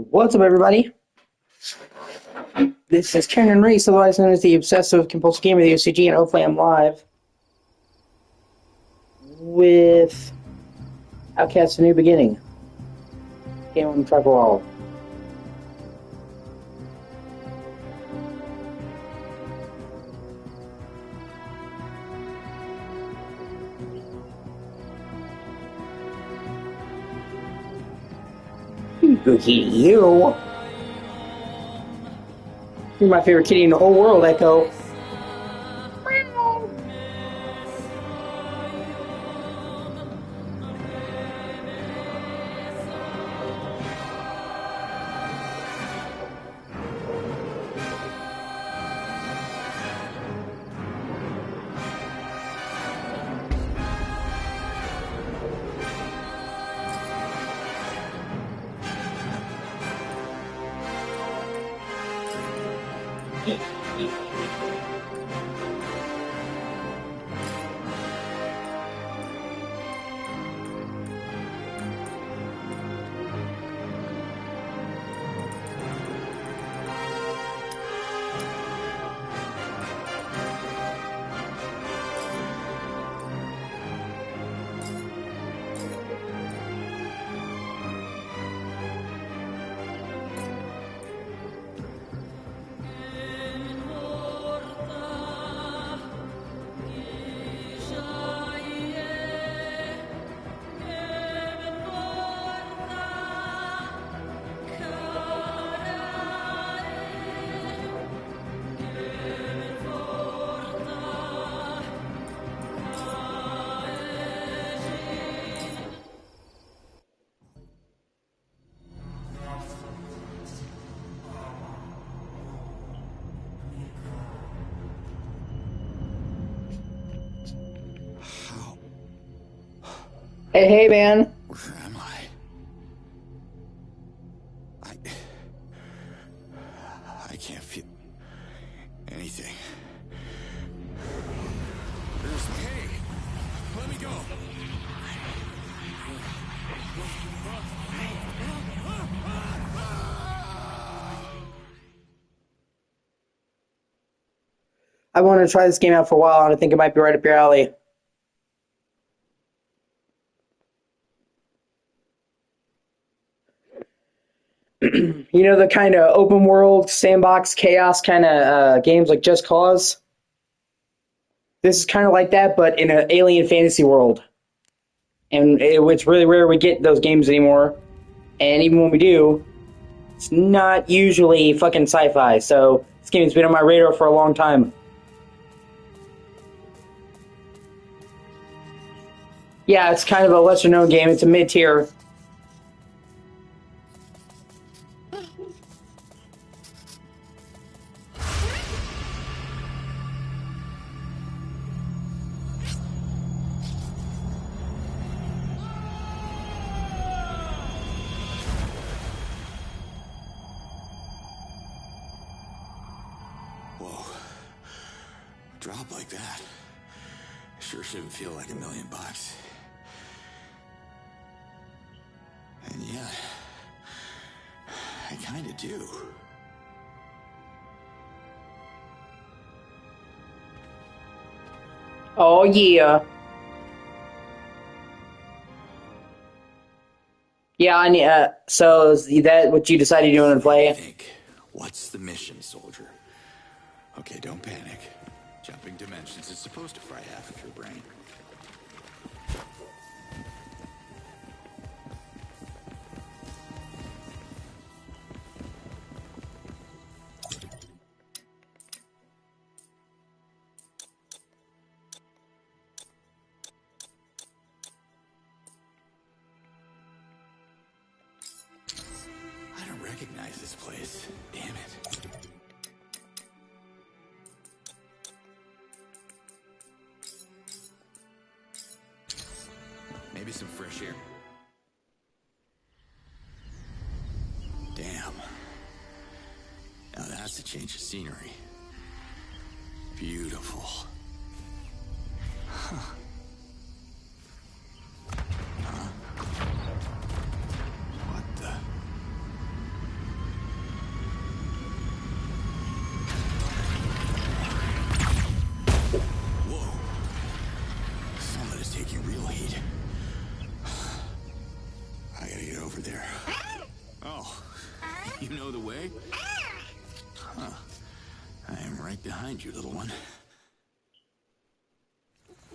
What's up, everybody? This is Karen Reese, otherwise known as the Obsessive Compulsive Gamer of the O.C.G, and hopefully I'm live with Outcast: A New Beginning. Game on the Tribal Wall. Good kitty, you. You're my favorite kitty in the whole world, Echo. Hey, man. Where am I? I can't feel anything. Hey, let me go. I wanted to try this game out for a while, and I think it might be right up your alley. You know, the kind of open world, sandbox, chaos kind of games like Just Cause? This is kind of like that, but in an alien fantasy world. And it's really rare we get those games anymore. And even when we do, it's not usually fucking sci-fi. So this game's been on my radar for a long time. Yeah, it's kind of a lesser known game. It's a mid-tier. Whoa. Drop like that. Sure shouldn't feel like $1 million. And yeah, I kinda do. Oh, yeah. Yeah, I need, so is that what you decided you want to play? Think, what's the mission, soldier? Okay, don't panic. Jumping dimensions is supposed to fry half of your brain. I don't recognize this place. Damn it. Maybe some fresh air. Damn. Now that's a change of scenery. Beautiful. Huh. What the? You know the way? Huh. I am right behind you, little one.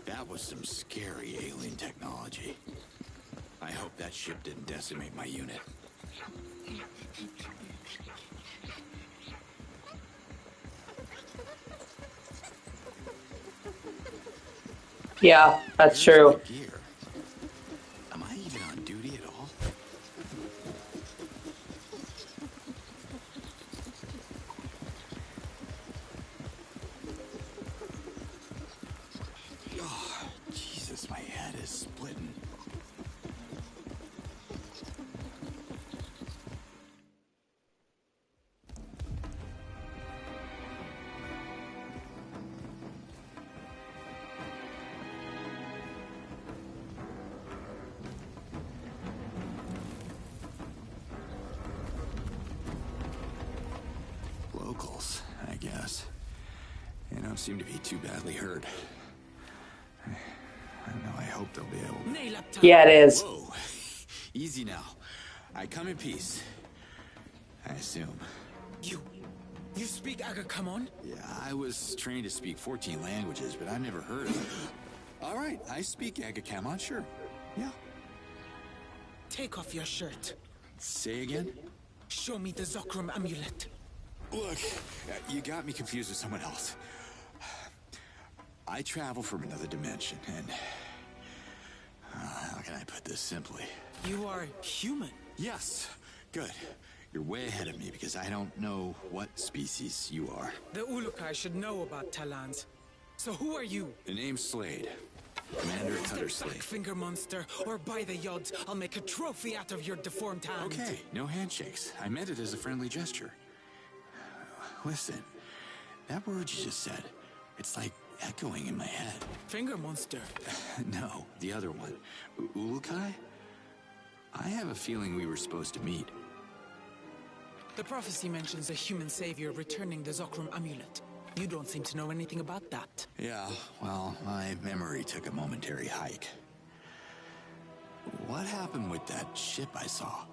That was some scary alien technology. I hope that ship didn't decimate my unit. Yeah, that's Where's my true. gear? Am I even on duty at all? Oh, Jesus, my head is splitting. Locals, I guess. They don't seem to be too badly hurt. I hope they'll be able to... Yeah, it is. Whoa. Easy now. I come in peace. I assume. You speak Agakamon? Yeah, I was trained to speak 14 languages, but I've never heard of it. All right, I speak Agakamon, sure. Yeah. Take off your shirt. Say again? Show me the Zokrum amulet. Look, you got me confused with someone else. I travel from another dimension, and... how can I put this simply? You are human. Yes, good. You're way ahead of me because I don't know what species you are. The Ulukai should know about Talans. So who are you? The name's Slade. Commander Cutter Step back, Slade. finger monster, or by the yods, I'll make a trophy out of your deformed hand. Okay, no handshakes. I meant it as a friendly gesture. Listen, that word you just said, it's like echoing in my head. Finger monster. No, the other one. Ulukai? I have a feeling we were supposed to meet. The prophecy mentions a human savior returning the Zokrum amulet. You don't seem to know anything about that. Yeah, well, my memory took a momentary hike. What happened with that ship I saw?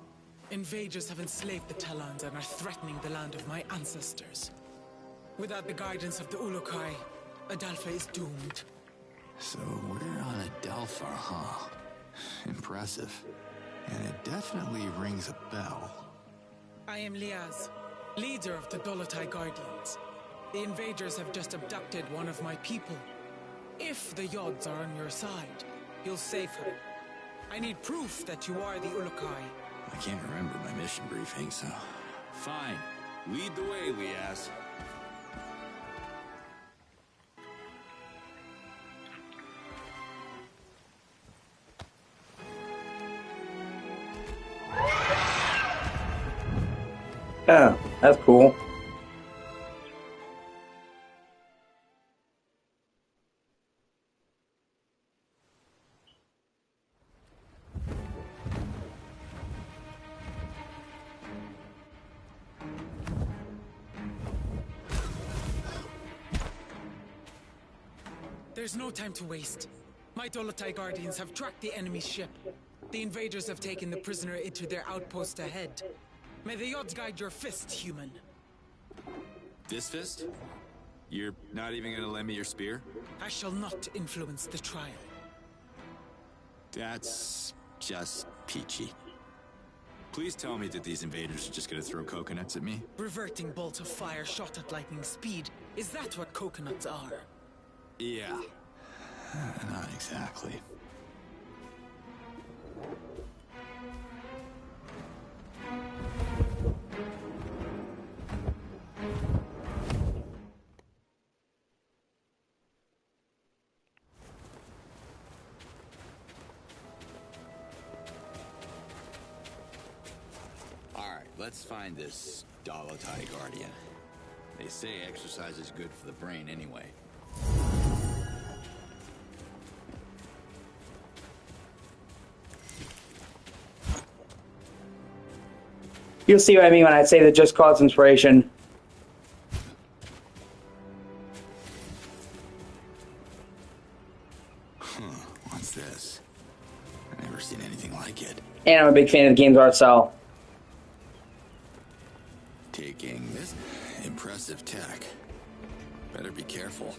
Invaders have enslaved the Talans and are threatening the land of my ancestors. Without the guidance of the Ulukai, Adalfa is doomed. So we're on Adelpha, huh? Impressive. And it definitely rings a bell. I am Liaz, leader of the Dolotai Guardians. The invaders have just abducted one of my people. If the Yods are on your side, you'll save her. I need proof that you are the Ulukai. I can't remember my mission briefing, so... Fine. Lead the way, Liaz. Oh, that's cool. There's no time to waste. My Dolotai Guardians have tracked the enemy's ship. The invaders have taken the prisoner into their outpost ahead. May the Yods guide your fist, human. This fist? You're not even gonna lend me your spear? I shall not influence the trial. That's just peachy. Please tell me that these invaders are just gonna throw coconuts at me? Reverting bolt of fire shot at lightning speed. Is that what coconuts are? Yeah. Not exactly. Alright, let's find this Dolotai Guardian. They say exercise is good for the brain anyway. You'll see what I mean when I say the Just Cause inspiration. What's this? I've never seen anything like it. And I'm a big fan of the game's art style. taking this impressive tech. Better be careful.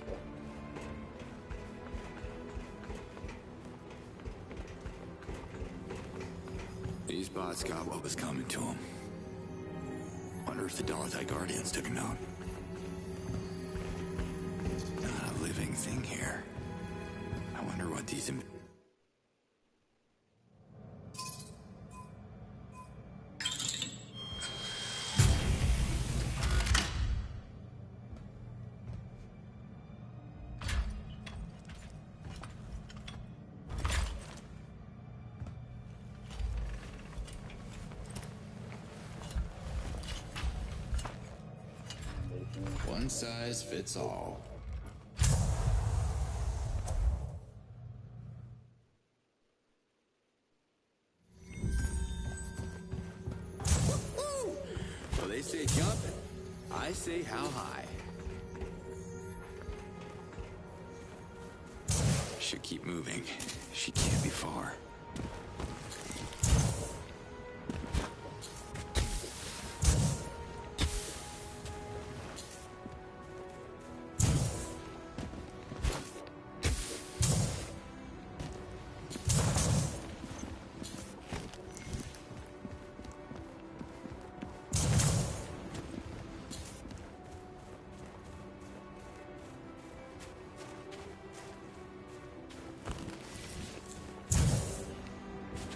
These bots got what was coming to them. Wonder if the Dolotai Guardians took a note. Not a living thing here. I wonder what these... One size fits all. Well, they say jump, I say how high. Should keep moving. She can't be far.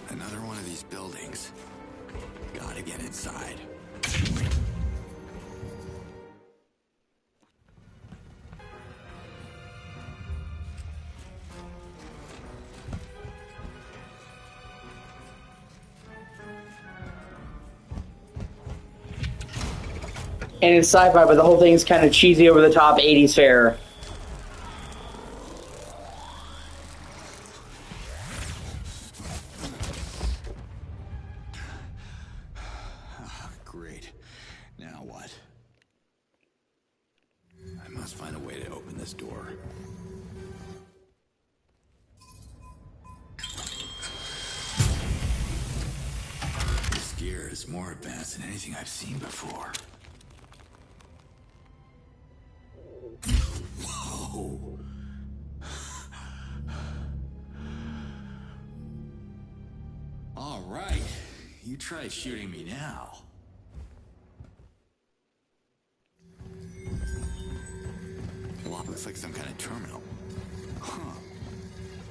Another one of these buildings. Gotta get inside. And it's sci-fi, but the whole thing's kind of cheesy, over the top, 80s fare. Great. Now what? I must find a way to open this door. This gear is more advanced than anything I've seen before. Whoa! All right. You try shooting me now. Looks like some kind of terminal. Huh.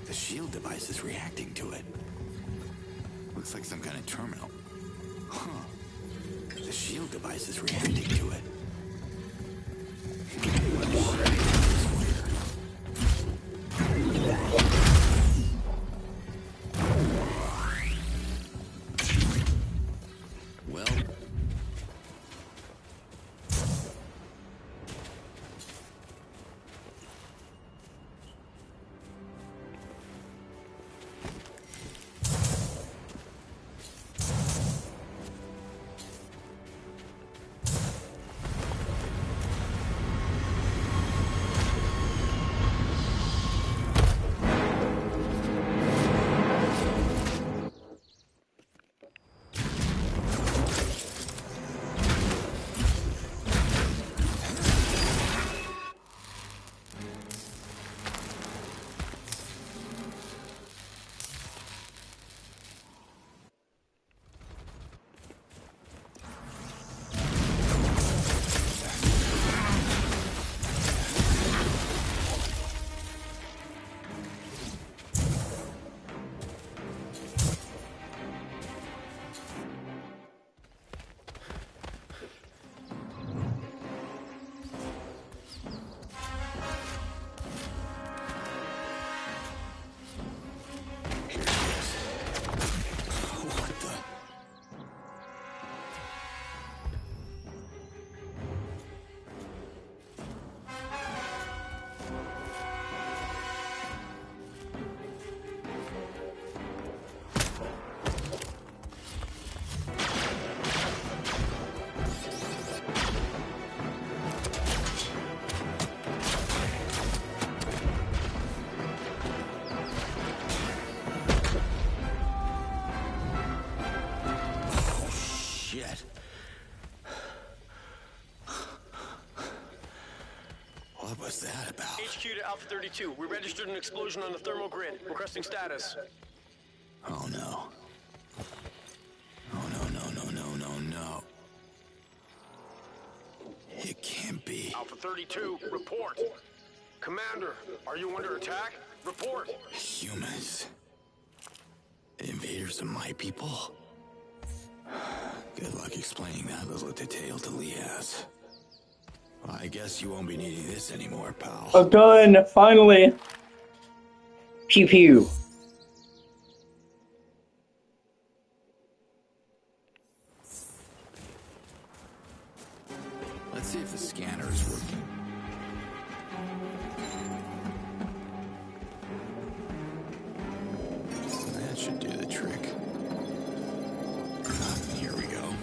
The shield device is reacting to it. Looks like some kind of terminal. Huh. The shield device is reacting to it. Well... What was that about? HQ to Alpha 32. We registered an explosion on the thermal grid. Requesting status. Oh no. Oh no, no, no, no, no, no. It can't be. Alpha 32, report. Commander, are you under attack? Report. Humans. The invaders are my people. Good luck explaining that little detail to Liaz. Well, I guess you won't be needing this anymore, pal. A gun, finally. Pew pew. Let's see if the scanner is working. That should do the trick. Here we go.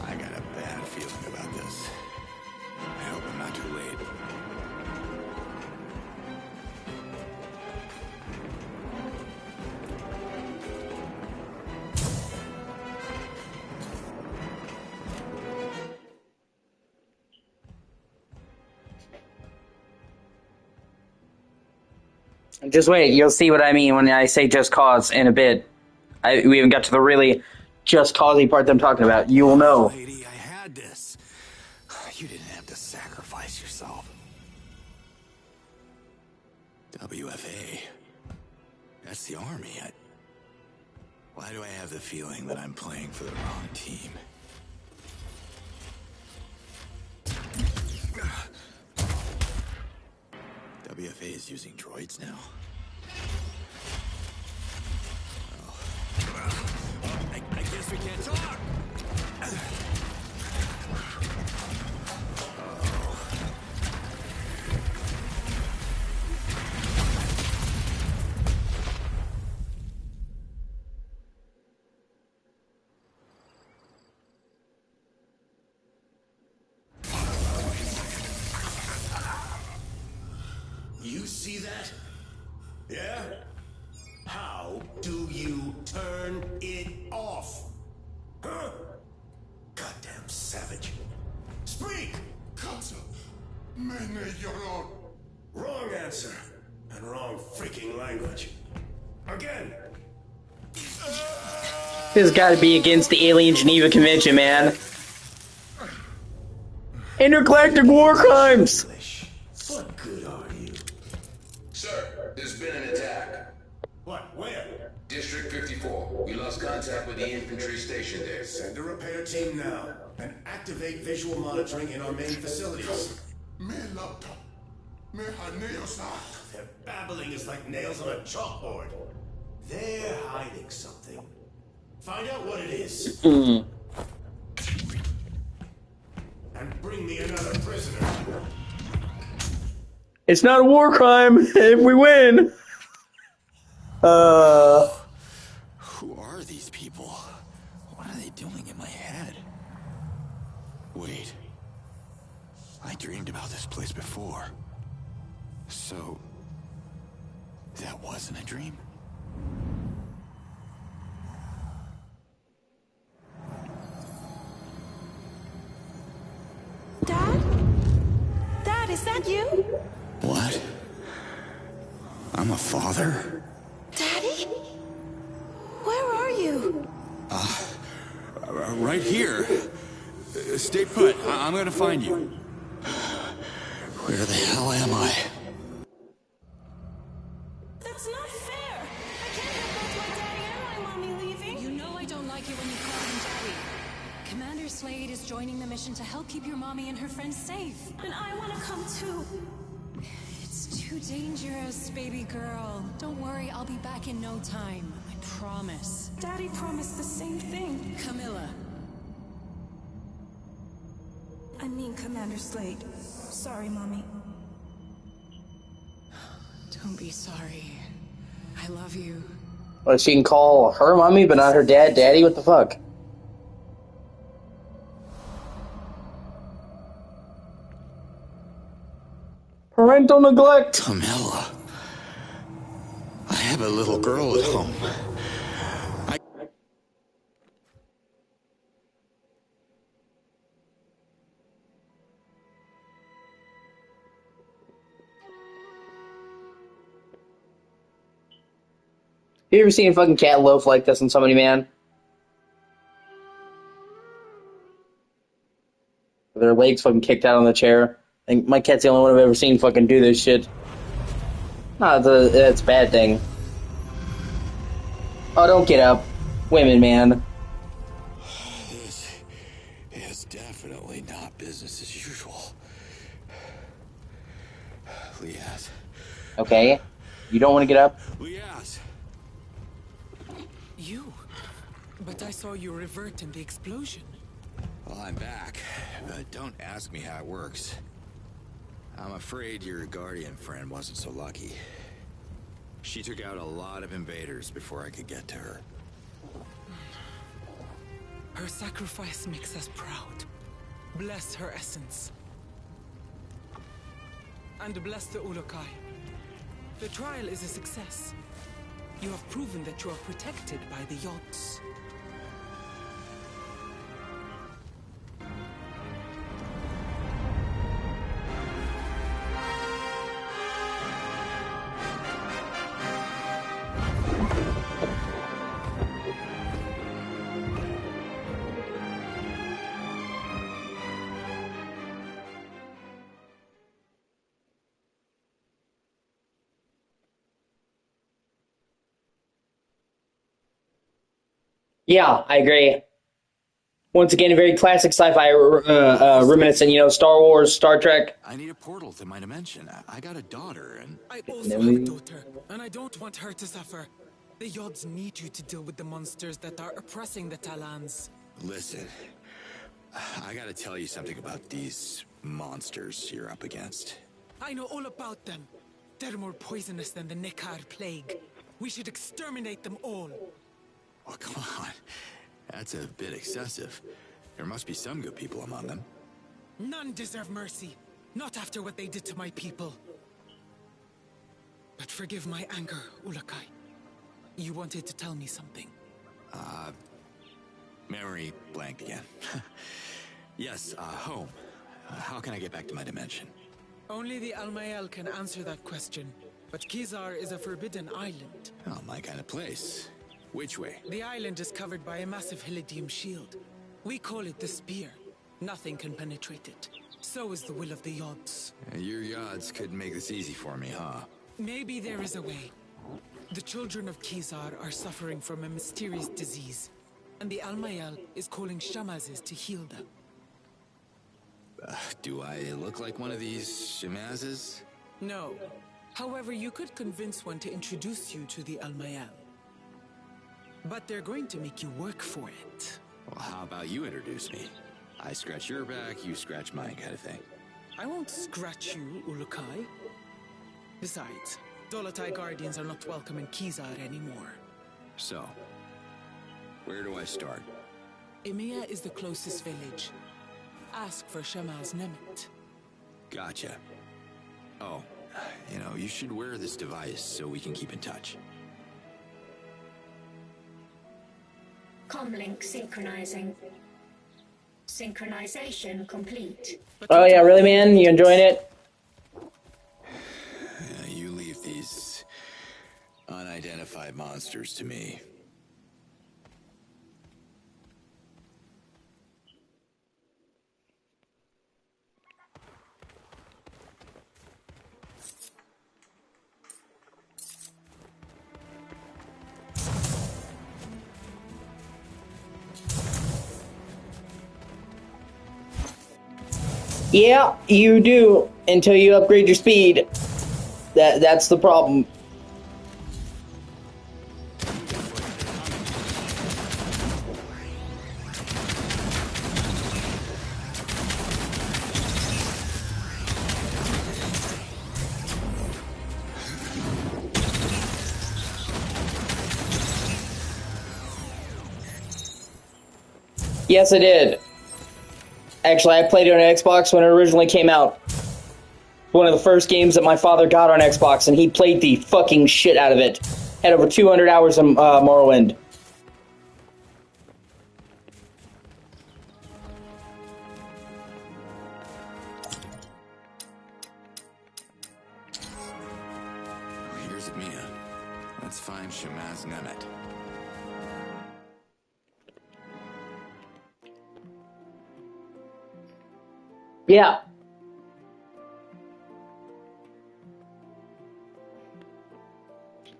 I got a bad feeling about this. I hope I'm not too late. Just wait, you'll see what I mean when I say just cause in a bit. We even got to the really just causey part that I'm talking about. You will know. Lady, I had this. You didn't have to sacrifice yourself. WFA. That's the army. Why do I have the feeling that I'm playing for the wrong team? WFA is using droids now? I guess we can't talk! You see that? Yeah? How do you turn it off? Huh? Goddamn savage. Speak! Wrong answer. And wrong freaking language. Again. This has got to be against the Alien Geneva Convention, man. Intergalactic war crimes! What good are you? Sir, there's been an attack. What? Where? District 54. We lost contact with the infantry station there. Send a repair team now. And activate visual monitoring in our main facilities. Their babbling is like nails on a chalkboard. They're hiding something. Find out what it is. And bring me another prisoner. It's not a war crime if we win. Who are these people? What are they doing in my head? Wait. I dreamed about this place before. So... that wasn't a dream? Dad? Dad, is that you? What? I'm a father? Daddy? Where are you? Right here. Stay put. I'm gonna find you. Where the hell am I? That's not fair. I can't have both my daddy and my mommy leaving. You know I don't like it when you call him daddy. Commander Slade is joining the mission to help keep your mommy and her friends safe. And I want to come too. It's too dangerous, baby girl. Don't worry, I'll be back in no time. I promise. Daddy promised the same thing. Camilla. I mean Commander Slade. Sorry, Mommy. Don't be sorry. I love you. Well, she can call her mommy, but not her dad daddy? What the fuck? Parental neglect! Carmela. I have a little girl at home. You ever seen a fucking cat loaf like this on somebody, man? Their legs fucking kicked out on the chair. I think my cat's the only one I've ever seen fucking do this shit. No, that's a bad thing. Oh, don't get up. Women, man. This is definitely not business as usual. Liaz. Okay? You don't want to get up? Liaz. You? But I saw you revert in the explosion. Well, I'm back, but don't ask me how it works. I'm afraid your guardian friend wasn't so lucky. She took out a lot of invaders before I could get to her. Her sacrifice makes us proud. Bless her essence. And bless the Ulukai. The trial is a success. You have proven that you are protected by the Yods. Yeah, I agree. Once again, a very classic sci-fi reminiscent, Star Wars, Star Trek. I need a portal to my dimension. I got a daughter, and... I also have a daughter, and I don't want her to suffer. The Yods need you to deal with the monsters that are oppressing the Talans. Listen, I gotta tell you something about these monsters you're up against. I know all about them. They're more poisonous than the Nekar plague. We should exterminate them all. Oh, come on. That's a bit excessive. There must be some good people among them. None deserve mercy. Not after what they did to my people. But forgive my anger, Ulukai. You wanted to tell me something. Memory blanked again. Yes, home. How can I get back to my dimension? Only the Almael can answer that question. But Kizar is a forbidden island. Oh, my kind of place. Which way? The island is covered by a massive Helidium shield. We call it the Spear. Nothing can penetrate it. So is the will of the Yods. Your Yods could make this easy for me, huh? Maybe there is a way. The children of Kizar are suffering from a mysterious disease, and the Almael is calling Shamazes to heal them. Do I look like one of these Shamazes? No. However, you could convince one to introduce you to the Almael. But they're going to make you work for it. Well, how about you introduce me? I scratch your back, you scratch mine kind of thing. I won't scratch you, Ulukai. Besides, Dolotai Guardians are not welcome in Kizar anymore. So, where do I start? Emiya is the closest village. Ask for Shamaz Nemet. Gotcha. Oh, you should wear this device so we can keep in touch. Comlink synchronizing. Synchronization complete. Oh yeah, really, man? You enjoying it? You leave these unidentified monsters to me. Yeah, you do, until you upgrade your speed. That's the problem. Yes, I did. Actually, I played it on Xbox when it originally came out. One of the first games that my father got on Xbox, and he played the fucking shit out of it. Had over 200 hours of Morrowind. Here's Mia. Let's find Shamaz Nemet. Yeah.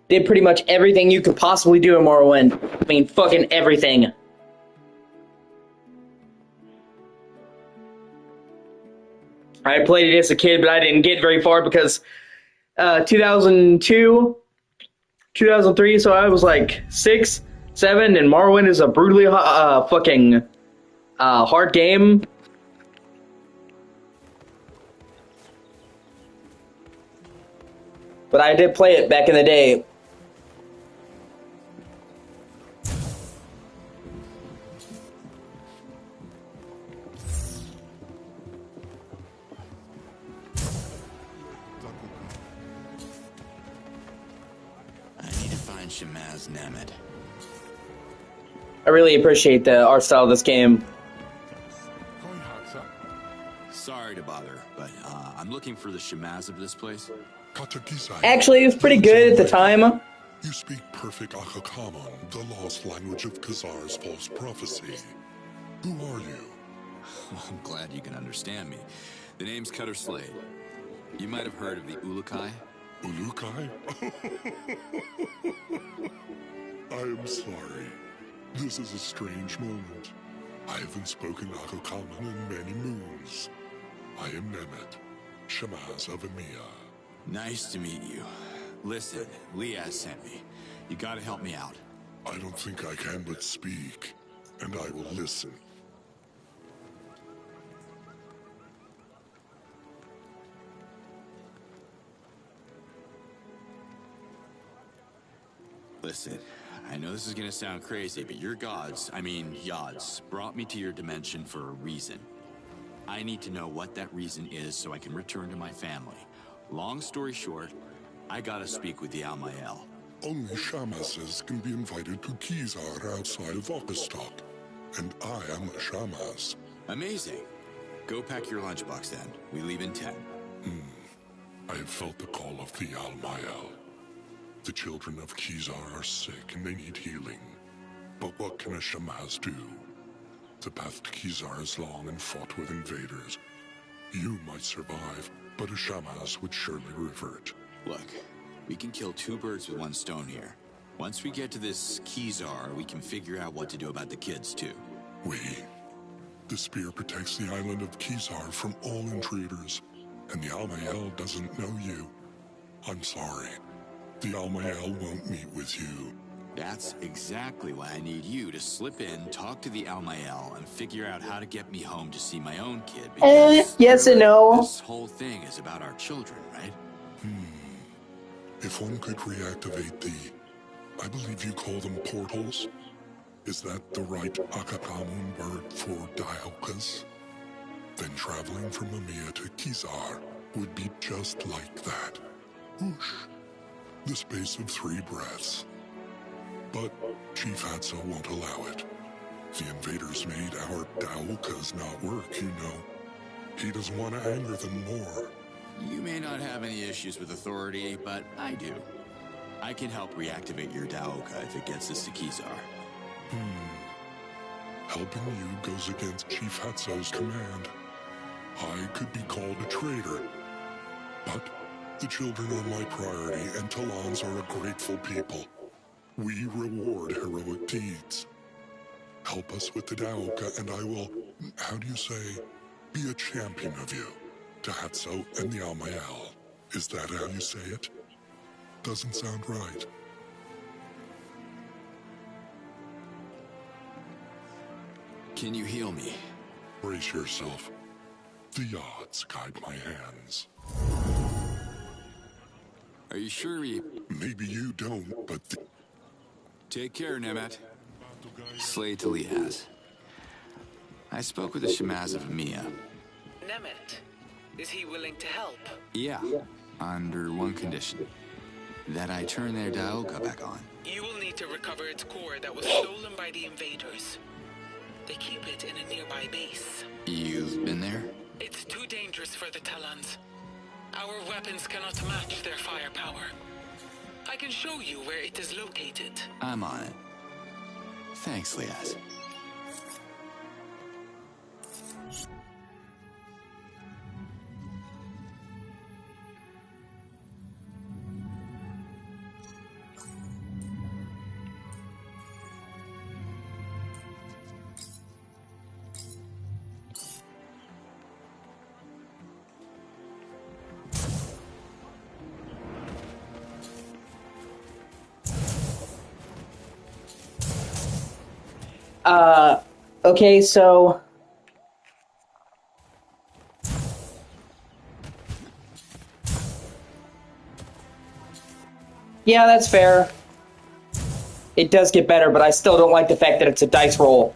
Did pretty much everything you could possibly do in Morrowind. I mean, fucking everything. I played it as a kid, but I didn't get very far because 2002, 2003, so I was like 6, 7, and Morrowind is a brutally fucking hard game. But I did play it back in the day. I need to find Shamaz Nemet. I really appreciate the art style of this game. Sorry to bother, but I'm looking for the Shamaz of this place. Actually, it was pretty good at the time. You speak perfect Akakamon, the lost language of Khazar's false prophecy. Who are you? I'm glad you can understand me. The name's Cutter Slade. You might have heard of the Ulukai. Ulukai? I am sorry. This is a strange moment. I haven't spoken Akakamon in many moons. I am Nemet, Shamaz of Emiya. Nice to meet you. Listen, Liaz sent me. You gotta help me out. I don't think I can but speak, and I will listen. Listen, I know this is gonna sound crazy, but your gods, Yods, brought me to your dimension for a reason. I need to know what that reason is so I can return to my family. Long story short, I gotta speak with the Almael. Only Shamazes can be invited to Khazar outside of Okastok, and I am a Shamaz. Amazing. Go pack your lunchbox then. We leave in 10. I have felt the call of the Almael. The children of Khazar are sick and they need healing. But what can a Shamaz do? The path to Khazar is long and fought with invaders. You might survive, but a Shamaz would surely revert. Look, we can kill 2 birds with 1 stone here. Once we get to this Khazar, we can figure out what to do about the kids too. The spear protects the island of Khazar from all intruders, and the Almael doesn't know you. I'm sorry. The Almael won't meet with you. That's exactly why I need you to slip in, talk to the Almael, and figure out how to get me home to see my own kid. Because yes and no. This whole thing is about our children, right? If one could reactivate the... I believe you call them portals? Is that the right Akakamun word for dialkas? Then traveling from Emiya to Khazar would be just like that. Whoosh. The space of 3 breaths. But Chief Hatso won't allow it. The invaders made our dialkas not work, you know. He doesn't want to anger them more. You may not have any issues with authority, but I do. I can help reactivate your Daoka if it gets us to Khazar. Helping you goes against Chief Hatso's command. I could be called a traitor. But the children are my priority, and Talons are a grateful people. We reward heroic deeds. Help us with the Daoka, and I will, how do you say, be a champion of you. To Hatso and the Almael. Is that how you say it? Doesn't sound right. Can you heal me? Brace yourself. The odds guide my hands. Are you sure Maybe you don't, but Take care, Nemet. Slay to Liaz. I spoke with the Shamaz of Mia. Nemet, is he willing to help? Yeah, under one condition. That I turn their Daoka back on. You will need to recover its core that was stolen by the invaders. They keep it in a nearby base. You've been there? It's too dangerous for the Talons. Our weapons cannot match their firepower. I can show you where it is located. I'm on it. Thanks, Liaz. Okay, so... Yeah, that's fair. It does get better, but I still don't like the fact that it's a dice roll.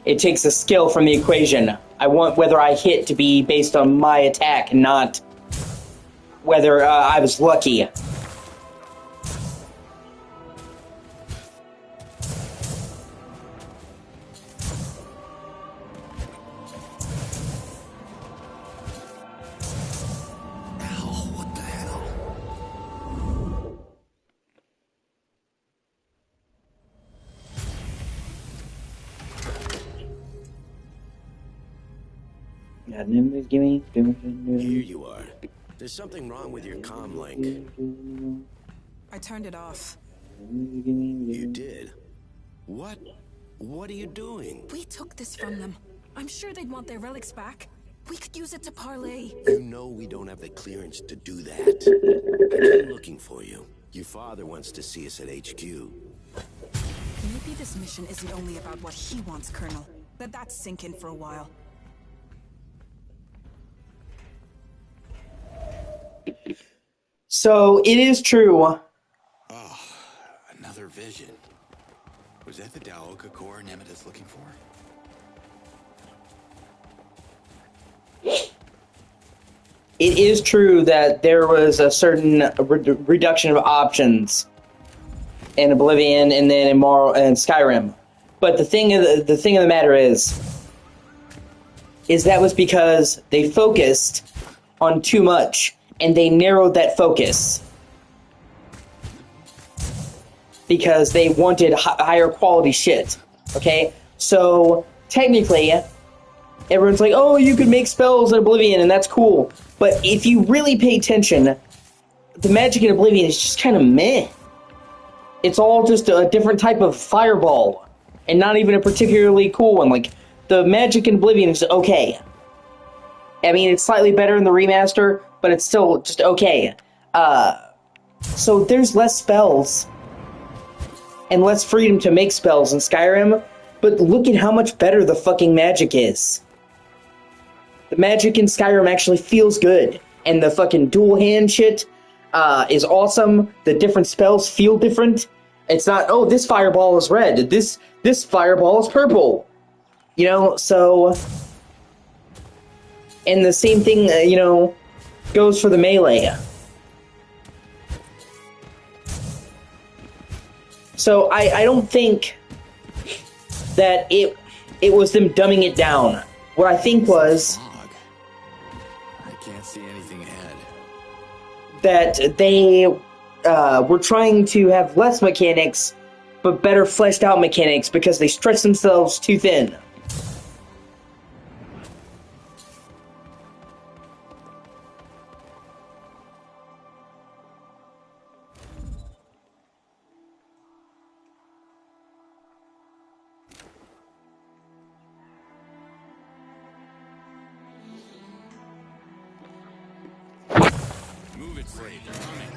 It takes a skill from the equation. I want whether I hit to be based on my attack, not whether I was lucky. Here you are. There's something wrong with your comm link. I turned it off. You did? What? What are you doing? We took this from them. I'm sure they'd want their relics back. We could use it to parlay. You know we don't have the clearance to do that. I've been looking for you. Your father wants to see us at HQ. Maybe this mission isn't only about what he wants, Colonel. Let that sink in for a while. So, it is true. Oh, another vision. Was that the Daoka core Nemet is looking for? It is true that there was a certain reduction of options in Oblivion and then in Skyrim. But the thing of the matter is that was because they focused on too much and they narrowed that focus because they wanted higher quality shit. Okay, so technically, everyone's like, "Oh, you can make spells in Oblivion, and that's cool." But if you really pay attention, the magic in Oblivion is just kind of meh. It's all just a different type of fireball, and not even a particularly cool one. Like, the magic in Oblivion is okay. I mean, it's slightly better in the remaster, but it's still just okay. So there's less spells, and less freedom to make spells in Skyrim, but look at how much better the fucking magic is. The magic in Skyrim actually feels good, and the fucking dual hand shit is awesome. The different spells feel different. It's not, oh, this fireball is red, this fireball is purple. You know, so... And the same thing, goes for the melee. So I don't think that it was them dumbing it down. What I think was... I can't see anything ahead. That they were trying to have less mechanics, but better fleshed out mechanics because they stretched themselves too thin. Move it, Slade. They're coming.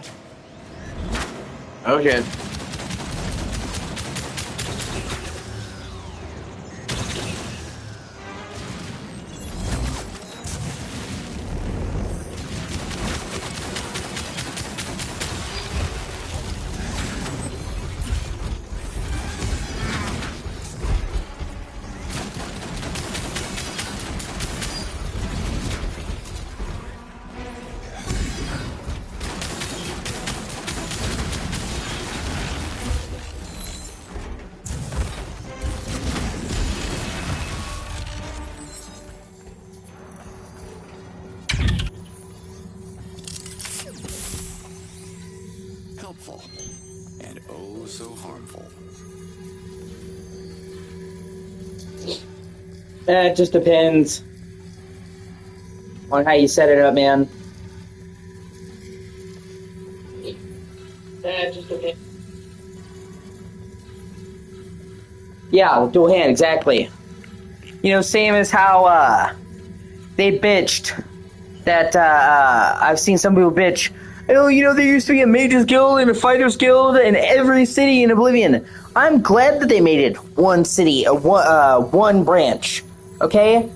Okay. and oh so harmful. It just depends on how you set it up, man. It just depends. Yeah, dual hand, exactly. You know, same as how they bitched that I've seen some people bitch. Oh, you know, there used to be a Mages Guild and a Fighters Guild in every city in Oblivion. I'm glad that they made it one city, one branch. Okay?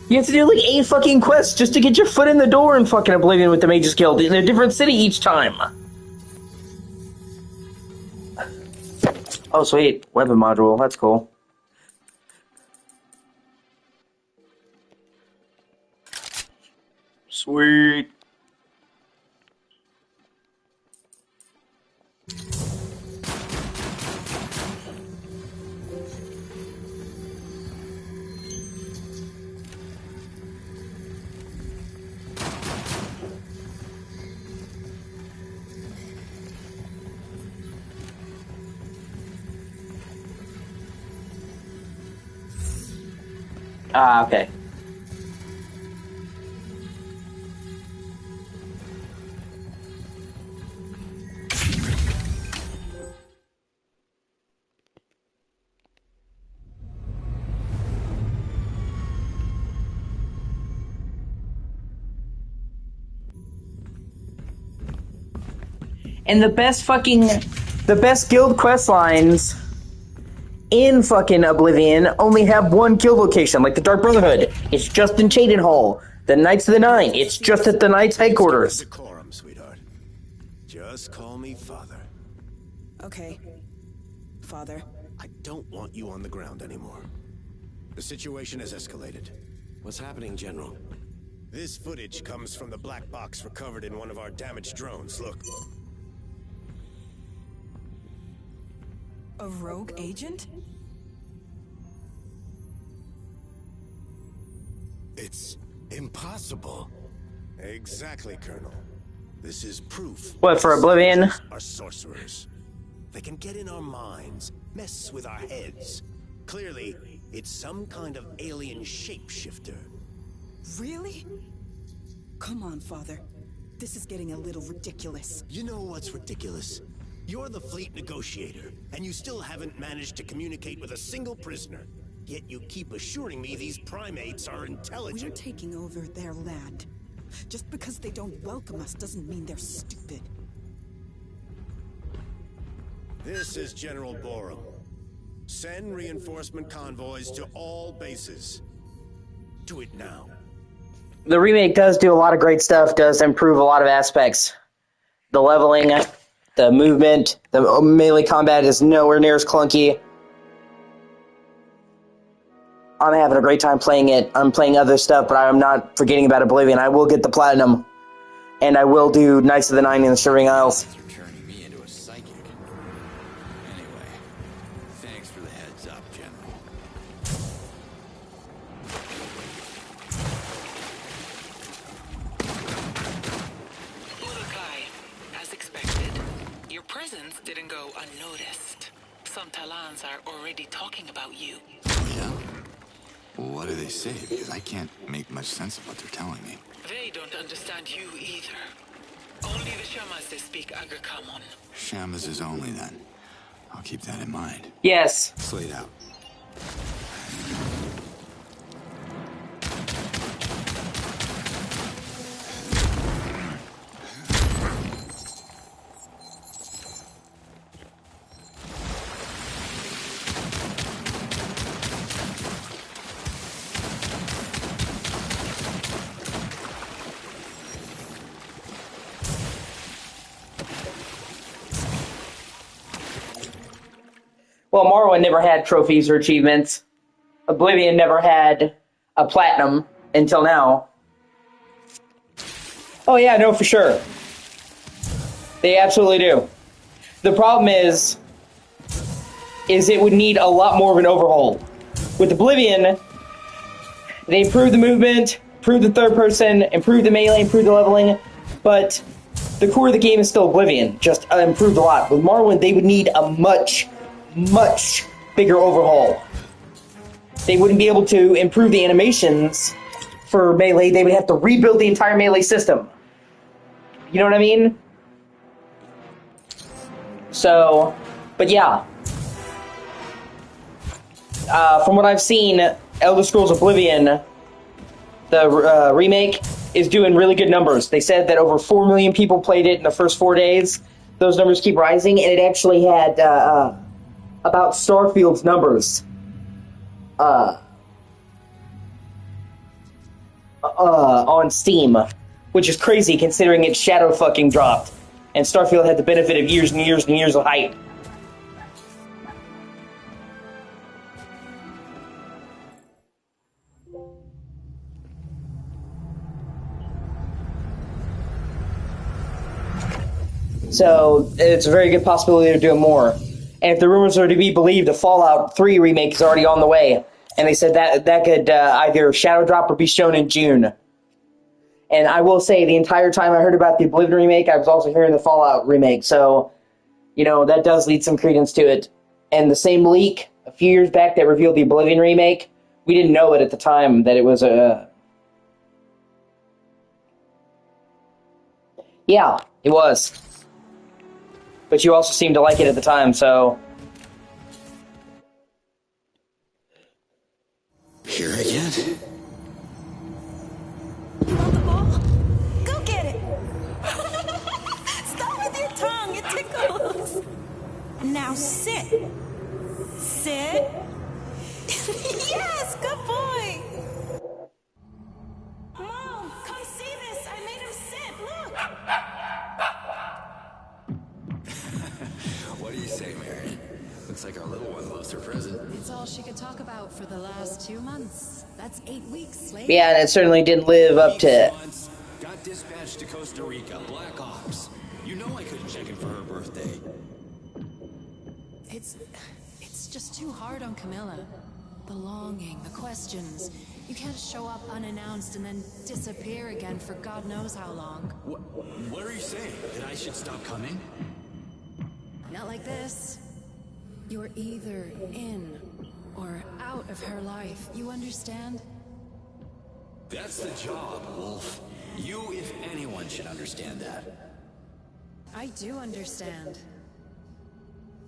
You have to do like 8 fucking quests just to get your foot in the door in fucking Oblivion with the Mages Guild in a different city each time. Oh, sweet. Weapon module. That's cool. Sweet. Ah, okay. And the best guild quest lines in fucking Oblivion only have one guild location, like the Dark Brotherhood. It's just in Cheydinhall. The Knights of the Nine, it's just at the Knights headquarters. Decorum, sweetheart. Just call me father. Okay. Father. I don't want you on the ground anymore. The situation has escalated. What's happening, General? This footage comes from the black box recovered in one of our damaged drones. Look. A rogue agent? It's impossible. Exactly, Colonel. This is proof. What, for Oblivion? Are sorcerers. They can get in our minds, mess with our heads. Clearly, it's some kind of alien shapeshifter. Really? Come on, Father. This is getting a little ridiculous. You know what's ridiculous? You're the fleet negotiator, and you still haven't managed to communicate with a single prisoner. Yet you keep assuring me these primates are intelligent. We're taking over their land. Just because they don't welcome us doesn't mean they're stupid. This is General Borum. Send reinforcement convoys to all bases. Do it now. The remake does do a lot of great stuff, does improve a lot of aspects. The leveling, the movement, the melee combat is nowhere near as clunky. I'm having a great time playing it. I'm playing other stuff, but I'm not forgetting about Oblivion. I will get the Platinum, and I will do Knights of the Nine in the Shivering Isles. You're turning me into a psychic. Anyway, thanks for the heads up, General. Urukai, as expected, your presence didn't go unnoticed. Some Talans are already talking about you. Yeah? What do they say? Because I can't make much sense of what they're telling me. They don't understand you either. Only the Shamas they speak Agricommon. Shamas is only then. I'll keep that in mind. Yes. Slate out. Well, Morrowind never had trophies or achievements. Oblivion never had a Platinum until now. Oh yeah, no, for sure. They absolutely do. The problem is it would need a lot more of an overhaul. With Oblivion, they improved the movement, improved the third person, improved the melee, improved the leveling, but the core of the game is still Oblivion, just improved a lot. With Morrowind, they would need a much, much bigger overhaul. They wouldn't be able to improve the animations for Melee. They would have to rebuild the entire Melee system. You know what I mean? So, but yeah. From what I've seen, Elder Scrolls Oblivion, the remake, is doing really good numbers. They said that over 4 million people played it in the first 4 days. Those numbers keep rising, and it actually had about Starfield's numbers on Steam, which is crazy considering its shadow fucking dropped, and Starfield had the benefit of years and years and years of hype. So it's a very good possibility of doing more. And if the rumors are to be believed, a Fallout 3 remake is already on the way. And they said that could either shadow drop or be shown in June. And I will say, the entire time I heard about the Oblivion remake, I was also hearing the Fallout remake. So, you know, that does lead some credence to it. And the same leak a few years back that revealed the Oblivion remake, we didn't know it at the time that it was a... Yeah, it was. But you also seemed to like it at the time, so... Here again? You want the ball? Go get it! Stop with your tongue, it tickles! Now sit. Sit. Yes, good boy! Mom, come see this! I made him sit, look! What do you say, Marion? Looks like our little one loves her present. It's all she could talk about for the last 2 months. That's 8 weeks later. Yeah, and it certainly didn't live up to... Got dispatched to Costa Rica, Black Ops. You know I couldn't check in for her birthday. It's just too hard on Camilla. The longing, the questions. You can't show up unannounced and then disappear again for God knows how long. What are you saying? That I should stop coming? Not like this. You're either in or out of her life. You understand? That's the job, Wolf. You, if anyone, should understand that. I do understand.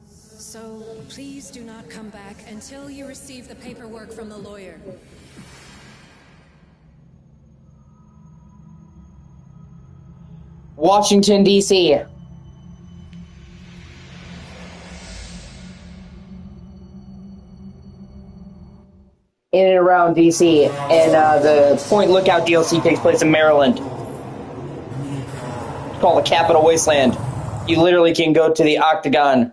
So, please do not come back until you receive the paperwork from the lawyer. Washington, D.C. In and around D.C. And the Point Lookout DLC takes place in Maryland. It's called the Capital Wasteland. You literally can go to the Octagon.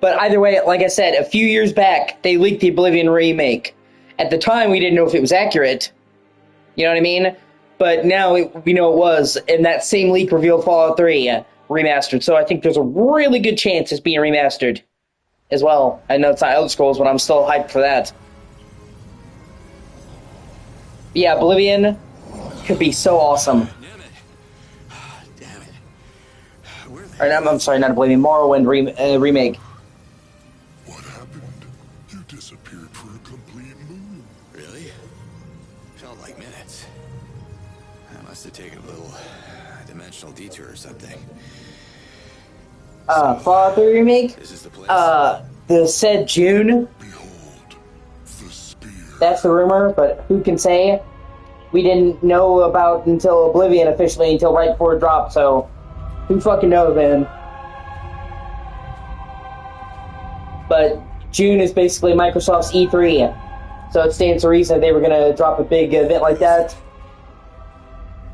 But either way, like I said, a few years back, they leaked the Oblivion remake. At the time, we didn't know if it was accurate. You know what I mean? But now we know it was, and that same leak revealed Fallout 3 remastered. So I think there's a really good chance it's being remastered as well. I know it's not Elder Scrolls, but I'm still hyped for that. But yeah, Oblivion could be so awesome. Damn it. Or, I'm sorry, not Oblivion, Morrowind remake. What happened? You disappeared for a complete moon. Really? Felt like minutes. I must have taken a little dimensional detour or something. Fallout 3 remake? This is the place. The said June. Behold, the spear. That's the rumor, but who can say? We didn't know about until Oblivion officially until right before it dropped, so who fucking knows, man? But June is basically Microsoft's E3, so it stands to reason they were gonna drop a big event like that.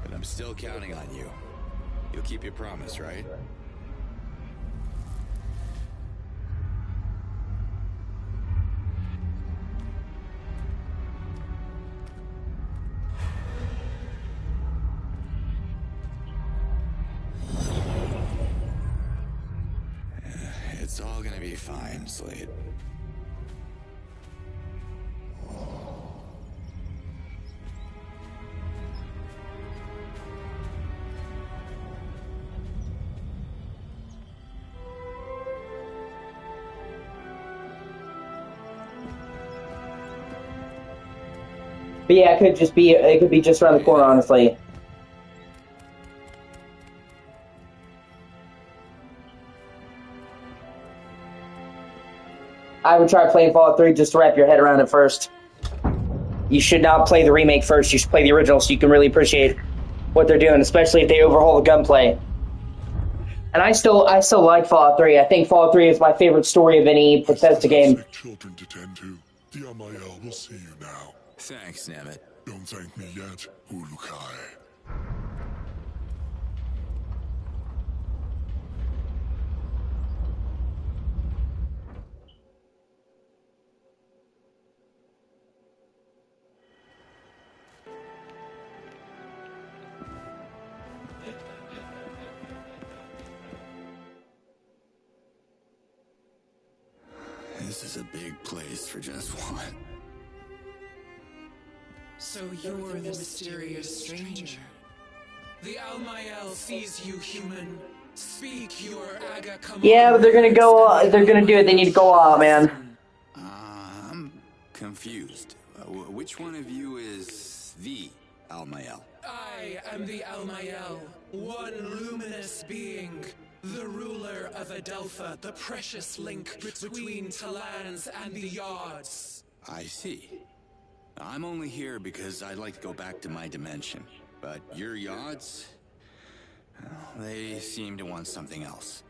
But I'm still counting on you. You'll keep your promise, right? It's all gonna be fine, Slade. But yeah, it could be just around the corner, honestly. I would try playing Fallout 3 just to wrap your head around it first. You should not play the remake first. You should play the original so you can really appreciate what they're doing, especially if they overhaul the gunplay. And I still like Fallout 3. I think Fallout 3 is my favorite story of any Bethesda game. Sick children to tend to. The Amael will see you now. Thanks, Nemeth. Don't thank me yet, Ulukai. This is a big place for just one. So you're the mysterious stranger. The Almael sees you, human. Speak your Aga command. Yeah, but they're gonna go. If they're gonna do it, they need to go all out, man. I'm confused. Which one of you is the Almael? I am the Almael, one luminous being, the ruler of Adelpha, the precious link between Talans and the Yards. I see. I'm only here because I'd like to go back to my dimension. But your Yards? Well, they seem to want something else.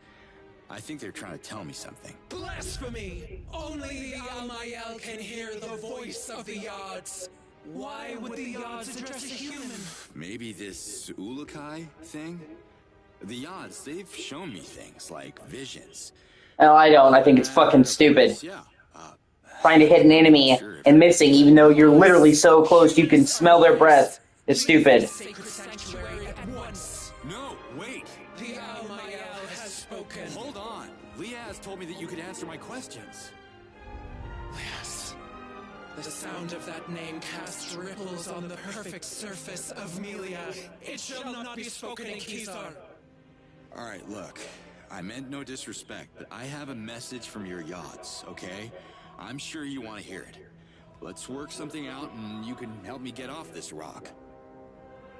I think they're trying to tell me something. Blasphemy! Only the Almael can hear the voice of the Yards. Why would the Yards address a human? Maybe this Ulukai thing? The Yards, they've shown me things like visions. No, I don't. I think it's fucking stupid. Yeah. Trying to hit an enemy and missing, even though you're literally so close you can smell their breath, is stupid. Sacred sanctuary at once. No, wait! The Almael has spoken. Hold on! Liaz told me that you could answer my questions. Liaz. The sound of that name casts ripples on the perfect surface of Melia. It shall not be spoken in Kizar. Alright, look. I meant no disrespect, but I have a message from your Yards, okay? I'm sure you want to hear it. Let's work something out and you can help me get off this rock.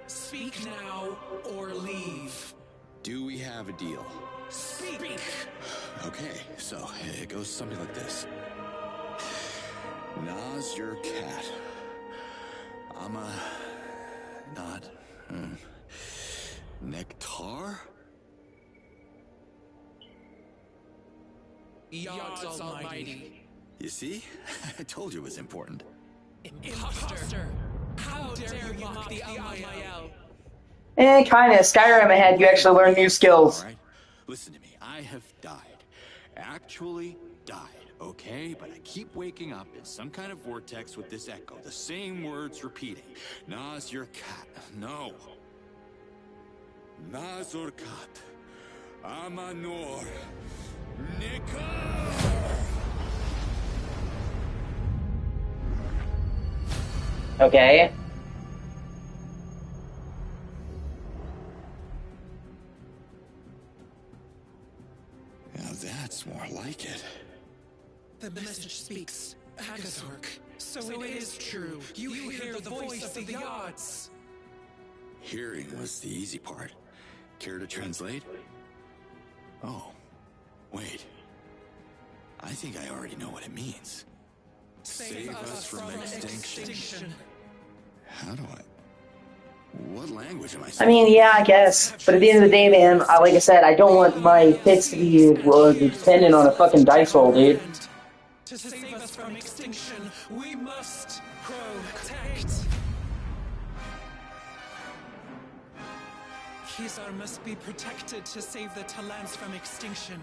Speak now or leave. Do we have a deal? Speak! Okay, so it goes something like this. Nas your cat. I'm a... not... Nectar? Yards Almighty. You see? I told you it was important. Imposter! How dare you mock the Almael? Kinda. Skyrim ahead, you actually learn new skills. Alright, listen to me. I have died. Actually died, okay? But I keep waking up in some kind of vortex with this echo. The same words repeating. Nas your cat. No. Nazor kat. Amanor. Nika! Okay. Now that's more like it. The message speaks. Agazork. So it is true. You hear the voice of the Yards. Hearing was the easy part. Care to translate? Oh, wait. I think I already know what it means. Save us from extinction. How do I... What language am I speaking? I mean, yeah, I guess. But at the end of the day, man, like I said, I don't want my hits to be dependent on a fucking dice roll, dude. To save us from extinction, we must protect. Kizar must be protected to save the Talans from extinction.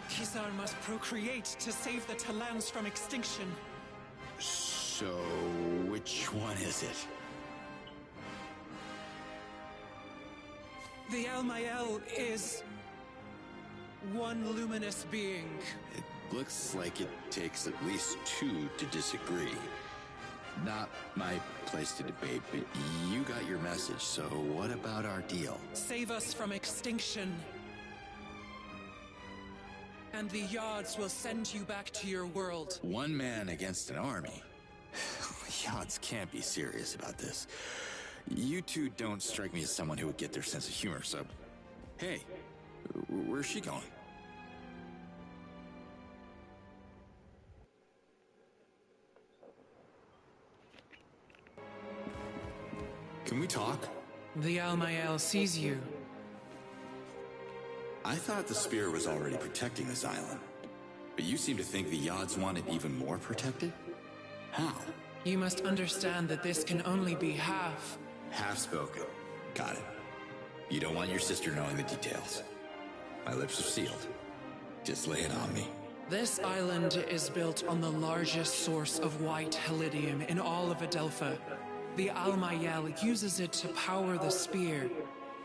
Kizar must procreate to save the Talans from extinction. So, which one is it? The Almael is one luminous being. It looks like it takes at least two to disagree. Not my place to debate, but you got your message, so what about our deal? Save us from extinction. And the Yards will send you back to your world. One man against an army? Yods can't be serious about this. You two don't strike me as someone who would get their sense of humor, so... Hey, where's she going? Can we talk? The Almael sees you. I thought the Spear was already protecting this island. But you seem to think the Yods want it even more protected? How? You must understand that this can only be half. Half spoken. Got it. You don't want your sister knowing the details. My lips are sealed. Just lay it on me. This island is built on the largest source of white helidium in all of Adelpha. The Almael uses it to power the Spear,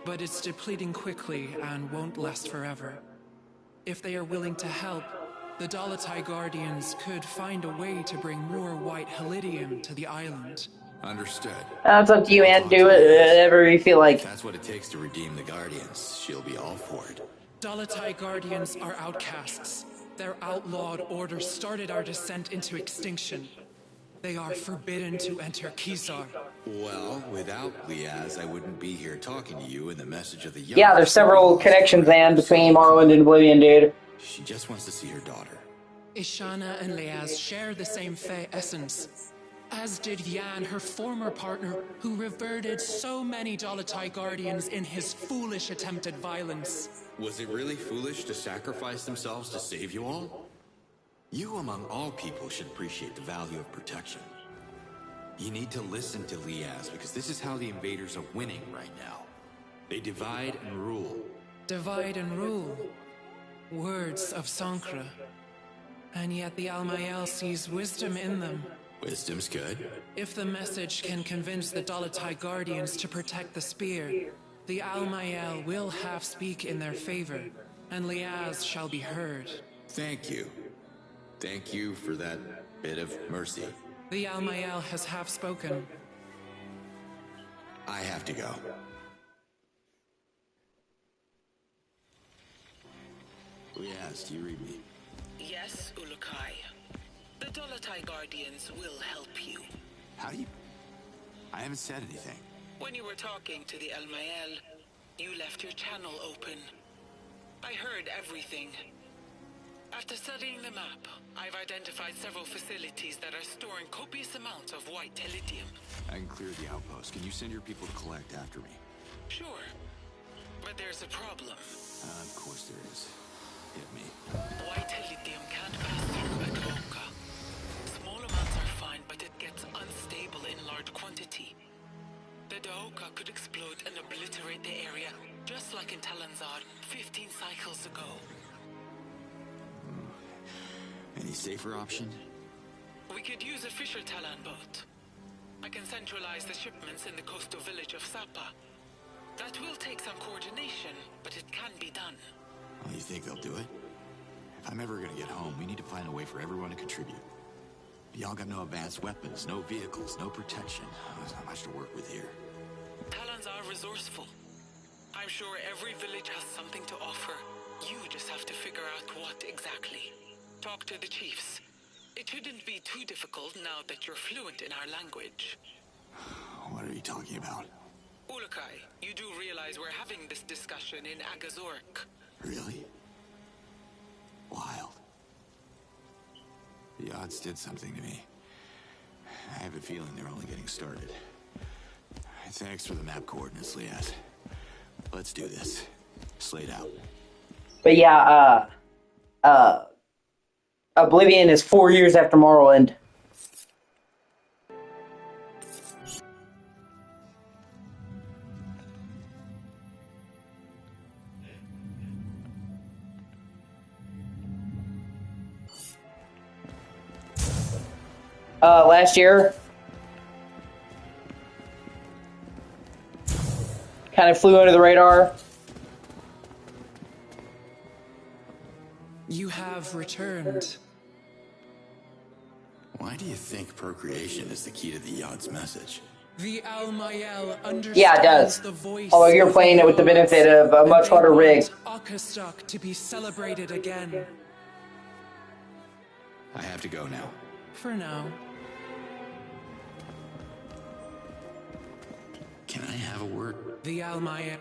but it's depleting quickly and won't last forever. If they are willing to help, the Dolotai Guardians could find a way to bring more white helidium to the island. Understood. That's up to you, man. Do it whatever you feel like. If that's what it takes to redeem the Guardians, she'll be all for it. Dolotai Guardians are outcasts. Their outlawed order started our descent into extinction. They are forbidden to enter Kisar. Well, without Liaz, I wouldn't be here talking to you, and the message of the young... Yeah, there's several connections, man, between Morrowind and Oblivion, dude. She just wants to see her daughter. Ishana and Liaz share the same Fey essence. As did Yan, her former partner, who reverted so many Dolotai Guardians in his foolish attempt at violence. Was it really foolish to sacrifice themselves to save you all? You, among all people, should appreciate the value of protection. You need to listen to Liaz, because this is how the invaders are winning right now. They divide and rule. Divide and rule. Words of Sankra. And yet the Almael sees wisdom in them. Wisdom's good. If the message can convince the Dolotai Guardians to protect the Spear, the Almael will half speak in their favor, and Liaz shall be heard. Thank you. Thank you for that bit of mercy. The Almael has half spoken. I have to go. Liaz, do you read me? Yes, Ulukai. The Dolotai Guardians will help you. How do you... I haven't said anything. When you were talking to the Almael, you left your channel open. I heard everything. After studying the map, I've identified several facilities that are storing copious amounts of white helidium. I can clear the outpost. Can you send your people to collect after me? Sure. But there's a problem. Of course there is. Hit me. White helidium can't pass through a Doka. Small amounts are fine, but it gets unstable in large quantity. The Doka could explode and obliterate the area, just like in Talanzar 15 cycles ago. Any safer option? We could use a Fisher Talan boat. I can centralize the shipments in the coastal village of Sapa. That will take some coordination, but it can be done. Well, you think they'll do it? If I'm ever gonna get home, we need to find a way for everyone to contribute. Y'all got no advanced weapons, no vehicles, no protection. There's not much to work with here. Talons are resourceful. I'm sure every village has something to offer. You just have to figure out what exactly. Talk to the chiefs. It shouldn't be too difficult now that you're fluent in our language. What are you talking about? Ulukai, you do realize we're having this discussion in Agazork. Really? Wild. The odds did something to me. I have a feeling they're only getting started. Thanks for the map coordinates, Liaz. Let's do this. Slate out. But yeah, Oblivion is 4 years after Morrowind. Last year, kind of flew under the radar. You have returned. Why do you think procreation is the key to the Yod's message? The Almael understands Yeah, it does. the voice. Although you're playing it with the benefit of a much harder rig. Outcast to be celebrated again. I have to go now. For now. Can I have a word? The Almayan.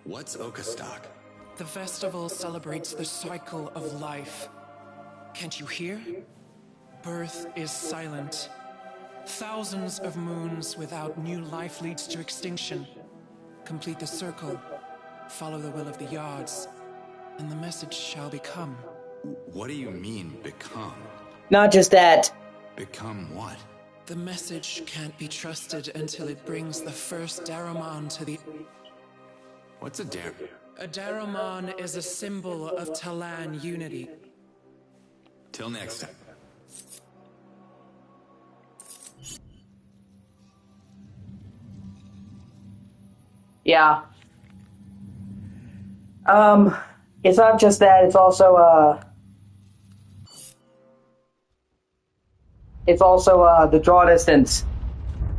What's Okastok? The festival celebrates the cycle of life. Can't you hear? Birth is silent. Thousands of moons without new life leads to extinction. Complete the circle. Follow the will of the Yards, and the message shall become. What do you mean, become? Not just that. Become what? The message can't be trusted until it brings the first Daramon to the... What's a Dar... A Daramon is a symbol of Talan unity. Till next time. Yeah. It's not just that, it's also the draw distance.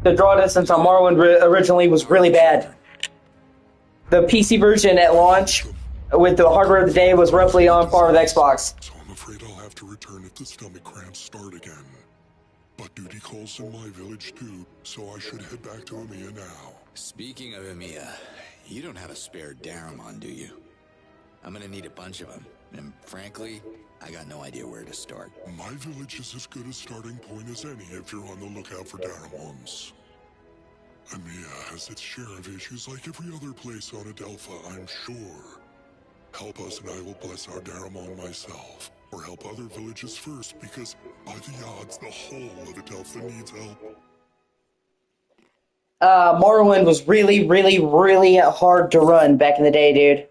The draw distance on Morrowind originally was really bad. The PC version at launch, with the hardware of the day, was roughly on par with Xbox. So I'm afraid I'll have to return if the stomach cramps start again. But duty calls in my village too, so I should head back to Amiya now. Speaking of Amiya, you don't have a spare Daramon, do you? I'm gonna need a bunch of them, and frankly, I got no idea where to start. My village is as good a starting point as any if you're on the lookout for Daramons. Amiya has its share of issues like every other place on Adelpha, I'm sure. Help us and I will bless our Daramon myself. Or help other villages first, because by the odds, the whole of Adelpha needs help. Morrowind was really, really, really hard to run back in the day, dude.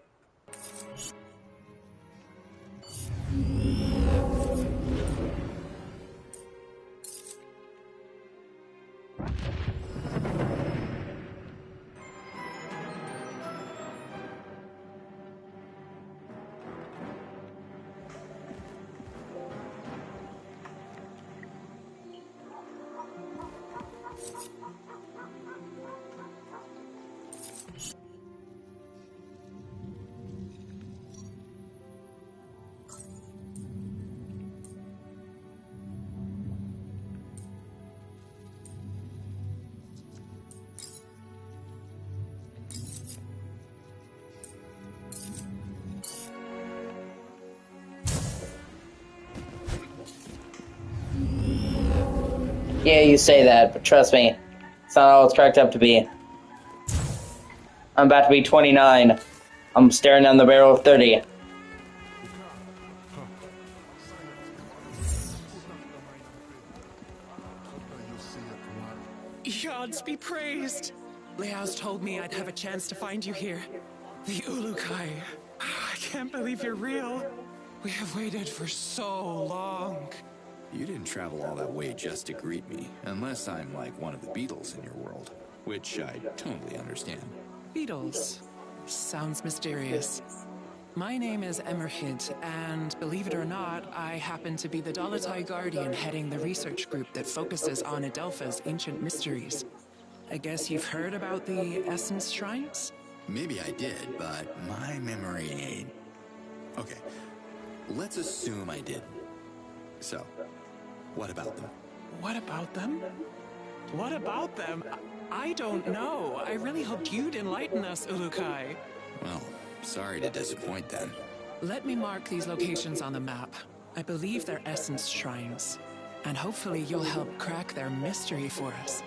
Yeah, you say that, but trust me, it's not all it's cracked up to be. I'm about to be 29. I'm staring down the barrel of 30. Gods be praised! Leo's told me I'd have a chance to find you here. The Ulukai. I can't believe you're real. We have waited for so long. You didn't travel all that way just to greet me, unless I'm like one of the Beatles in your world, which I totally understand. Beatles. Sounds mysterious. My name is Emerhid, and believe it or not, I happen to be the Dolatai Guardian heading the research group that focuses on Adelpha's ancient mysteries. I guess you've heard about the Essence Shrines? Maybe I did, but my memory ain't... Okay, let's assume I didn't. So, what about them? What about them? What about them? I don't know. I really hoped you'd enlighten us, Ulukai. Well, sorry to disappoint then. Let me mark these locations on the map. I believe they're Essence Shrines. And hopefully you'll help crack their mystery for us.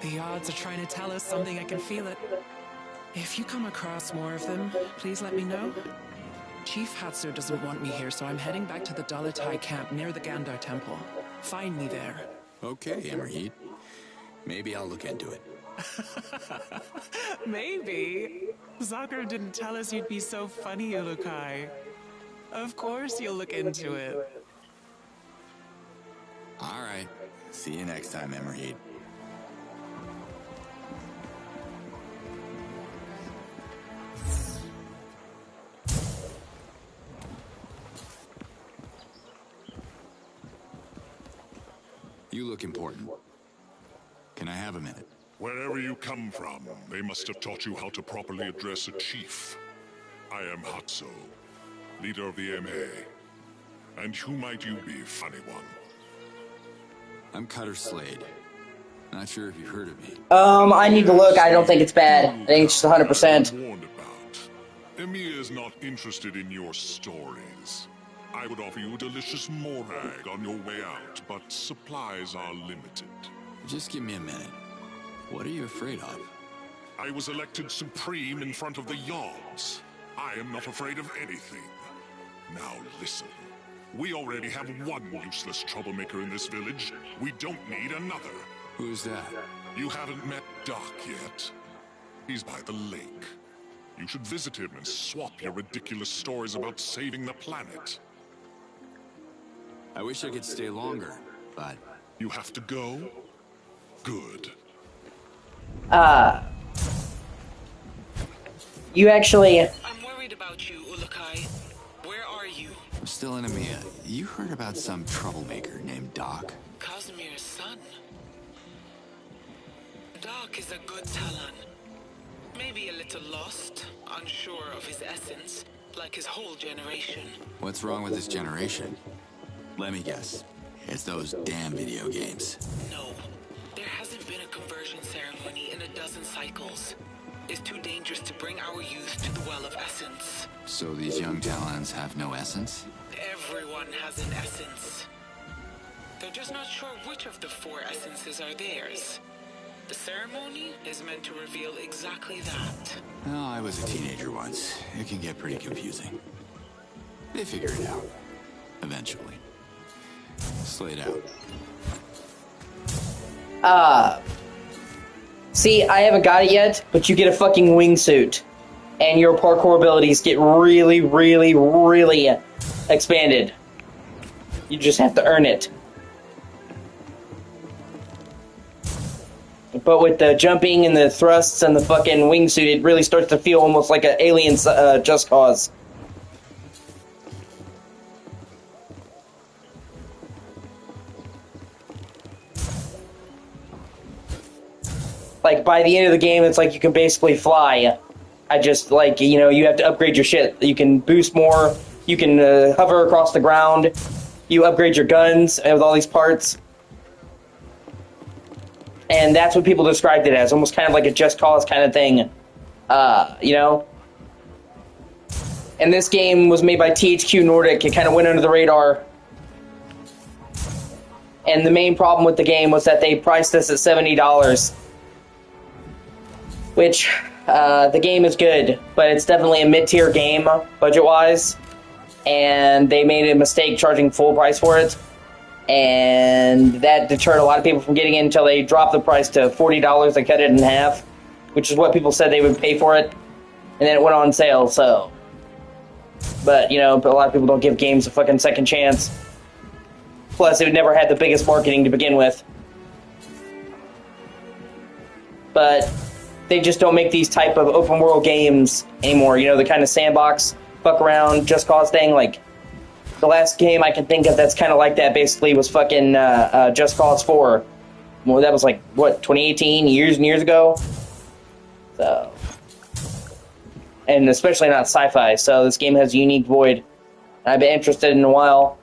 The odds are trying to tell us something, I can feel it. If you come across more of them, please let me know. Chief Hatsu doesn't want me here, so I'm heading back to the Dolatai camp near the Gandar Temple. Find me there. Okay, Emerhid. Maybe I'll look into it. Maybe. Zakir didn't tell us you'd be so funny, Ulukai. Of course you'll look into it. Alright. See you next time, Emerhid. You look important. Can I have a minute? Wherever you come from, they must have taught you how to properly address a chief. I am Hatso, leader of the MA. And who might you be, funny one? I'm Cutter Slade. Not sure if you've heard of me. I need to look. I don't think it's bad. I think it's just 100%. Warned about. Emiya is not interested in your stories. I would offer you a delicious morag on your way out, but supplies are limited. Just give me a minute. What are you afraid of? I was elected supreme in front of the Yods. I am not afraid of anything. Now listen. We already have one useless troublemaker in this village. We don't need another. Who's that? You haven't met Doc yet. He's by the lake. You should visit him and swap your ridiculous stories about saving the planet. I wish I could stay longer, but... You have to go? Good. You actually... I'm worried about you, Ulukai. Where are you? I'm still in Emiya. You heard about some troublemaker named Doc? Casimir's son. Doc is a good Talon. Maybe a little lost, unsure of his essence, like his whole generation. What's wrong with this generation? Let me guess. It's those damn video games. No. There hasn't been a conversion ceremony in a dozen cycles. It's too dangerous to bring our youth to the Well of Essence. So these young Talons have no essence? Everyone has an essence. They're just not sure which of the 4 essences are theirs. The ceremony is meant to reveal exactly that. Well, I was a teenager once. It can get pretty confusing. They figure it out. Eventually. Slate out. See, I haven't got it yet, but you get a fucking wingsuit. And your parkour abilities get really, really, really expanded. You just have to earn it. But with the jumping and the thrusts and the fucking wingsuit, it really starts to feel almost like an Alien Just Cause. Like, by the end of the game, it's like you can basically fly. I just, like, you know, you have to upgrade your shit. You can boost more, you can hover across the ground, you upgrade your guns with all these parts. And that's what people described it as, almost kind of like a Just Cause kind of thing. You know? And this game was made by THQ Nordic. It kind of went under the radar. And the main problem with the game was that they priced this at $70. Which, the game is good, but it's definitely a mid-tier game, budget-wise. And they made a mistake charging full price for it. And that deterred a lot of people from getting in until they dropped the price to $40. They cut it in half, which is what people said they would pay for it. And then it went on sale, so... But, you know, a lot of people don't give games a fucking second chance. Plus, it never had the biggest marketing to begin with. But... they just don't make these type of open world games anymore. You know, the kind of sandbox, fuck around, Just Cause thing. Like, the last game I can think of that's kind of like that basically was fucking Just Cause 4. Well, that was like, what, 2018? Years and years ago? So. And especially not sci-fi, so this game has a unique void. I've been interested in a while.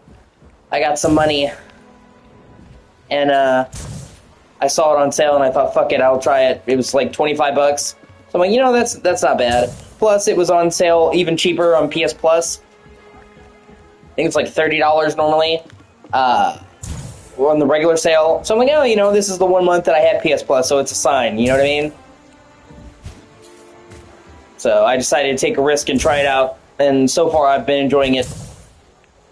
I got some money. And, I saw it on sale and I thought, fuck it, I'll try it. It was like $25. So I'm like, you know, that's not bad. Plus, it was on sale even cheaper on PS Plus. I think it's like $30 normally. On the regular sale. So I'm like, oh, you know, this is the 1 month that I had PS Plus, so it's a sign, you know what I mean? So I decided to take a risk and try it out, and so far I've been enjoying it.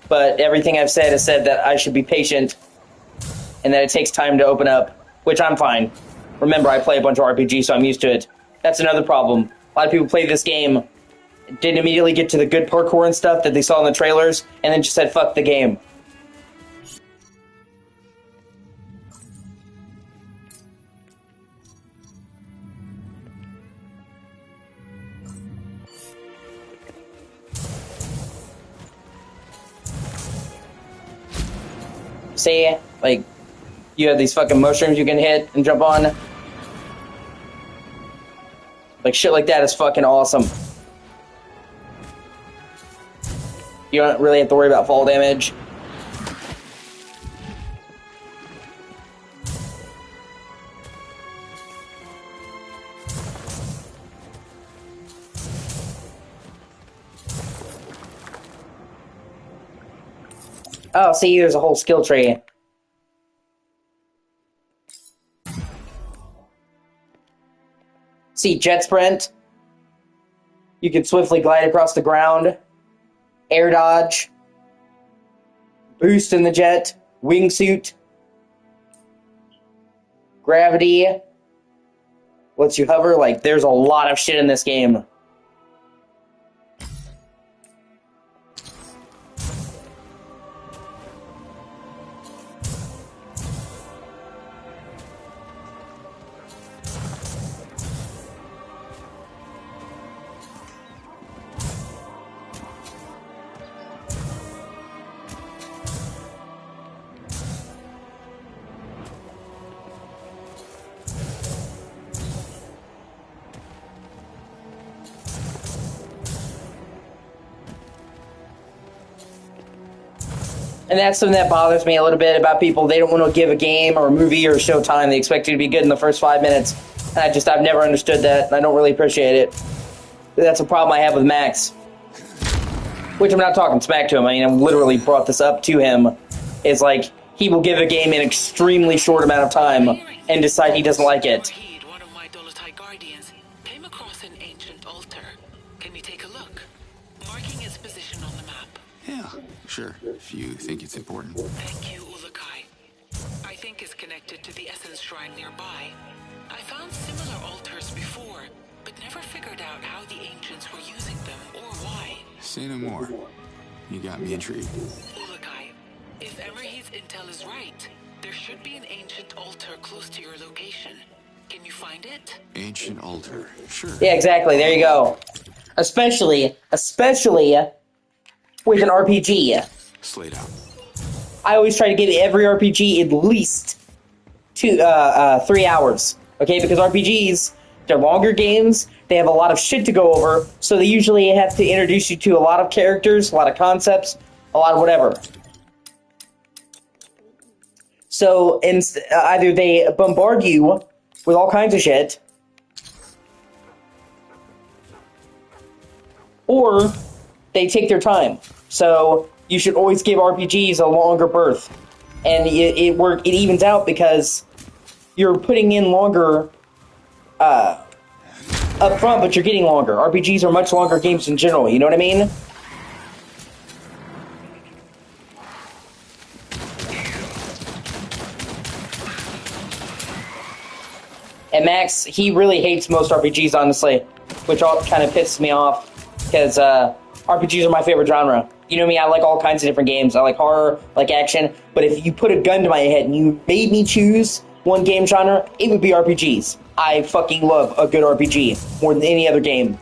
But everything I've said has said that I should be patient, and that it takes time to open up. Which I'm fine. Remember, I play a bunch of RPGs, so I'm used to it. That's another problem. A lot of people play this game, didn't immediately get to the good parkour and stuff that they saw in the trailers, and then just said, fuck the game. See, like... you have these fucking mushrooms you can hit and jump on. Like, shit like that is fucking awesome. You don't really have to worry about fall damage. Oh, see, there's a whole skill tree. See, jet sprint. You can swiftly glide across the ground. Air dodge. Boost in the jet. Wingsuit. Gravity. Lets you hover. Like, there's a lot of shit in this game. And that's something that bothers me a little bit about people. They don't want to give a game or a movie or a show time. They expect you to be good in the first 5 minutes. And I've never understood that, and I don't really appreciate it. That's a problem I have with Max. Which I'm not talking smack to him. I mean, I literally brought this up to him. It's like, he will give a game in an extremely short amount of time and decide he doesn't like it. One of my Dolotai guardians came across an ancient altar. Can you take a look? Marking its position on the map. Yeah, sure, if you think it's important. Thank you, Ulukai. I think it's connected to the Essence Shrine nearby. I found similar altars before, but never figured out how the ancients were using them or why. Say no more. You got me intrigued. Ulukai, if Emerhe's intel is right, there should be an ancient altar close to your location. Can you find it? Ancient altar, sure. Yeah, exactly. There you go. Especially with an RPG. Slate out. I always try to give every RPG at least 3 hours. Okay, because RPGs, they're longer games, they have a lot of shit to go over, so they usually have to introduce you to a lot of characters, a lot of concepts, a lot of whatever. So either they bombard you with all kinds of shit, or they take their time. So you should always give RPGs a longer berth, and it evens out because you're putting in longer up front, but you're getting longer. RPGs are much longer games in general. You know what I mean? And Max, he really hates most RPGs, honestly, which all kind of pisses me off because RPGs are my favorite genre. You know me, I like all kinds of different games. I like horror, I like action, but if you put a gun to my head and you made me choose one game genre, it would be RPGs. I fucking love a good RPG more than any other game.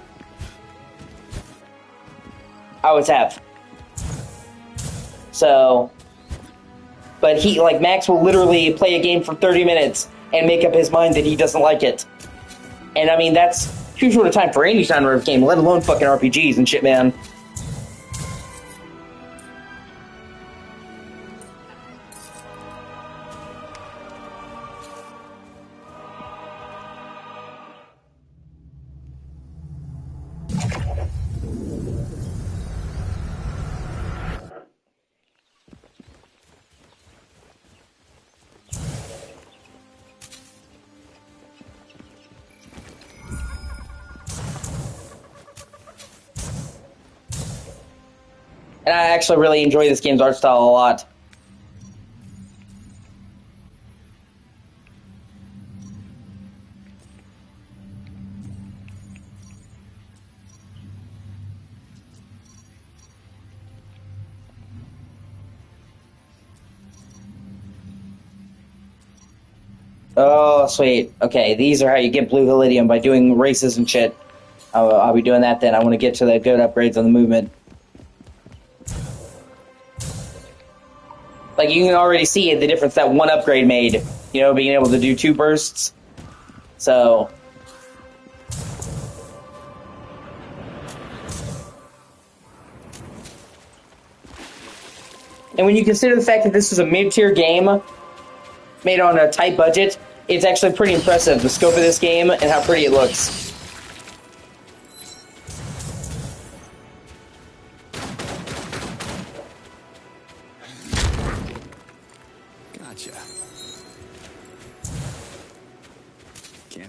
I always have. So, but Max will literally play a game for 30 minutes and make up his mind that he doesn't like it. And I mean, that's too short a time for any genre of game, let alone fucking RPGs and shit, man. And I actually really enjoy this game's art style a lot. Oh, sweet. Okay, these are how you get blue Helidium, by doing races and shit. I'll be doing that then. I want to get to the good upgrades on the movement. Like, you can already see the difference that one upgrade made. You know, being able to do 2 bursts. So... And when you consider the fact that this is a mid-tier game, made on a tight budget, it's actually pretty impressive, the scope of this game and how pretty it looks.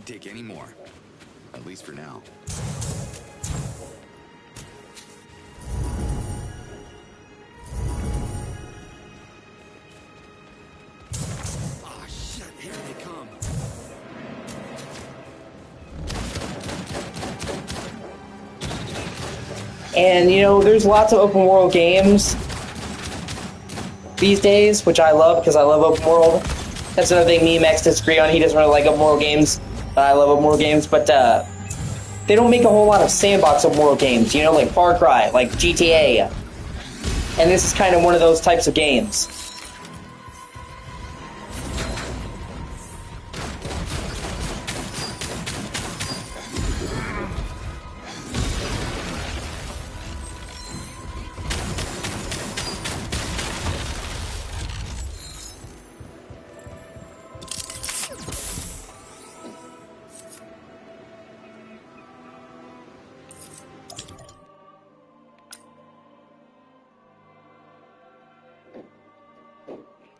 take any more. At least for now. Ah, shit, here they come. And, you know, there's lots of open world games these days, which I love because I love open world. That's another thing me and Max disagree on. He doesn't really like open world games, but I love open world games. But they don't make a whole lot of sandbox open world games, you know, like Far Cry, like GTA. And this is kind of one of those types of games.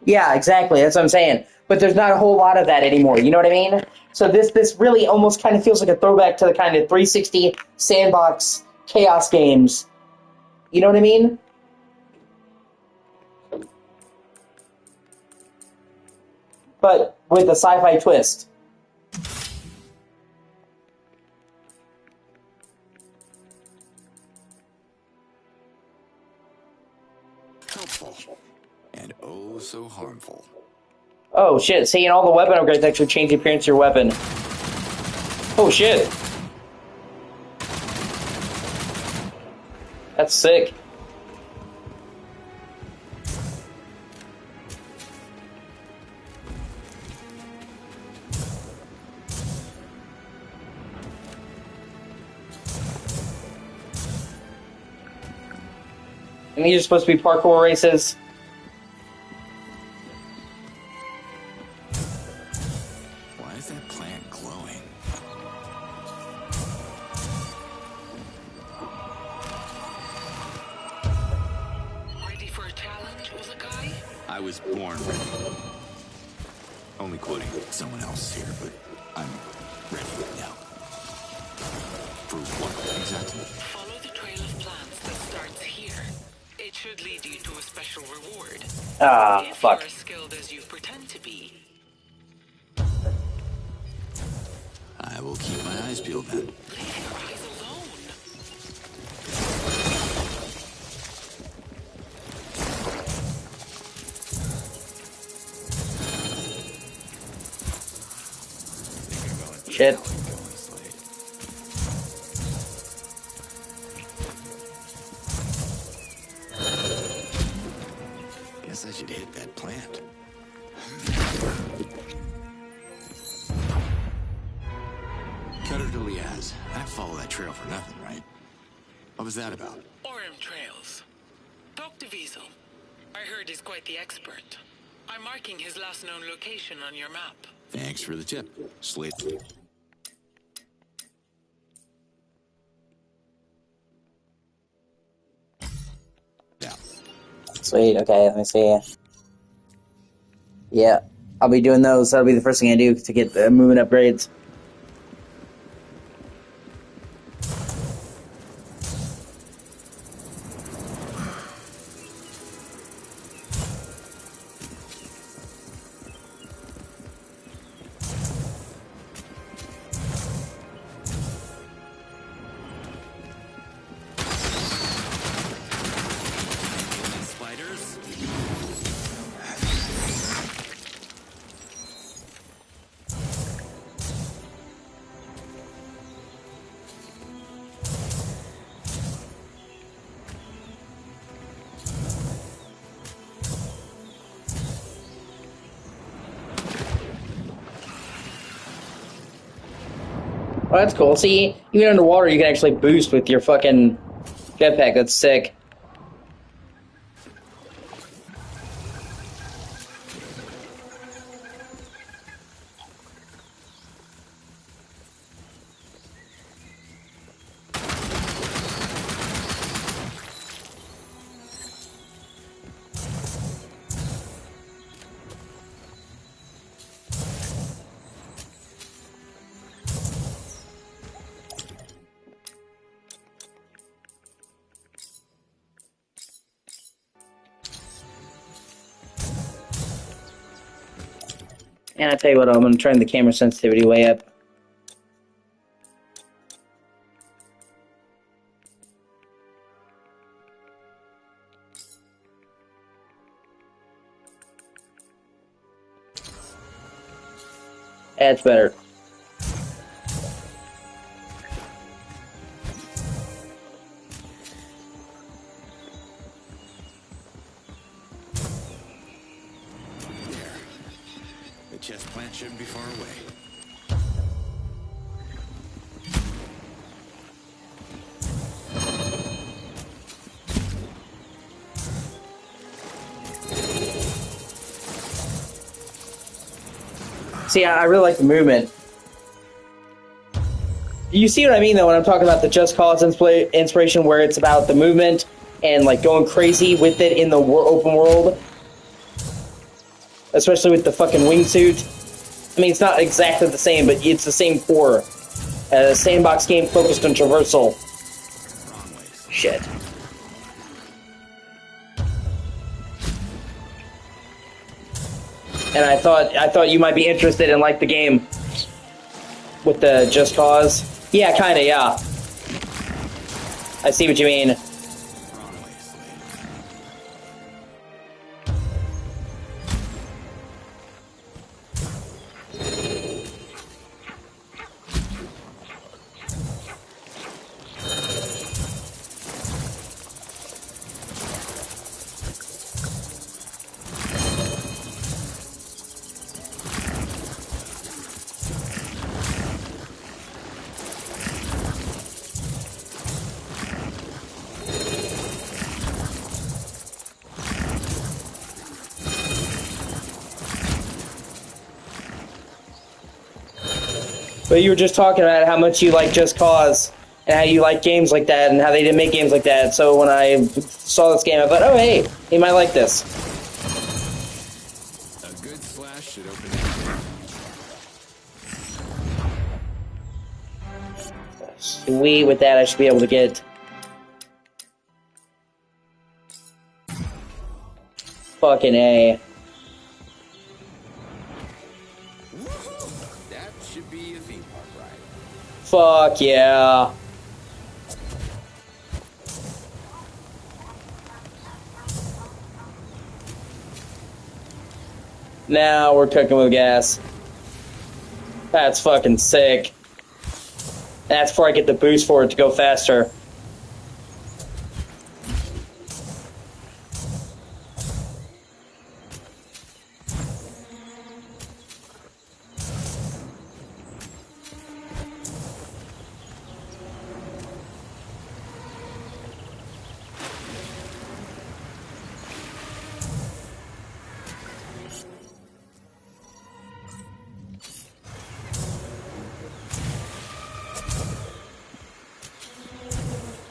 Yeah, exactly. That's what I'm saying. But there's not a whole lot of that anymore. You know what I mean? So this really almost kind of feels like a throwback to the kind of 360 sandbox chaos games. You know what I mean? But with a sci-fi twist. Helpful. And oh so harmful. Oh shit, seeing all the weapon upgrades actually change the appearance of your weapon. Oh shit. That's sick. And these are supposed to be parkour races. Why is that plant glowing? Ready for a challenge, O.C.G? I was born ready. Only quoting someone else here, but I'm ready now. For what exactly? Follow the trail of plants that starts here. It should lead you to a special reward. Ah, If fuck. you're as skilled as you pretend to be. I will keep my eyes peeled then. Leave your eyes alone. Shit. Guess I should hit that plant. Cutter to Liaz. I didn't follow that trail for nothing, right? What was that about? Orem trails. Talk to Wiesel. I heard he's quite the expert. I'm marking his last known location on your map. Thanks for the tip. Slate. Yeah. Sweet, okay, let me see. Yeah, I'll be doing those. That'll be the first thing I do to get the movement upgrades. Spiders? Oh, that's cool. See, even underwater you can actually boost with your fucking jetpack. That's sick. And I tell you what, I'm going to turn the camera sensitivity way up. That's better. The chest plant shouldn't be far away. See, I really like the movement. You see what I mean, though, when I'm talking about the Just Cause inspiration, where it's about the movement and, like, going crazy with it in the open world? Especially with the fucking wingsuit. I mean, it's not exactly the same, but it's the same core. A sandbox game focused on traversal. Shit. And I thought you might be interested in, like, the game with the Just Cause. Yeah, kinda, yeah. I see what you mean. But you were just talking about how much you like Just Cause, and how you like games like that, and how they didn't make games like that. So when I saw this game, I thought, oh hey, he might like this. A good slash should open it. Sweet, with that I should be able to get... Fucking A. That should be a theme park ride. Fuck yeah. Now we're cooking with gas. That's fucking sick. That's before I get the boost for it to go faster.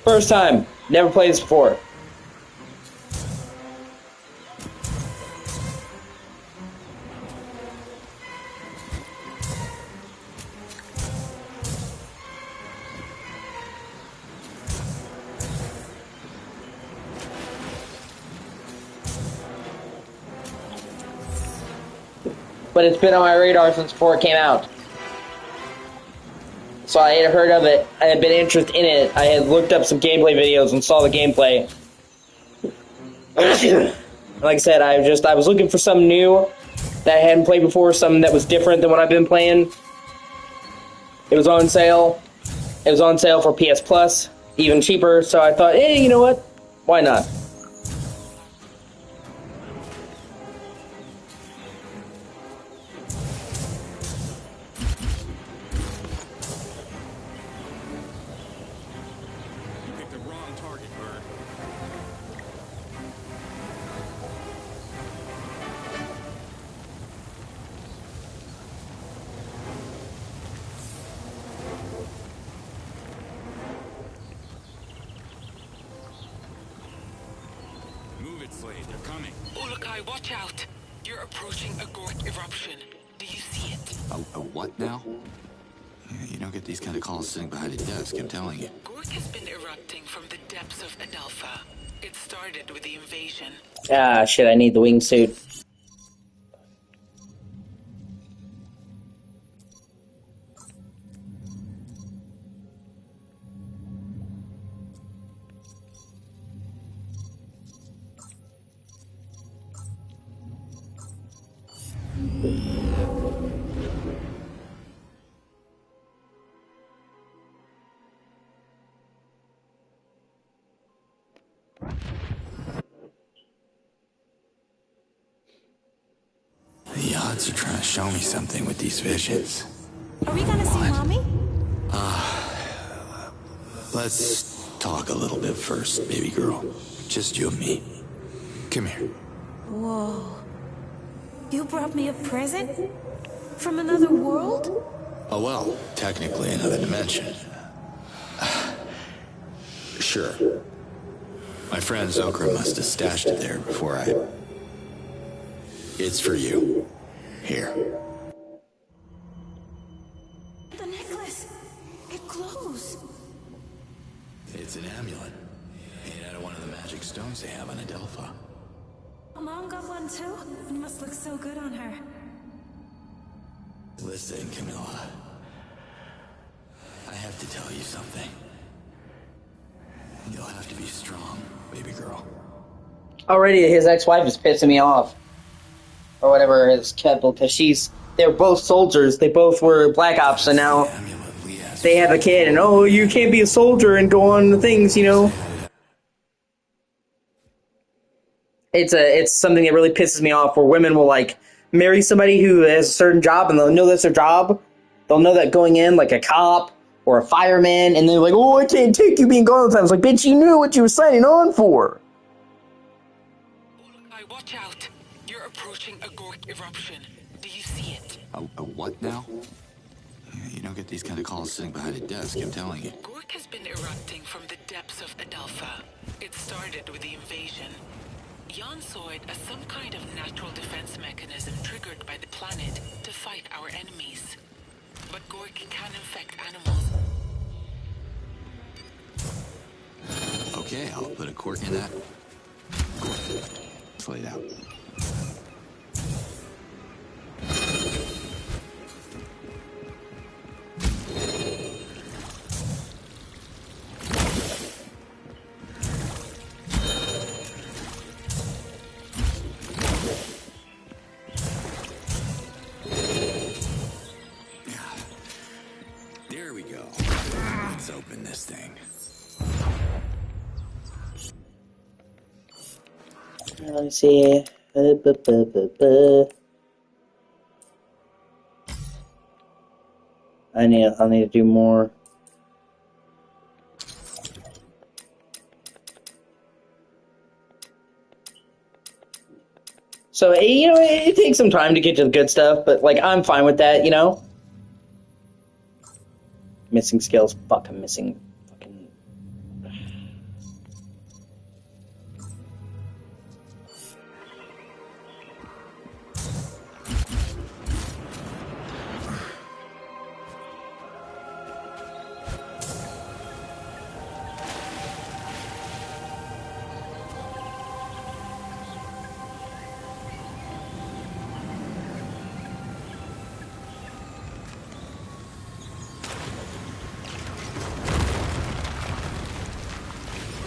First time. Never played this before. But it's been on my radar since before it came out. So I had heard of it, I had been interested in it, I had looked up some gameplay videos and saw the gameplay. Like I said, I was looking for something new that I hadn't played before, something that was different than what I've been playing. It was on sale. It was on sale for PS Plus, even cheaper, so I thought, hey, you know what? Why not? Watch out! You're approaching a Gork eruption. Do you see it? A what now? You don't get these kind of calls sitting behind a desk, I'm telling you. Gork has been erupting from the depths of Adelpha. It started with the invasion. Ah, shit, I need the wingsuit. The odds are trying to show me something with these visions. Are we gonna see Mommy? Let's talk a little bit first, baby girl. Just you and me. Come here. Whoa. You brought me a present? From another world? Oh, well, technically another dimension. Sure. My friend Zokra must have stashed it there before I... It's for you. Here. The necklace. It glows. It's an amulet. Made out of one of the magic stones they have on Adelpha. Mom got one too? It must look so good on her. Listen, Camilla. I have to tell you something. You'll have to be strong, baby girl. Already, his ex-wife is pissing me off. Or whatever his couple, because they're both soldiers. They both were Black Ops, and now they have a kid, and oh, you can't be a soldier and go on the things, you know? It's something that really pisses me off, where women will, like, marry somebody who has a certain job, and they'll know that's their job. They'll know that going in, like a cop or a fireman, and they're like, oh, I can't take you being gone all the time. It's like, bitch, you knew what you were signing on for. Watch out. You're approaching a Gork eruption. Do you see it? A what now? You don't get these kind of calls sitting behind a desk, I'm telling you. Gork has been erupting from the depths of Adelpha. It started with the invasion. Jan saw it as some kind of natural defense mechanism triggered by the planet to fight our enemies. But Gork can infect animals. Okay, I'll put a cork in that. Let's lay it out. There we go. Let's open this thing. Let me see. I'll need to do more. So, you know, it takes some time to get to the good stuff, but, like, I'm fine with that, you know? Missing skills. Fuck, I'm missing fucking...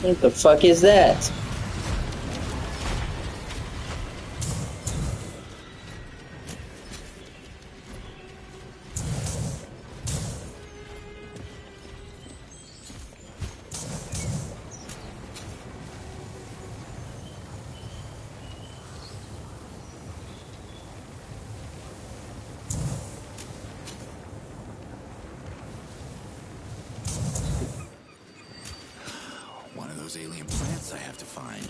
What the fuck is that? One of those alien plants I have to find.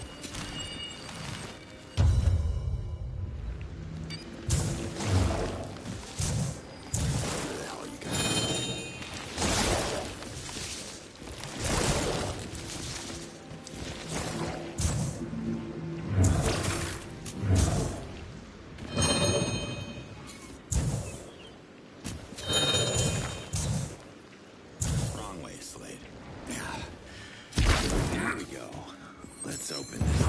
Where the hell are you Wrong way, Slade. Yeah. There we go. Let's open this.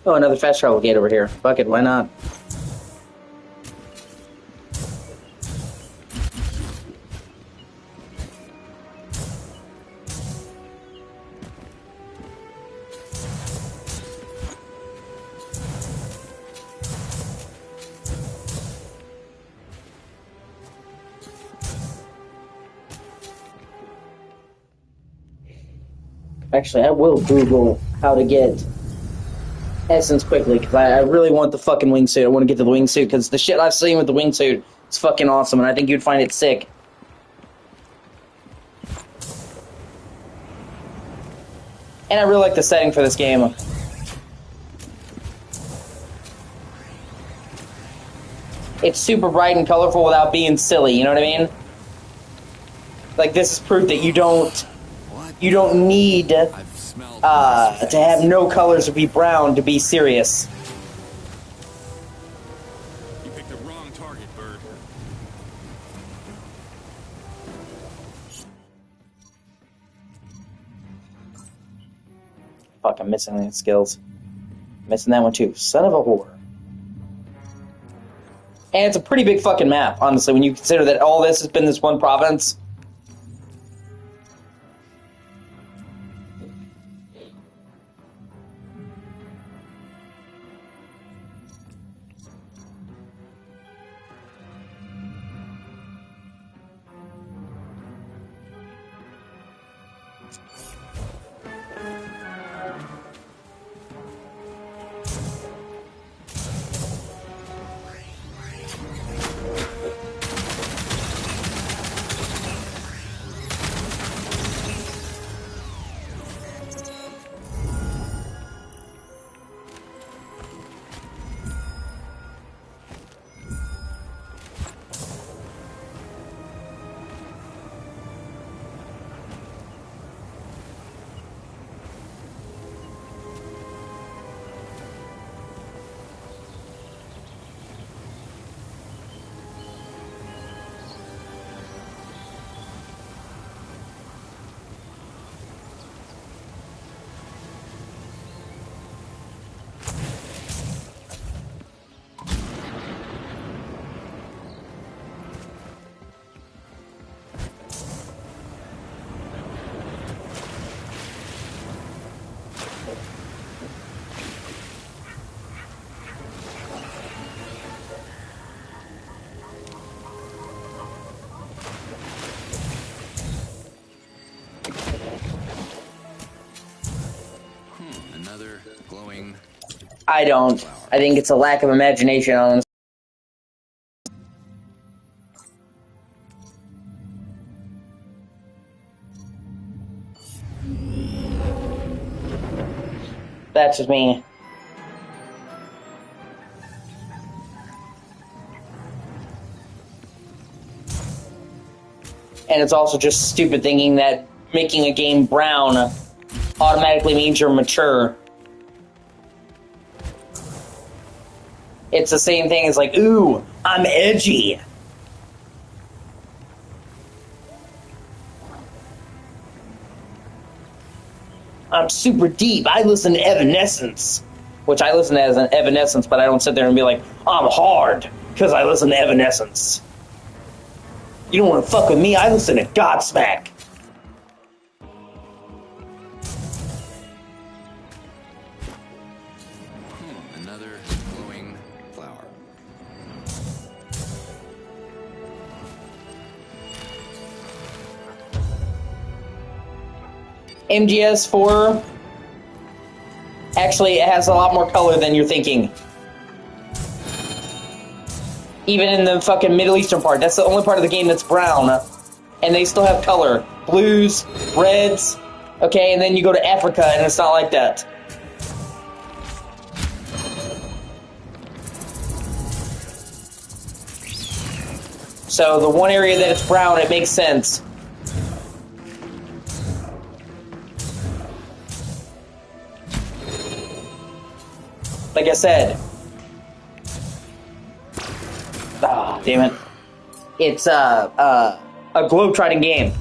Oh, another fast travel gate over here. Fuck it, why not? Actually, I will Google how to get essence quickly, because I really want the fucking wingsuit. I want to get the wingsuit, because the shit I've seen with the wingsuit is fucking awesome, and I think you'd find it sick. And I really like the setting for this game. It's super bright and colorful without being silly, you know what I mean? Like, this is proof that you don't need to have no colors or be brown to be serious. You picked the wrong target, Bird. Fuck, I'm missing any skills. Missing that one too. Son of a whore. And it's a pretty big fucking map, honestly, when you consider that all this has been this one province. Another glowing... I don't. I think it's a lack of imagination on That's just me. And it's also just stupid thinking that making a game brown automatically means you're mature. It's the same thing as like, ooh, I'm edgy. I'm super deep. I listen to Evanescence. Which I listen to as an Evanescence, but I don't sit there and be like, I'm hard, because I listen to Evanescence. You don't want to fuck with me, I listen to Godsmack. Another glowing flower. MGS4 actually it has a lot more color than you're thinking. Even in the fucking Middle Eastern part, that's the only part of the game that's brown. And they still have color. Blues, reds, okay, and then you go to Africa and it's not like that. So the one area that it's brown, it makes sense. Like I said. Ah, damn it. It's a globe-trotting game.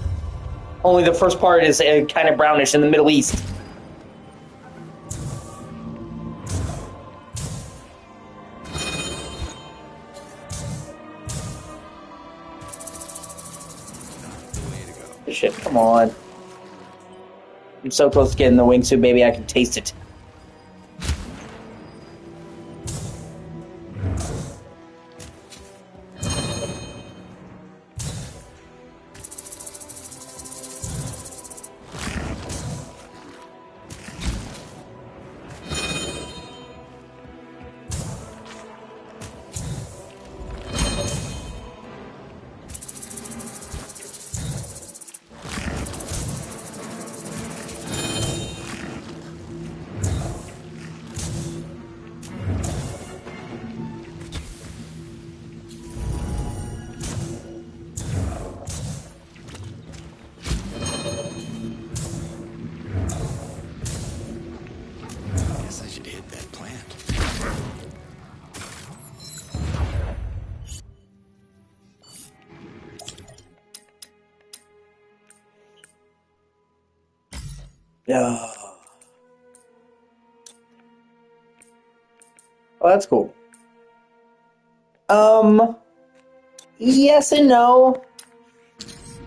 Only the first part is kind of brownish in the Middle East. Shit, come on. I'm so close to getting the wingsuit, baby, I can taste it. Yeah. Oh, that's cool. Yes and no.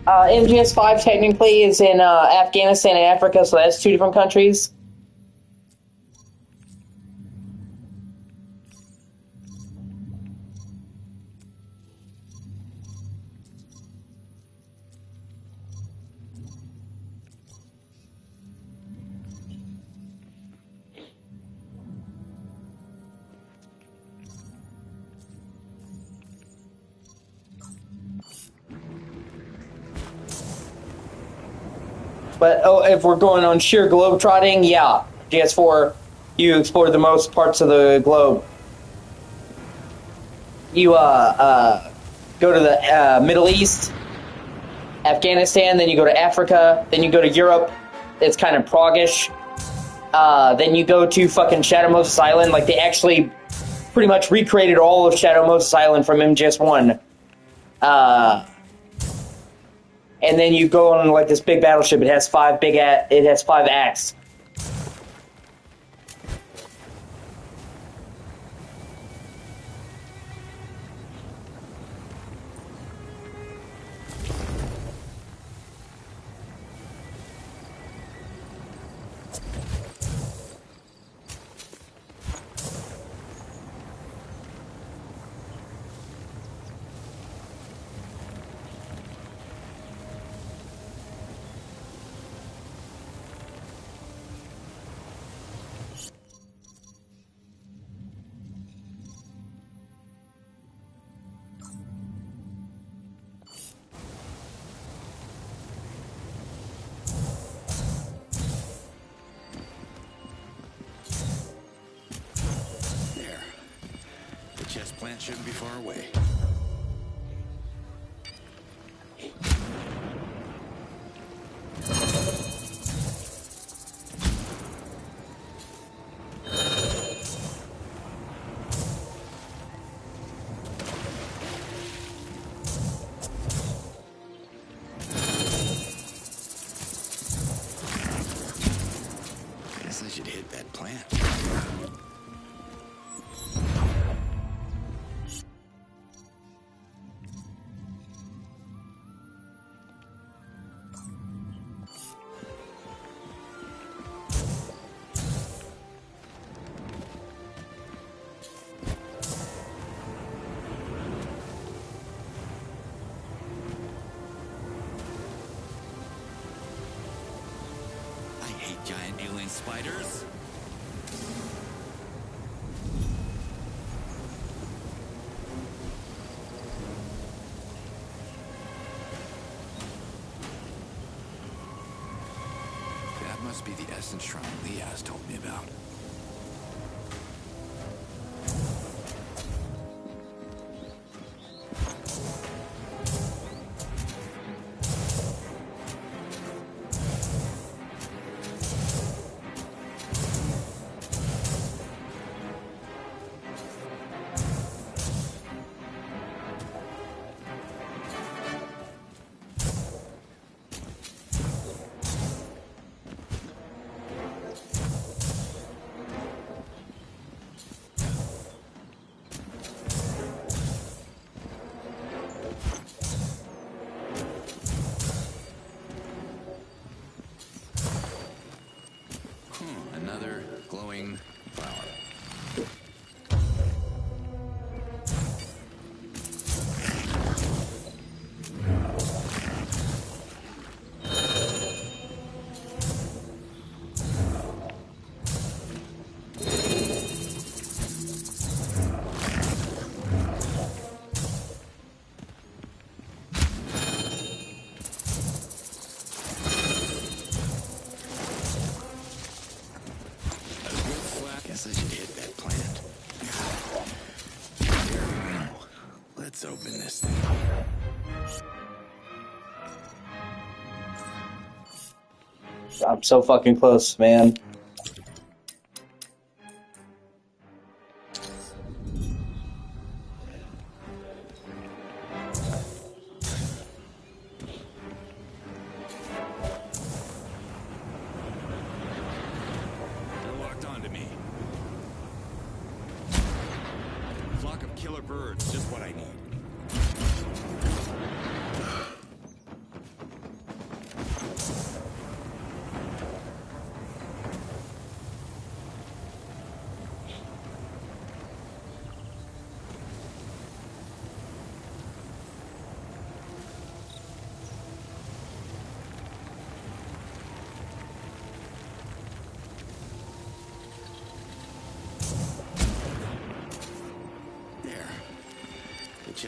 MGS5 technically is in Afghanistan and Africa, so that's two different countries. But if we're going on sheer globe trotting, yeah, GS4, you explore the most parts of the globe. You go to the Middle East, Afghanistan, then you go to Africa, then you go to Europe. It's kind of Prague-ish. Then you go to fucking Shadow Moses Island. Like, they actually pretty much recreated all of Shadow Moses Island from MGS1. And then you go on like this big battleship. It has five acts. There. The chest plant shouldn't be far away. Guess I should hit that plant. I hate giant alien spiders. That must be the essence shrine Liaz told me about. Another glowing flower. Guess I should hit that plant. There we go. Let's open this thing. I'm so fucking close, man.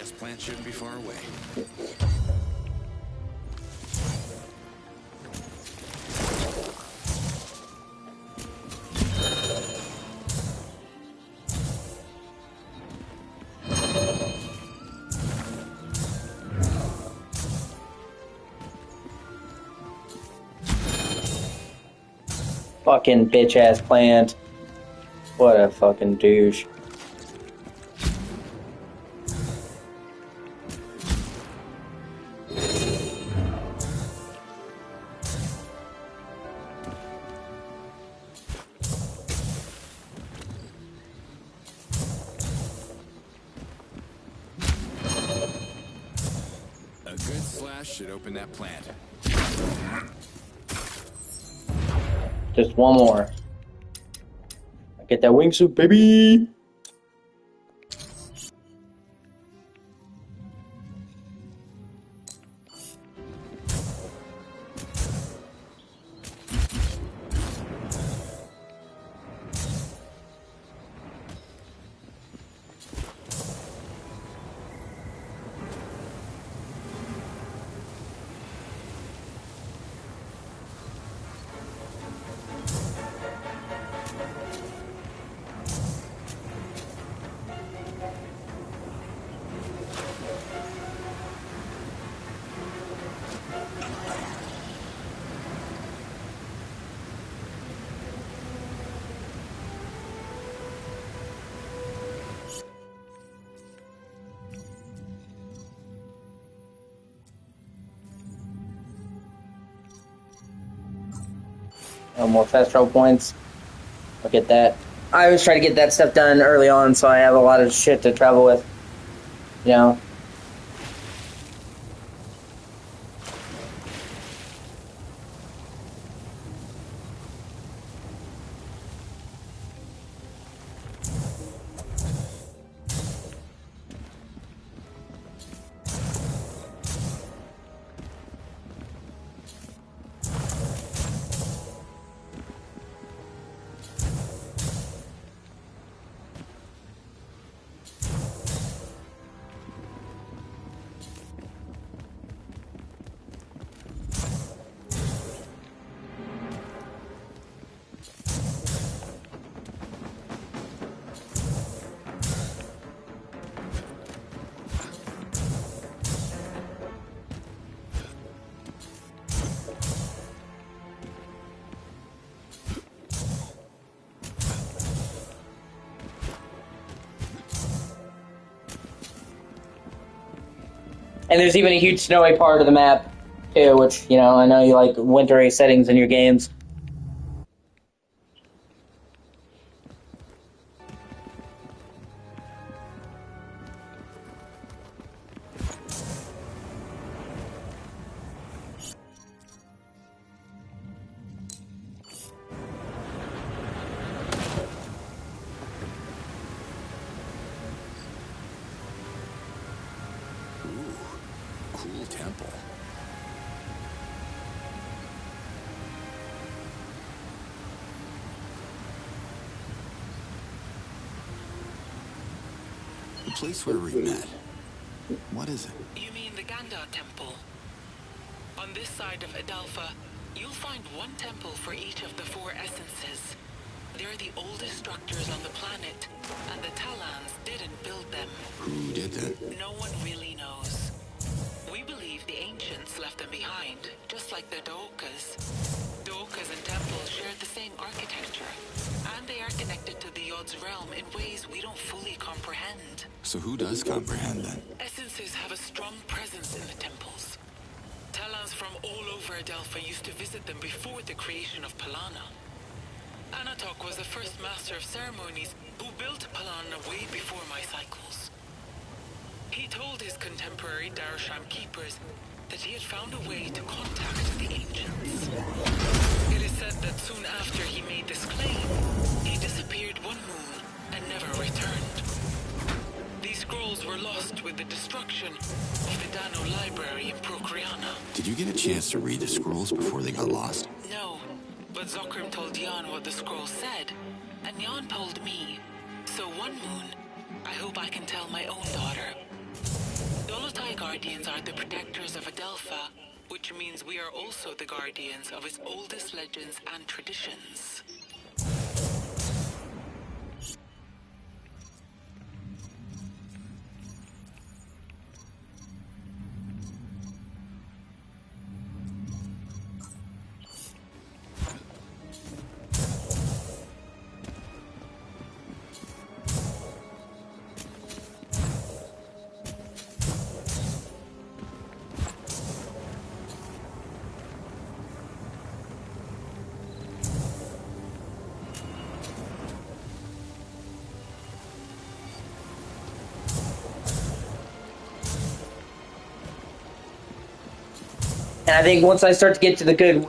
Outcast plant shouldn't be far away. Fucking bitch ass plant. What a fucking douche. A good slash should open that plant. Just one more. Get that wingsuit, baby! No more fast travel points. I'll get that. I always try to get that stuff done early on so I have a lot of shit to travel with. You know? And there's even a huge snowy part of the map, too, which, you know, I know you like wintry settings in your games. Cool temple. The place where we met. What is it? You mean the Ganda Temple? On this side of Adalpha, you'll find one temple for each of the four essences. They're the oldest structures on the planet, and the Talans didn't build them. Who did that? No one really knows. We believe the ancients left them behind, just like the Dokas. Dokas and temples share the same architecture, and they are connected to the Yod's realm in ways we don't fully comprehend. So who does comprehend then? Essences have a strong presence in the temples. Talans from all over Adelpha used to visit them before the creation of Palana. Anatok was the first master of ceremonies who built Palana way before my cycles. He told his contemporary Darasham keepers that he had found a way to contact the ancients. It is said that soon after he made this claim, he disappeared one moon and never returned. These scrolls were lost with the destruction of the Dano library in Procreana. Did you get a chance to read the scrolls before they got lost? No, but Zokrim told Jan what the scrolls said, and Jan told me. So one moon, I hope I can tell my own daughter. Dolotai Guardians are the protectors of Adelpha, which means we are also the guardians of its oldest legends and traditions. And I think once I start to get to the good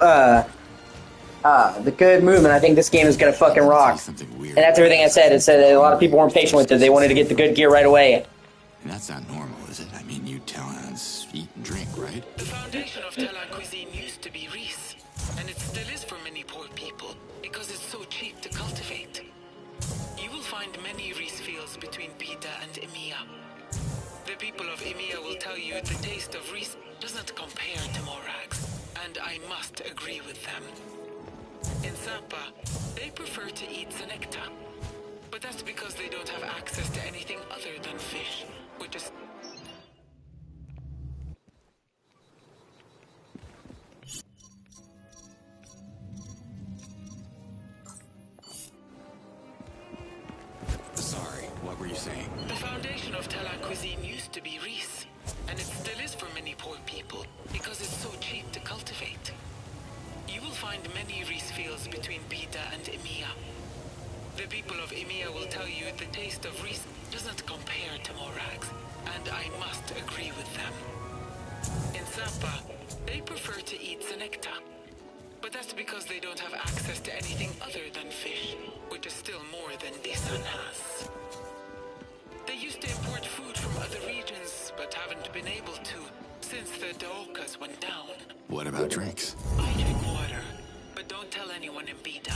movement, I think this game is gonna fucking rock. And that's everything I said. It said that a lot of people weren't patient with it. They wanted to get the good gear right away. And that's not normal, is it? I mean, you Talons eat and drink, right? The foundation of Talon cuisine used to be Reese, and it still is for many poor people, because it's so cheap to cultivate. You will find many Reese fields between Pita and Emiya. The people of Emiya will tell you the taste of Reese doesn't compare to Morax, and I must agree with them. In Sapa, they prefer to eat Senecta, but that's because they don't have access to anything other than fish, which is... Sorry, what were you saying? The foundation of Talon cuisine used to be Reese, and it still is for many poor people, because it's so cheap to cultivate. You will find many Reese fields between Pita and Emiya. The people of Emiya will tell you the taste of Reese doesn't compare to Morax, and I must agree with them. In Sapa, they prefer to eat Senecta, but that's because they don't have access to anything other than fish, which is still more than Disan has. They used to import food from other regions, but haven't been able to since the Daokas went down. What about drinks? I drink water, but don't tell anyone in Beta.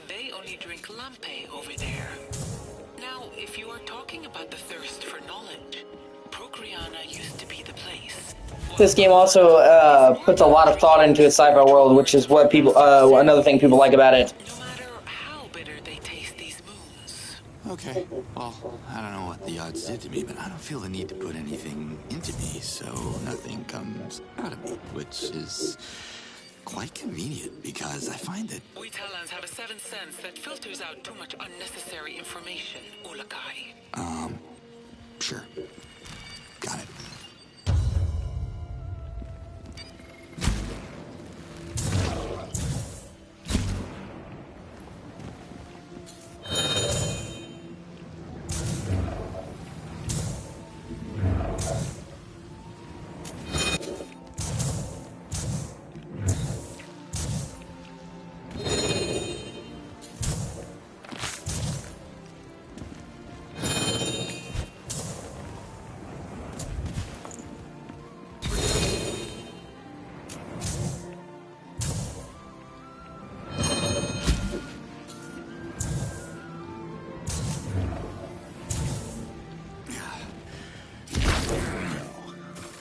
They only drink lampe over there. Now, if you are talking about the thirst for knowledge, Procreana used to be the place. This game also puts a lot of thought into its sci-fi world, which is what people another thing people like about it. No matter how bitter they taste these moons. Okay, well, I don't know what the odds did to me, but I don't feel the need to put anything into me, so nothing comes out of me, which is quite convenient, because I find that... We Talons have a seventh sense that filters out too much unnecessary information, Ulakai. Sure. Got it.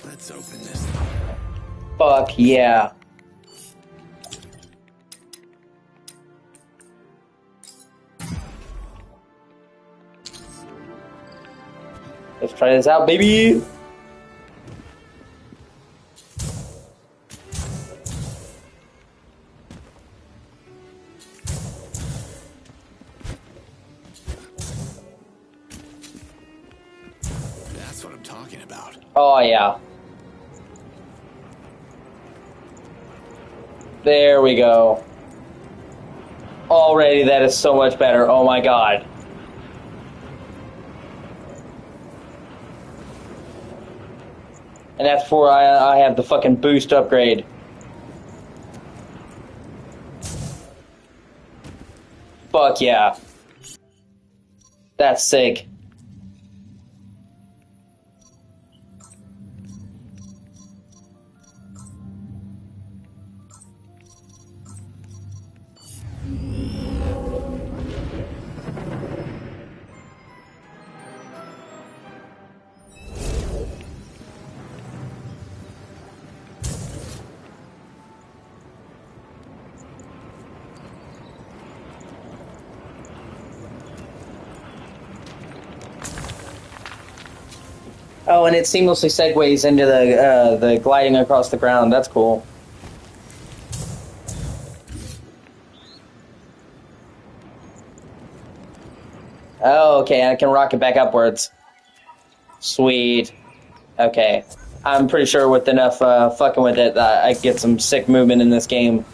Let's open this. Fuck yeah. Let's try this out, baby. That's what I'm talking about. Oh yeah. There we go. Already that is so much better. Oh my god. And that's before I have the fucking boost upgrade. Fuck yeah. That's sick. and it seamlessly segues into the gliding across the ground. That's cool. Oh, okay, I can rocket back upwards. Sweet. Okay. I'm pretty sure with enough fucking with it, I get some sick movement in this game.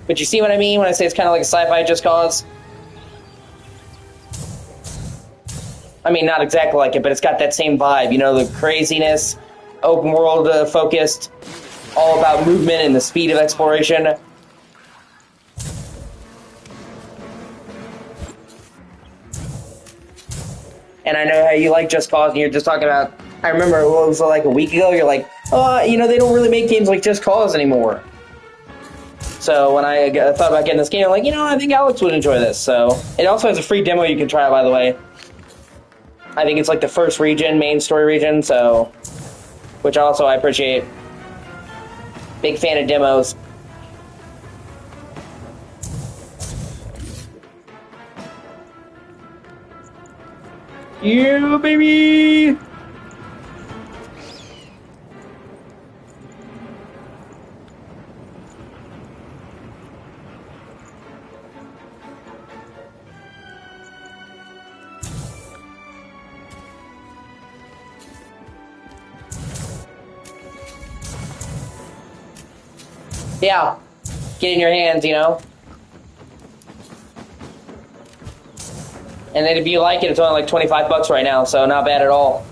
But you see what I mean when I say it's kind of like a sci-fi Just Cause? I mean, not exactly like it, but it's got that same vibe. You know, the craziness, open world focused, all about movement and the speed of exploration. And I know how you like Just Cause, and you're just talking about, I remember it was like a week ago, you're like, oh, you know, they don't really make games like Just Cause anymore. So when I thought about getting this game, I'm like, you know, I think Alex would enjoy this. So it also has a free demo you can try, by the way. I think it's like the first region, main story region, so, which also I appreciate. Big fan of demos. You baby! Yeah, get in your hands, you know? And then if you like it, it's only like 25 bucks right now, so not bad at all.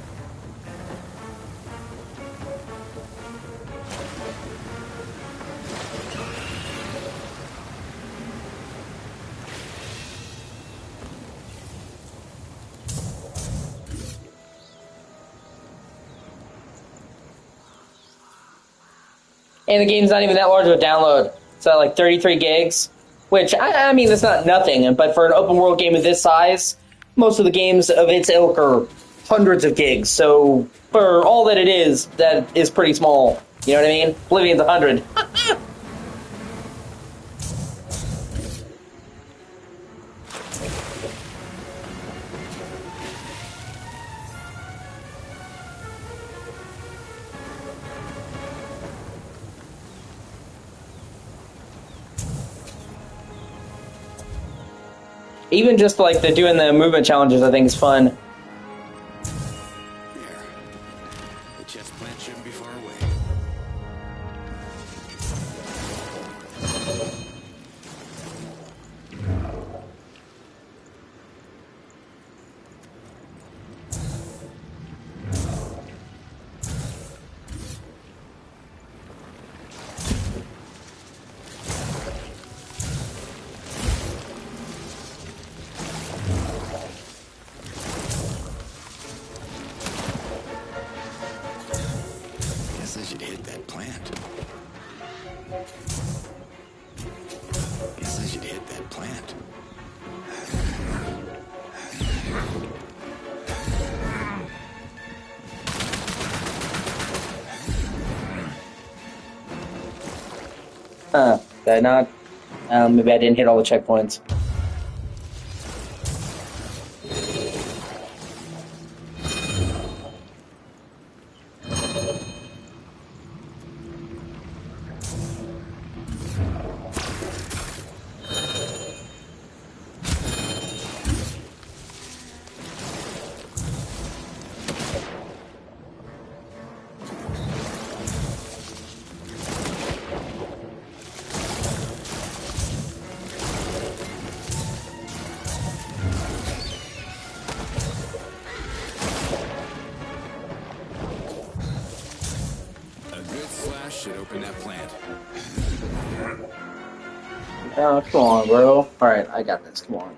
And the game's not even that large of a download. It's at like 33 gigs, which, I mean, that's not nothing, but for an open world game of this size, most of the games of its ilk are hundreds of gigs, so for all that is pretty small. You know what I mean? Oblivion's 100. Even just like doing the movement challenges, I think is fun. There. The chest plant shouldn't be far away. Guess I should hit that plant. Guess I should hit that plant. Did I not? Maybe I didn't hit all the checkpoints. Should open that plant. Oh, come on, bro. Alright, I got this. Come on.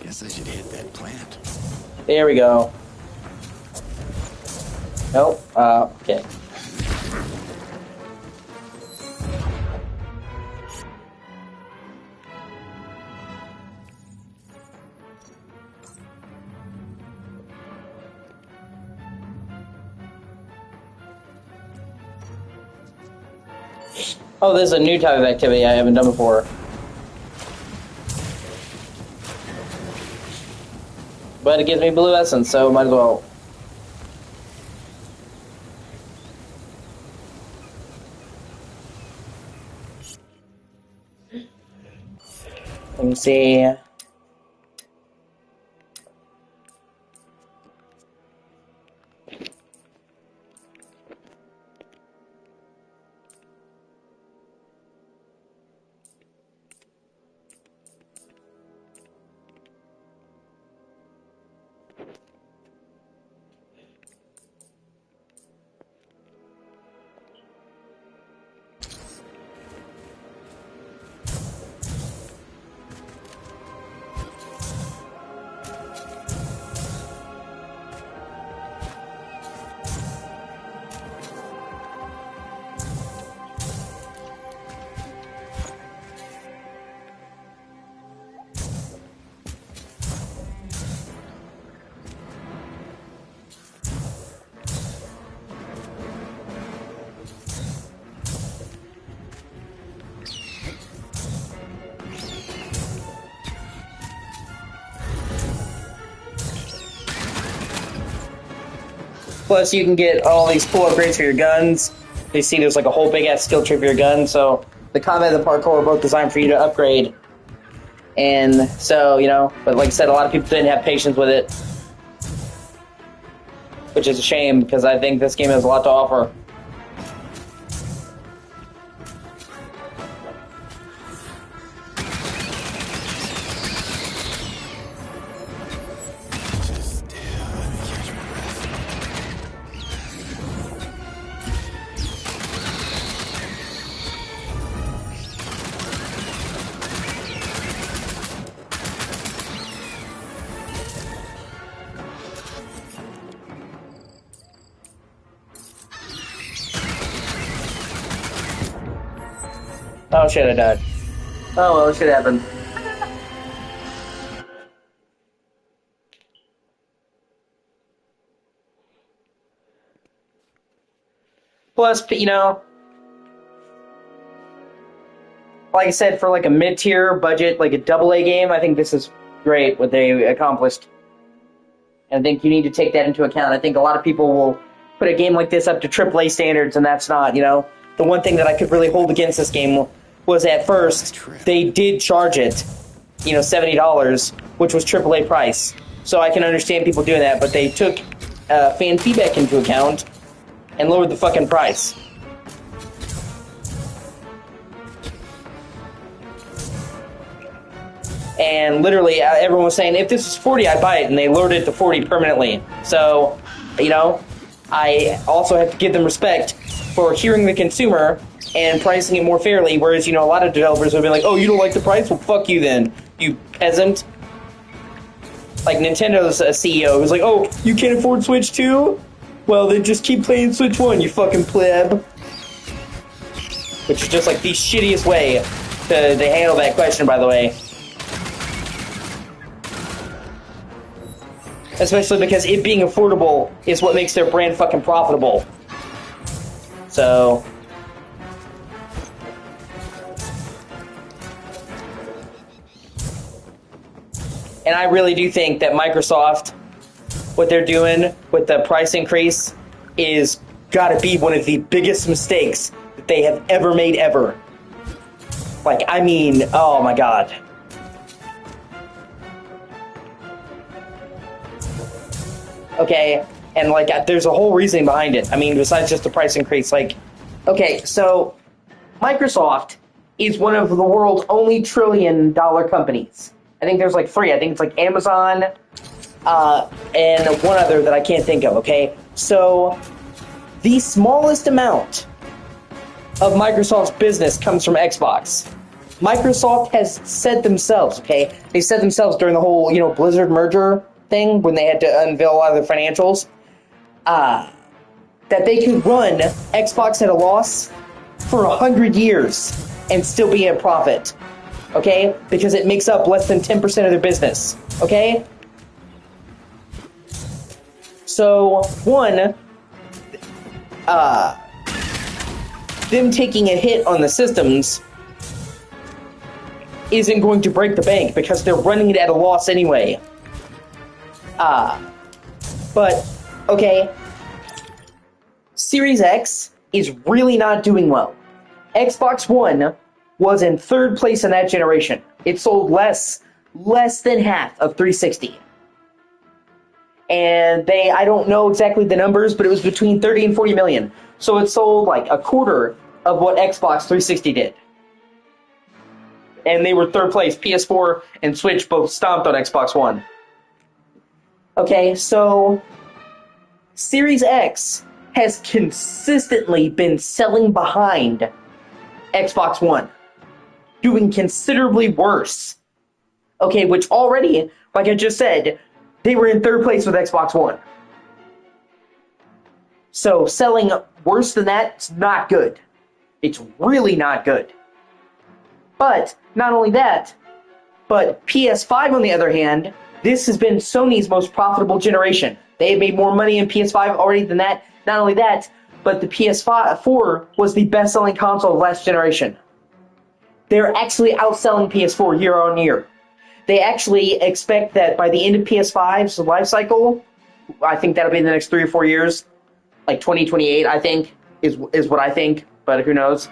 Guess I should hit that plant. There we go. Nope. Okay. Oh, this is a new type of activity I haven't done before. But it gives me blue essence, so might as well. Let me see. Plus, you can get all these cool upgrades for your guns. You see there's like a whole big-ass skill tree for your gun, so the combat and the parkour are both designed for you to upgrade. And so, you know, but like I said, a lot of people didn't have patience with it. Which is a shame, because I think this game has a lot to offer. Oh shit, I died. Oh well, shit happened. Plus, you know, like I said, for like a mid-tier budget, like a AA game, I think this is great what they accomplished. And I think you need to take that into account. I think a lot of people will put a game like this up to AAA standards, and that's not, you know. The one thing that I could really hold against this game was at first, they did charge it, you know, $70, which was AAA price. So I can understand people doing that, but they took fan feedback into account and lowered the fucking price. And literally, everyone was saying, if this was 40, I'd buy it, and they lowered it to 40 permanently. So, you know, I also have to give them respect for hearing the consumer and pricing it more fairly, whereas, you know, a lot of developers would be like, oh, you don't like the price? Well, fuck you then, you peasant. Like, Nintendo's CEO was like, oh, you can't afford Switch 2? Well, then just keep playing Switch 1, you fucking pleb. Which is just, like, the shittiest way to handle that question, by the way. Especially because it being affordable is what makes their brand fucking profitable. So... And I really do think that Microsoft, what they're doing with the price increase, is gotta be one of the biggest mistakes that they have ever made ever. Like, I mean, oh my god. Okay, and like, there's a whole reasoning behind it. I mean, besides just the price increase, like, okay, so Microsoft is one of the world's only trillion-dollar companies. I think there's like 3. I think it's like Amazon, and one other that I can't think of, okay? So, the smallest amount of Microsoft's business comes from Xbox. Microsoft has said themselves, okay? They said themselves during the whole, you know, Blizzard merger thing when they had to unveil a lot of their financials, that they could run Xbox at a loss for 100 years and still be in profit. Okay? Because it makes up less than 10% of their business. Okay? So, one, them taking a hit on the systems isn't going to break the bank because they're running it at a loss anyway. But, okay, Series X is really not doing well. Xbox One was in third place in that generation. It sold less than half of 360. And I don't know exactly the numbers, but it was between 30 and 40 million. So it sold like a quarter of what Xbox 360 did. And they were third place. PS4 and Switch both stomped on Xbox One. Okay, so Series X has consistently been selling behind Xbox One, doing considerably worse. Okay, which already, like I just said, they were in third place with Xbox One. So selling worse than that's not good. It's really not good. But not only that, but PS5 on the other hand, this has been Sony's most profitable generation. They have made more money in PS5 already than that. Not only that, but the PS4 was the best-selling console of last generation. They're actually outselling PS4 year on year. They actually expect that by the end of PS5's life cycle, I think that'll be in the next 3 or 4 years, like 2028, I think, is what I think, but who knows,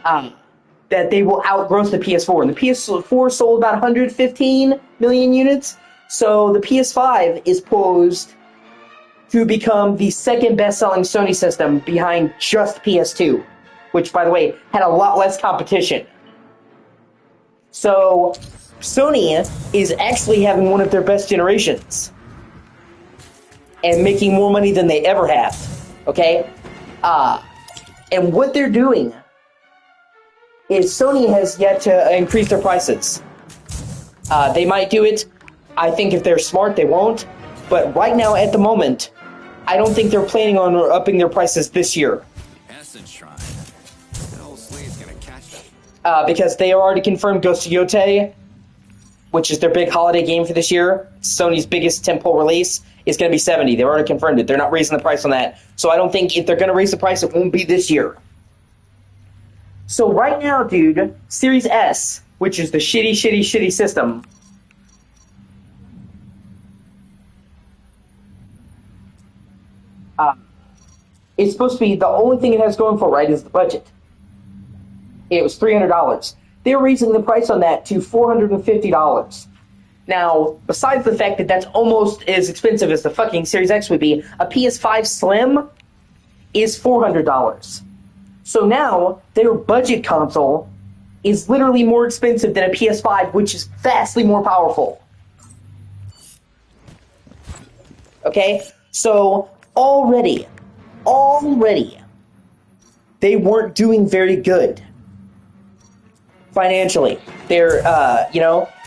that they will outgross the PS4. And the PS4 sold about 115 million units, so the PS5 is posed to become the second best-selling Sony system behind just PS2, which, by the way, had a lot less competition. So Sony is actually having one of their best generations and making more money than they ever have. Okay? And what they're doing is Sony has yet to increase their prices. They might do it. I think if they're smart, they won't. But right now, at the moment, I don't think they're planning on upping their prices this year. Essence Shrine. The whole sleeve's gonna catch that. Because they already confirmed Ghost of Yotei, which is their big holiday game for this year. Sony's biggest tentpole release is going to be $70. They've already confirmed it. They're not raising the price on that. So I don't think if they're going to raise the price, it won't be this year. So right now, dude, Series S, which is the shitty system, it's supposed to be the only thing it has going for it, right, is the budget. It was $300. They're raising the price on that to $450. Now, besides the fact that that's almost as expensive as the fucking Series X would be, a PS5 Slim is $400. So now, their budget console is literally more expensive than a PS5, which is vastly more powerful. Okay? So, already, they weren't doing very good financially. They're,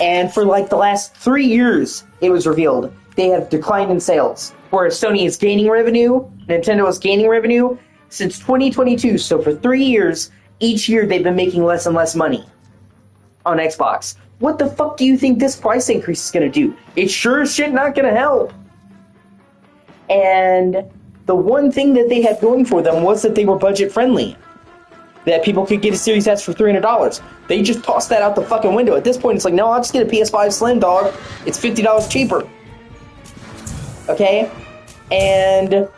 and for like the last 3 years, it was revealed, they have declined in sales. Whereas Sony is gaining revenue, Nintendo is gaining revenue since 2022. So for 3 years, each year they've been making less and less money on Xbox. What the fuck do you think this price increase is going to do? It's sure as shit not going to help. And the one thing that they had going for them was that they were budget friendly. That people could get a Series S for $300. They just tossed that out the fucking window. At this point, it's like, no, I'll just get a PS5 Slim, dog. It's $50 cheaper. Okay? And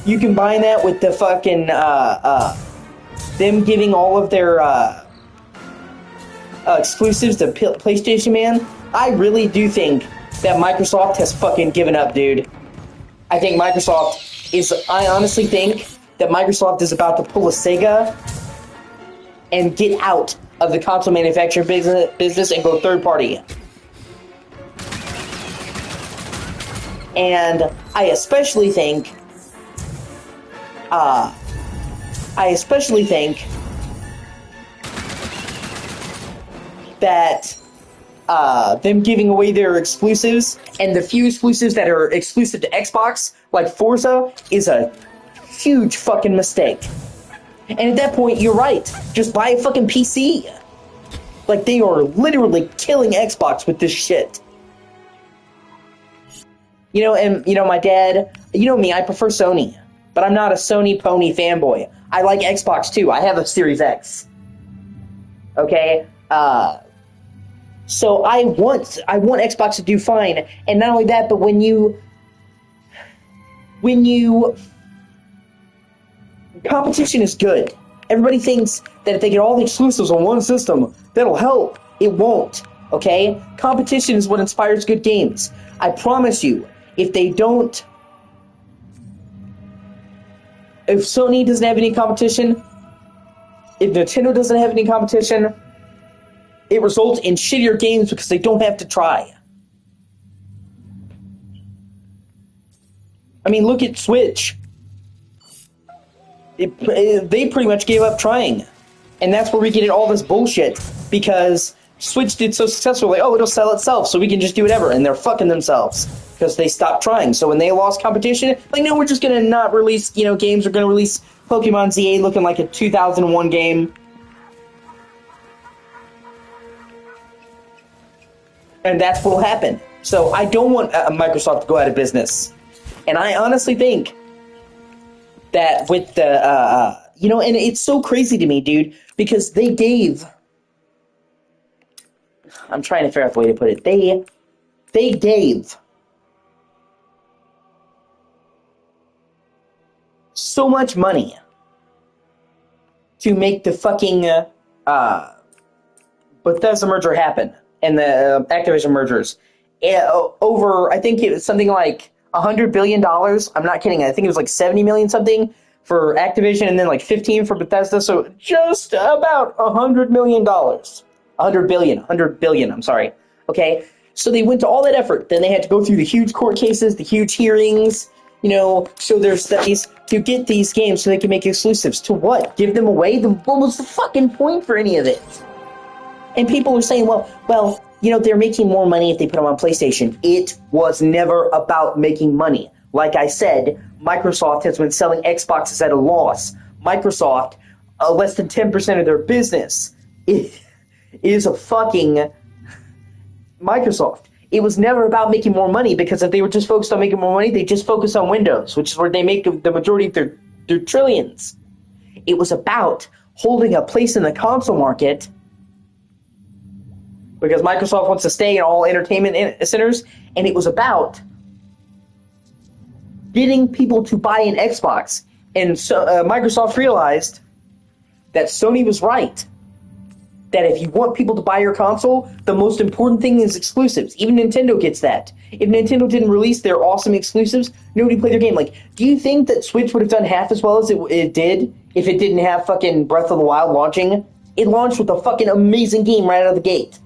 you combine that with the fucking, them giving all of their, exclusives to PlayStation, man. I really do think that Microsoft has fucking given up, dude. I think I honestly think that Microsoft is about to pull a Sega and get out of the console manufacturing business and go third party. And I especially think that them giving away their exclusives, and the few exclusives that are exclusive to Xbox, like Forza, is a huge fucking mistake. And at that point, you're right. Just buy a fucking PC. Like, they are literally killing Xbox with this shit. And my dad, me, I prefer Sony. But I'm not a Sony pony fanboy. I like Xbox too. I have a Series X. Okay? So I want Xbox to do fine. And not only that, but when you competition is good. Everybody thinks that if they get all the exclusives on one system, that'll help. It won't. Okay? Competition is what inspires good games. I promise you, if Sony doesn't have any competition, if Nintendo doesn't have any competition, it results in shittier games because they don't have to try. I mean, look at Switch. They pretty much gave up trying. And that's where we get all this bullshit, because Switch did so successfully, it'll sell itself, so we can just do whatever, and they're fucking themselves, because they stopped trying. So when they lost competition, no, we're just gonna not release, games. We're gonna release Pokemon ZA looking like a 2001 game. And that's what'll happen. So I don't want Microsoft to go out of business. And I honestly think that with the, and it's so crazy to me, dude, because they gave, I'm trying to figure out the way to put it, they gave so much money to make the fucking Bethesda merger happen, and the Activision mergers. Over, I think it was something like $100 billion. I'm not kidding. I think it was like 70 million something for Activision, and then like 15 for Bethesda. So just about $100 million. 100 billion. I'm sorry. Okay. So they went to all that effort. Then they had to go through the huge court cases, the huge hearings, show their studies to get these games so they can make exclusives. To what? Give them away? What was the fucking point for any of it? And people were saying, well, they're making more money if they put them on PlayStation. It was never about making money. Like I said, Microsoft has been selling Xboxes at a loss. Microsoft, less than 10% of their business is a fucking Microsoft. It was never about making more money, because if they were just focused on making more money, they just focus on Windows, which is where they make the majority of their trillions. It was about holding a place in the console market, because Microsoft wants to stay in all entertainment centers, and it was about getting people to buy an Xbox. And so Microsoft realized that Sony was right. That if you want people to buy your console, the most important thing is exclusives. Even Nintendo gets that. If Nintendo didn't release their awesome exclusives, nobody played their game. Do you think that Switch would have done half as well as it did if it didn't have fucking Breath of the Wild launching? It launched with a fucking amazing game right out of the gate.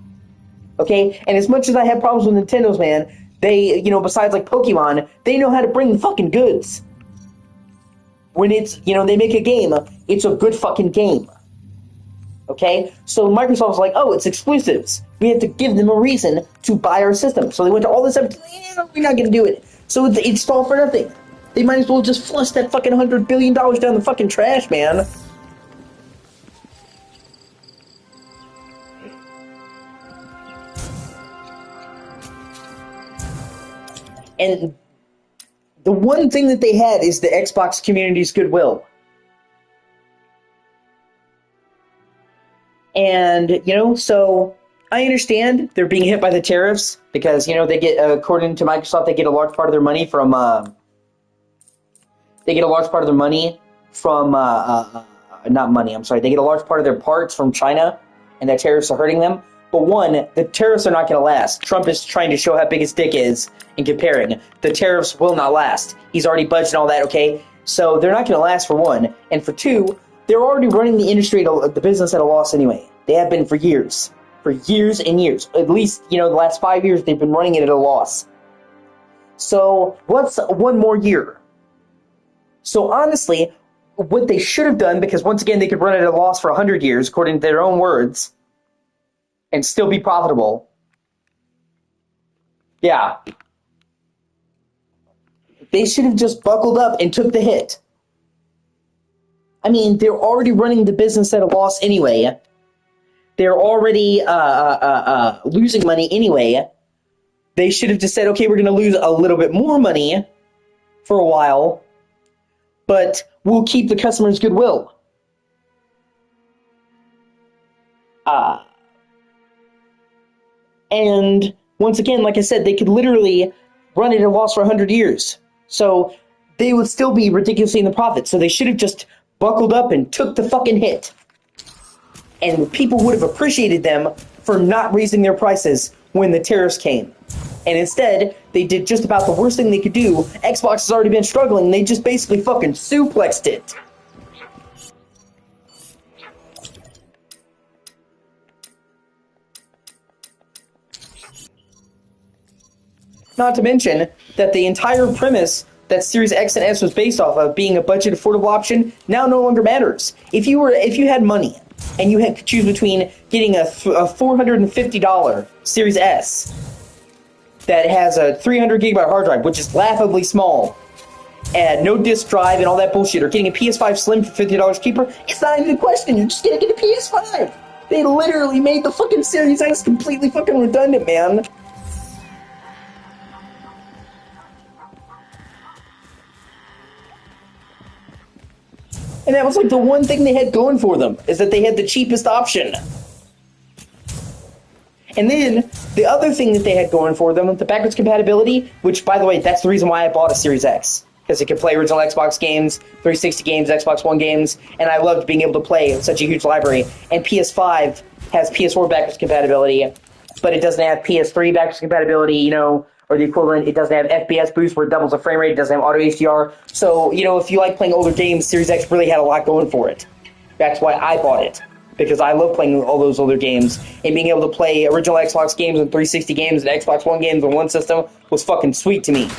Okay? And as much as I have problems with Nintendo's, man, they, besides Pokemon, they know how to bring the fucking goods. When it's, they make a game, it's a good fucking game. Okay? So Microsoft was like, it's exclusives. We have to give them a reason to buy our system. So they went to all this effort. We're not going to do it. So it's all for nothing. They might as well just flush that fucking $100 billion down the fucking trash, man. And the one thing that they had is the Xbox community's goodwill. And, so I understand they're being hit by the tariffs because, they get, according to Microsoft, they get a large part of their money from, not money, I'm sorry. They get a large part of their parts from China, and the tariffs are hurting them. But one, the tariffs are not going to last. Trump is trying to show how big his dick is in comparing. The tariffs will not last. He's already budgeted all that, okay? So they're not going to last, for one. And for two, they're already running the industry, the business at a loss anyway. They have been for years. For years and years. At least, the last 5 years, they've been running it at a loss. So what's one more year? So honestly, what they should have done, because once again, they could run it at a loss for 100 years, according to their own words, and still be profitable, Yeah. They should have just buckled up and took the hit. I mean, they're already running the business at a loss anyway. They're already losing money anyway. They should have just said, okay, we're going to lose a little bit more money for a while, but we'll keep the customer's goodwill. And once again, like I said, they could literally run it at a loss for 100 years. So they would still be ridiculously in the profit. So they should have just buckled up and took the fucking hit. And people would have appreciated them for not raising their prices when the tariffs came. And instead, they did just about the worst thing they could do. Xbox has already been struggling. They just basically fucking suplexed it. Not to mention that the entire premise that Series X and S was based off of, being a budget affordable option, now no longer matters. If you had money and you had to choose between getting a $450 Series S that has a 300 gigabyte hard drive, which is laughably small, and no disk drive and all that bullshit, or getting a PS5 Slim for $50 cheaper, it's not even a question. You're just gonna get a PS5. They literally made the fucking Series X completely fucking redundant, man. And that was like the one thing they had going for them, is that they had the cheapest option. And then the other thing that they had going for them, the backwards compatibility, which, by the way, that's the reason why I bought a Series X. Because it could play original Xbox games, 360 games, Xbox One games, and I loved being able to play such a huge library. And PS5 has PS4 backwards compatibility, but it doesn't have PS3 backwards compatibility, or the equivalent. It doesn't have FPS boost where it doubles the frame rate. It doesn't have auto HDR. So, if you like playing older games, Series X really had a lot going for it. That's why I bought it. Because I love playing all those older games. And being able to play original Xbox games and 360 games and Xbox One games on one system was fucking sweet to me.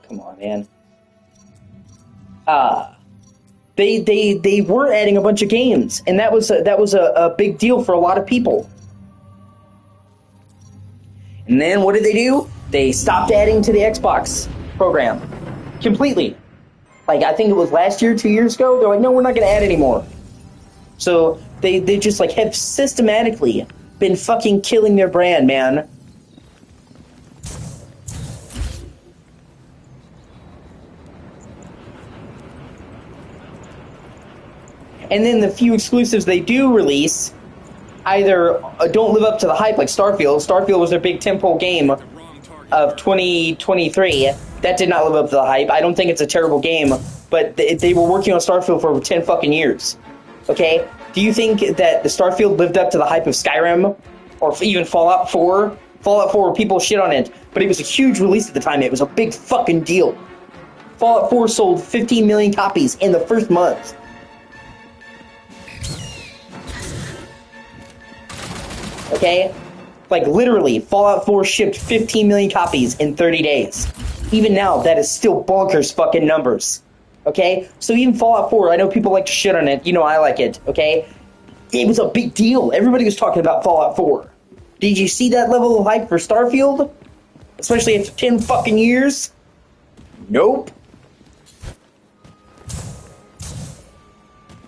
Come on, man. They were adding a bunch of games, and that was a big deal for a lot of people. And then what did they do? They stopped adding to the Xbox program completely. Like, I think it was last year, 2 years ago. They're like, no, we're not going to add anymore. So they just like have systematically been fucking killing their brand, man. And then the few exclusives they do release either don't live up to the hype, like Starfield. Starfield was their big tentpole game of 2023. That did not live up to the hype. I don't think it's a terrible game, but they were working on Starfield for over 10 fucking years. Okay? Do you think that the Starfield lived up to the hype of Skyrim? Or even Fallout 4? Fallout 4, people shit on it, but it was a huge release at the time. It was a big fucking deal. Fallout 4 sold 15 million copies in the first month. Okay? Like, literally, Fallout 4 shipped 15 million copies in 30 days. Even now, that is still bonkers fucking numbers. Okay? So even Fallout 4, I know people like to shit on it. I like it. Okay? It was a big deal. Everybody was talking about Fallout 4. Did you see that level of hype for Starfield? Especially after 10 fucking years? Nope.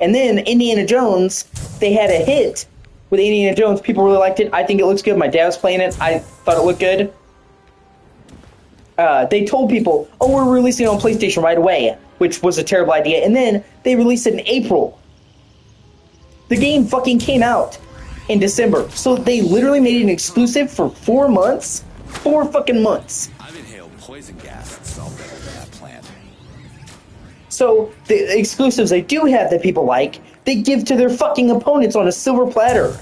And then Indiana Jones, they had a hit with Indiana Jones. People really liked it. I think it looks good. My dad was playing it. I thought it looked good. They told people, oh, we're releasing it on PlayStation right away, which was a terrible idea. And then they released it in April. The game fucking came out in December. So they literally made it an exclusive for 4 months? 4 fucking months. I've inhaled poison gas and smelled better than that plant. So the exclusives they do have that people like, they give to their fucking opponents on a silver platter.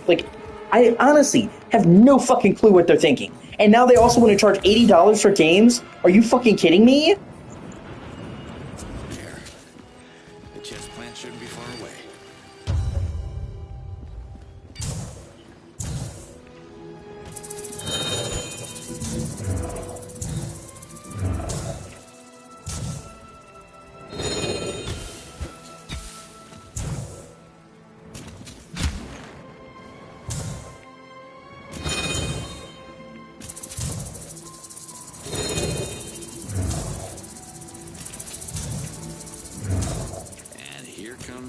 Like, I honestly have no fucking clue what they're thinking. And now they also want to charge $80 for games? Are you fucking kidding me? There. The chest plant shouldn't be far away.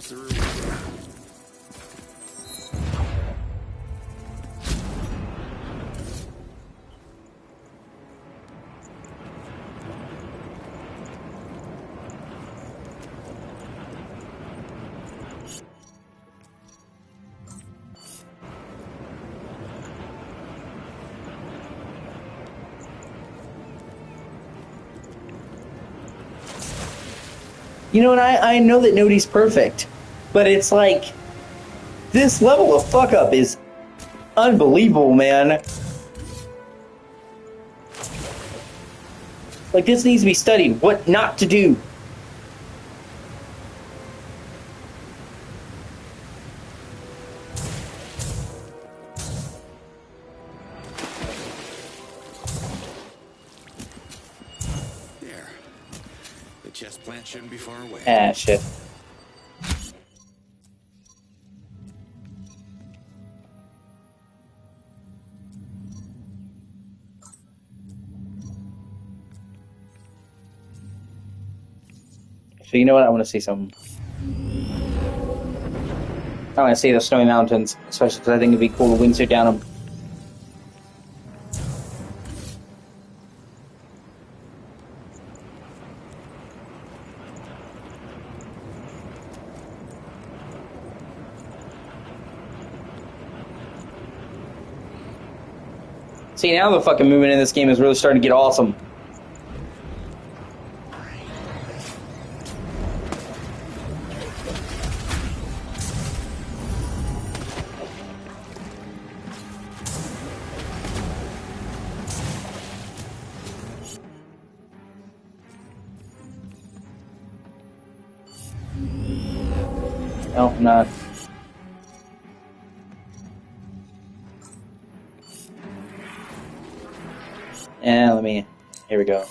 comes the reward. You know, and I know that nobody's perfect, but it's like, this level of fuck up is unbelievable, man. Like, this needs to be studied. What not to do. There. The chest plant shouldn't be far away. Ah, shit. So you know what? I want to see some. I want to see the snowy mountains, especially because I think it'd be cool to wingsuit down them. See, now the fucking movement in this game is really starting to get awesome. No, I'm not. And let me. Here we go.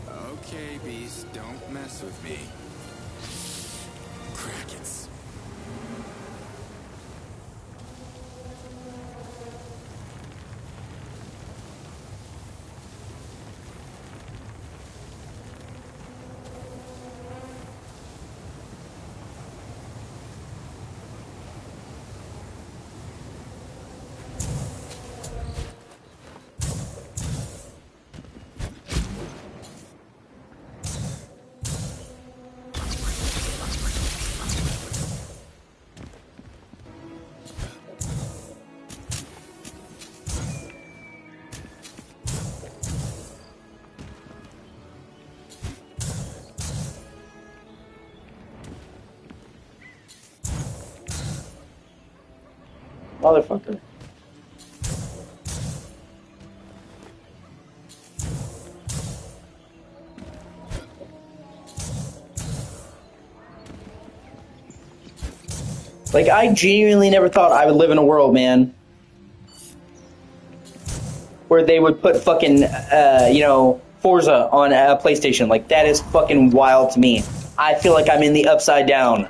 Okay, Beast, don't mess with me. Krakens. Motherfucker. Like, I genuinely never thought I would live in a world, man, where they would put fucking, you know, Forza on a PlayStation. Like, that is fucking wild to me. I feel like I'm in the upside down.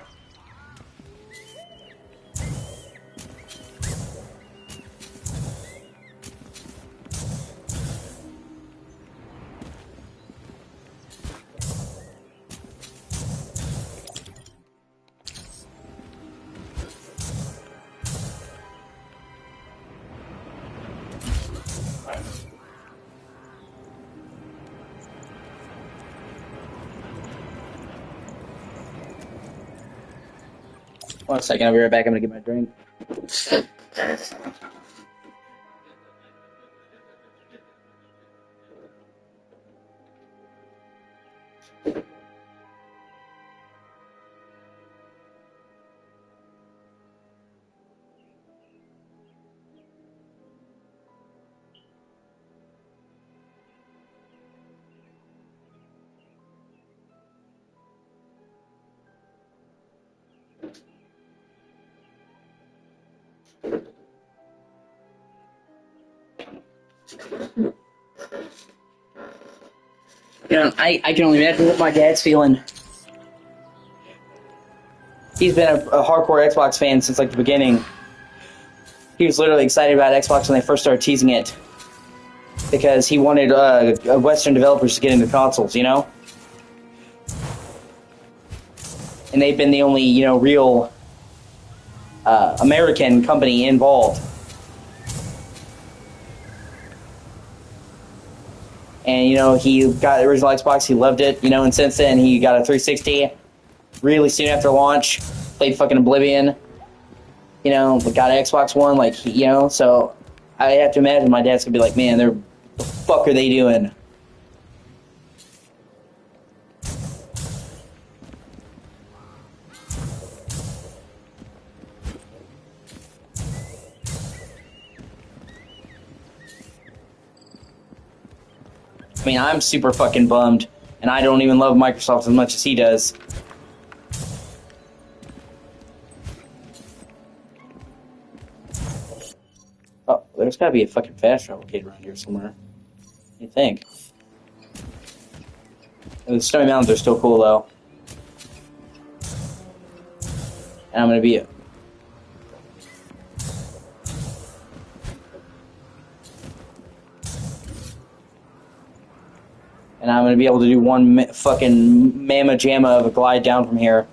One second, I'll be right back. I'm gonna get my drink. You know, I can only imagine what my dad's feeling. He's been a hardcore Xbox fan since, like, the beginning. He was literally excited about Xbox when they first started teasing it. Because he wanted Western developers to get into consoles, you know? And they've been the only, you know, real American company involved. And, you know, he got the original Xbox, he loved it, you know, and since then he got a 360 really soon after launch, played fucking Oblivion, you know, got an Xbox One, like, you know, so I have to imagine my dad's gonna be like, man, the fuck are they doing? I mean, I'm super fucking bummed, and I don't even love Microsoft as much as he does. Oh, there's gotta be a fucking fast travel gate around here somewhere. What do you think? The Snowy Mountains are still cool, though. And I'm gonna be... And I'm gonna be able to do one fucking mamma jamma of a glide down from here.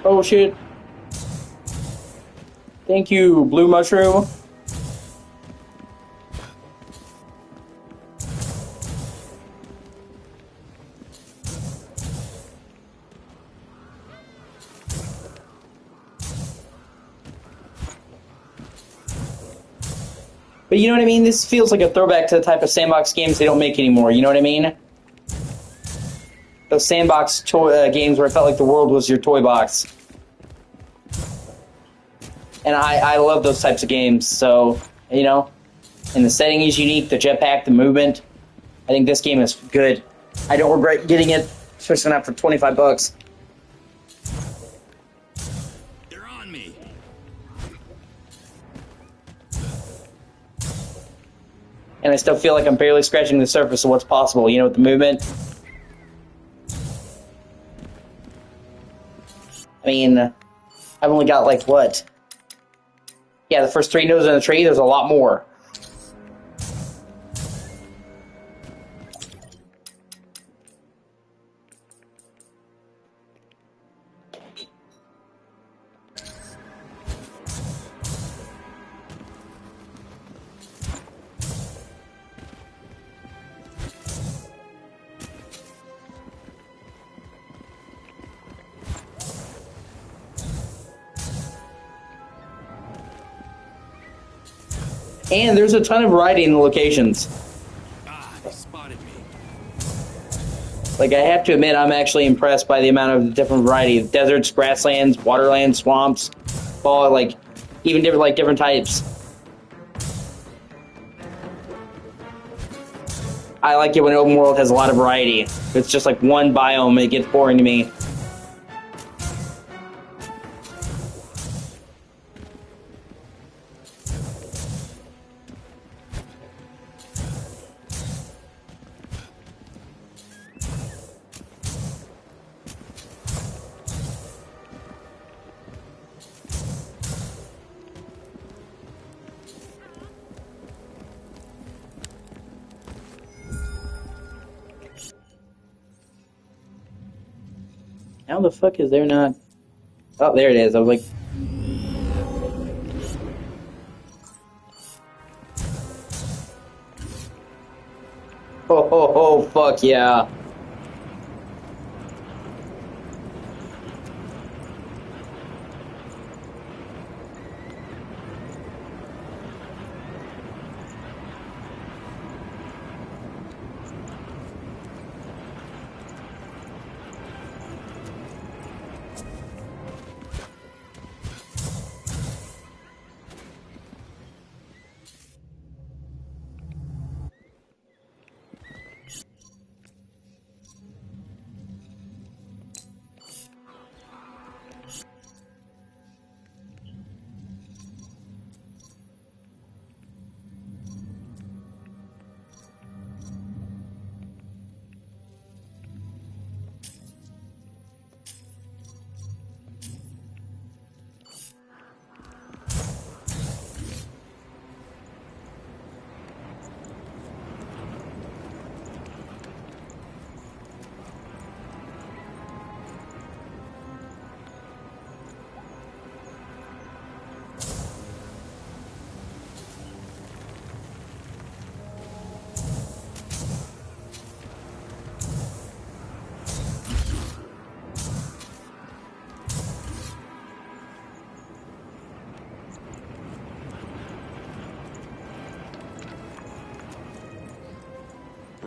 Oh shit. Thank you, Blue Mushroom. But you know what I mean? This feels like a throwback to the type of sandbox games they don't make anymore. You know what I mean? Those sandbox games where it felt like the world was your toy box. And I love those types of games. So, you know, and the setting is unique, the jetpack, the movement. I think this game is good. I don't regret getting it, especially not for 25 bucks. They're on me. And I still feel like I'm barely scratching the surface of what's possible, you know, with the movement. I mean, I've only got, like, what? Yeah, the first 3 nodes in the tree, there's a lot more. And there's a ton of variety in the locations. Ah, they spotted me. Like, I have to admit, I'm actually impressed by the amount of different variety of deserts, grasslands, waterlands, swamps, all, like, even different types. I like it when open world has a lot of variety. If it's just like one biome, it gets boring to me. How the fuck is there not... Oh, there it is. I was like... Oh, fuck yeah.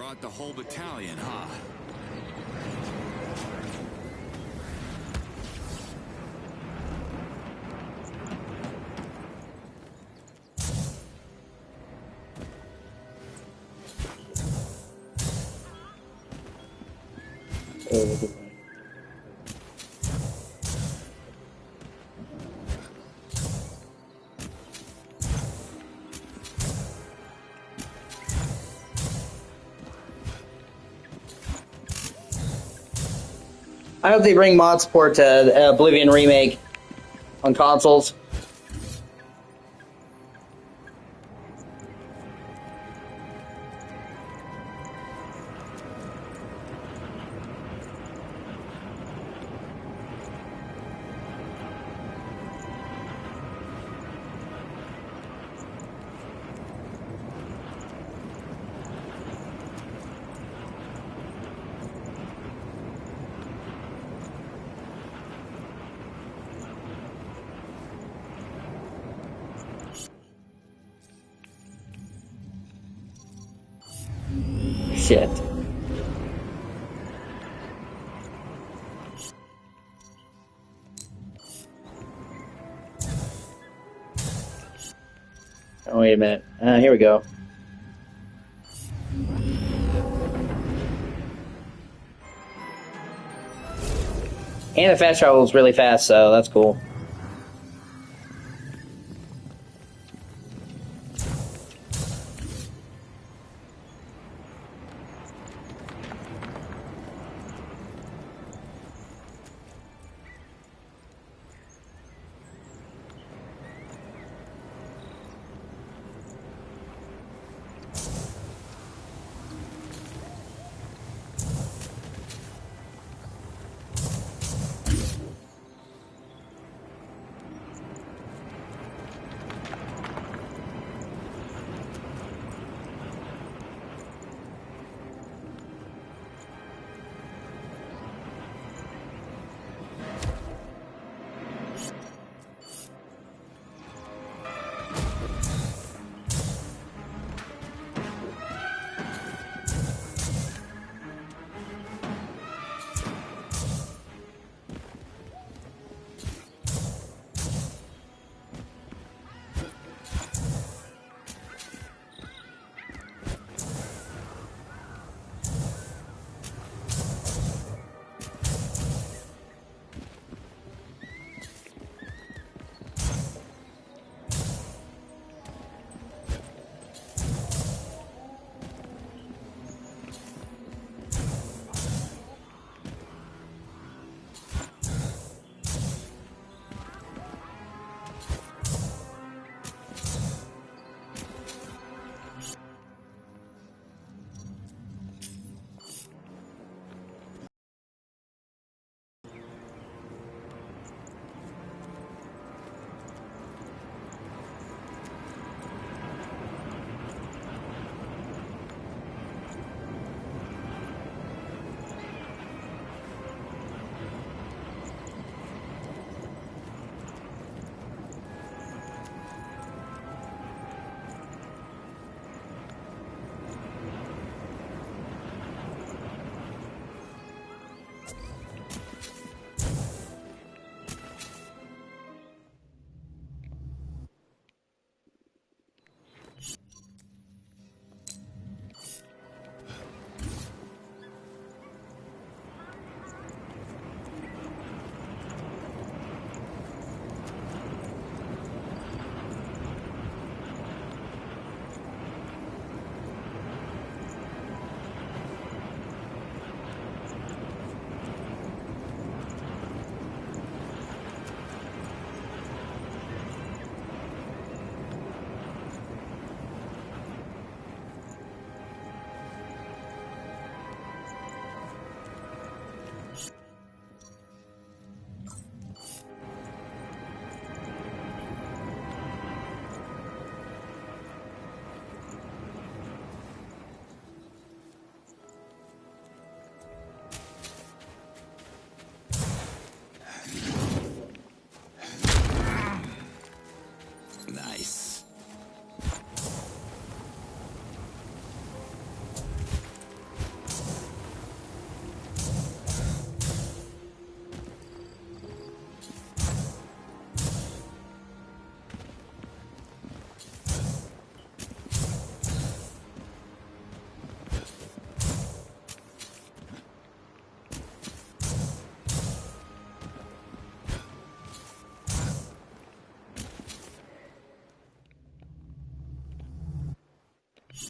Brought the whole battalion, huh? I hope they bring mod support to Oblivion Remake on consoles. Shit. Oh, wait a minute. Here we go. And the fast travel is really fast, so that's cool.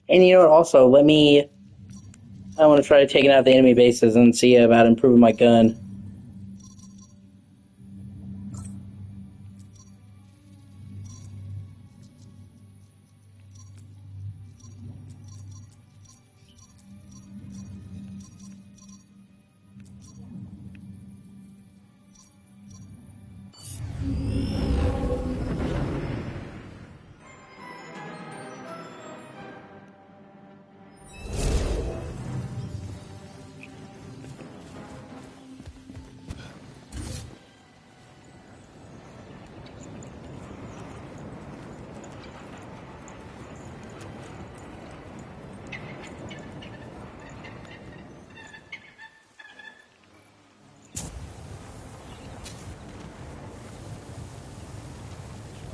And you know what? Also, I want to try taking out the enemy bases and see about improving my gun.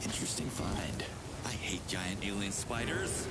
Interesting find. I hate giant alien spiders.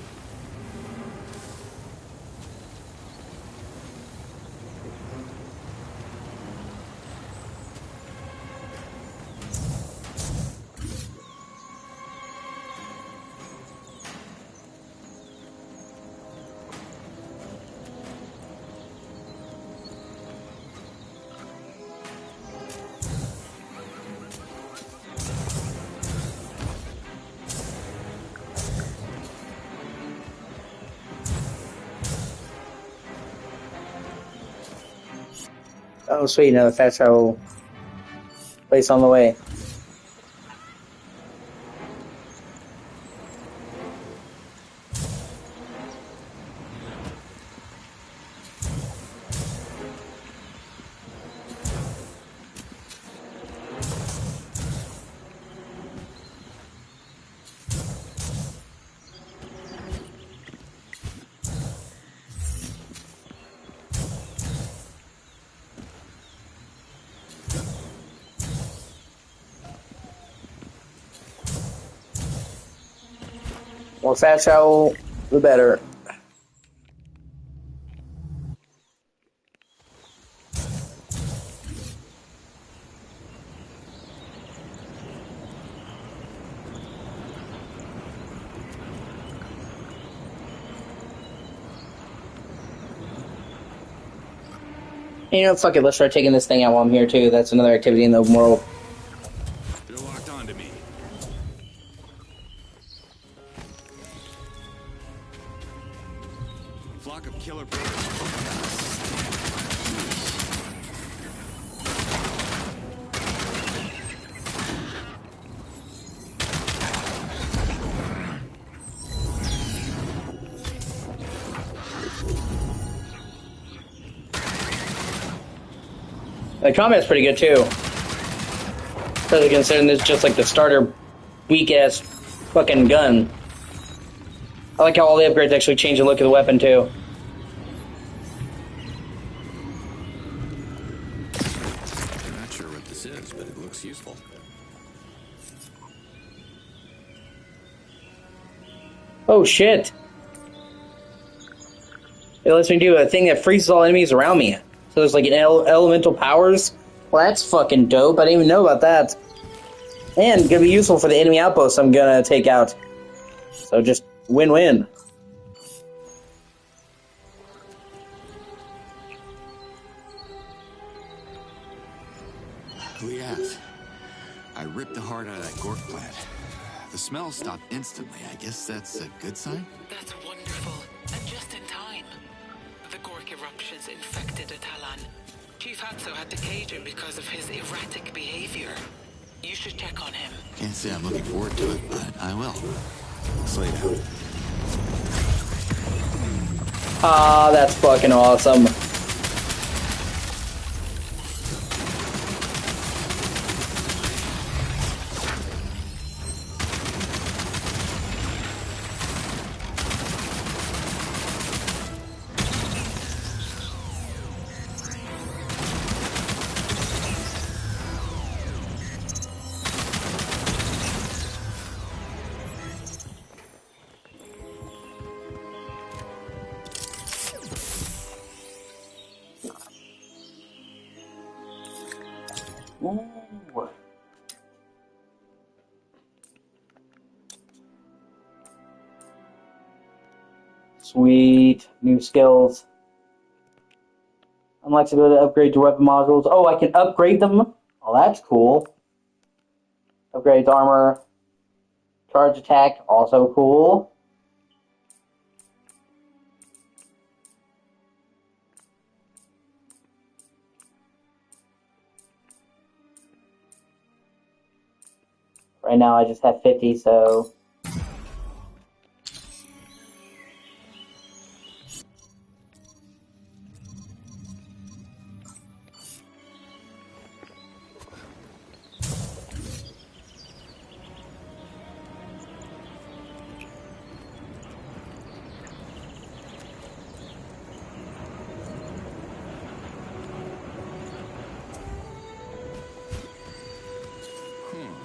Oh, sweet, another fast travel place on the way. More fast travel, the better. You know, fuck it, let's try taking this thing out while I'm here, too. That's another activity in the open world. They're locked onto me. Flock of killer birds. The combat's pretty good, too. Especially considering this is just like the starter weak-ass fucking gun. I like how all the upgrades actually change the look of the weapon, too. I'm not sure what this is, but it looks useful. Oh, shit. It lets me do a thing that freezes all enemies around me. So there's like an elemental powers. Well, that's fucking dope. I didn't even know about that. And gonna be useful for the enemy outposts I'm gonna take out. So just win-win. Liaz, I ripped the heart out of that gork plant. The smell stopped instantly. I guess that's a good sign? That's wonderful, and just in time. The Gork eruptions infected Atalan. Chief Hatso had to cage him because of his erratic behavior. You should check on him. Can't say I'm looking forward to it, but I will. Slay down. Ah, that's fucking awesome. Sweet. New skills. Unlocks ability to upgrade to weapon modules. Oh, I can upgrade them? Oh, that's cool. Upgrades armor. Charge attack, also cool. Right now I just have 50, so...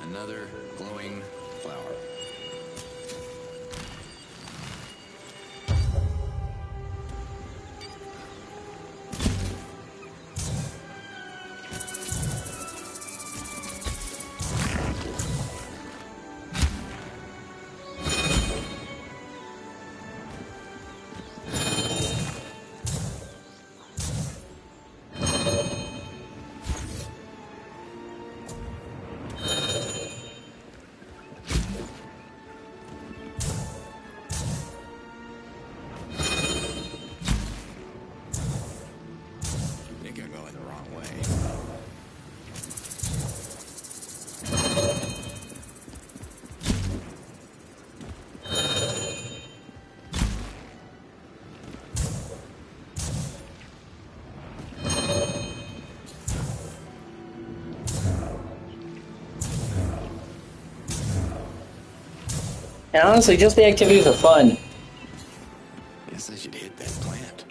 Another glowing flower. And honestly, just the activities are fun. Guess I should hit that plant.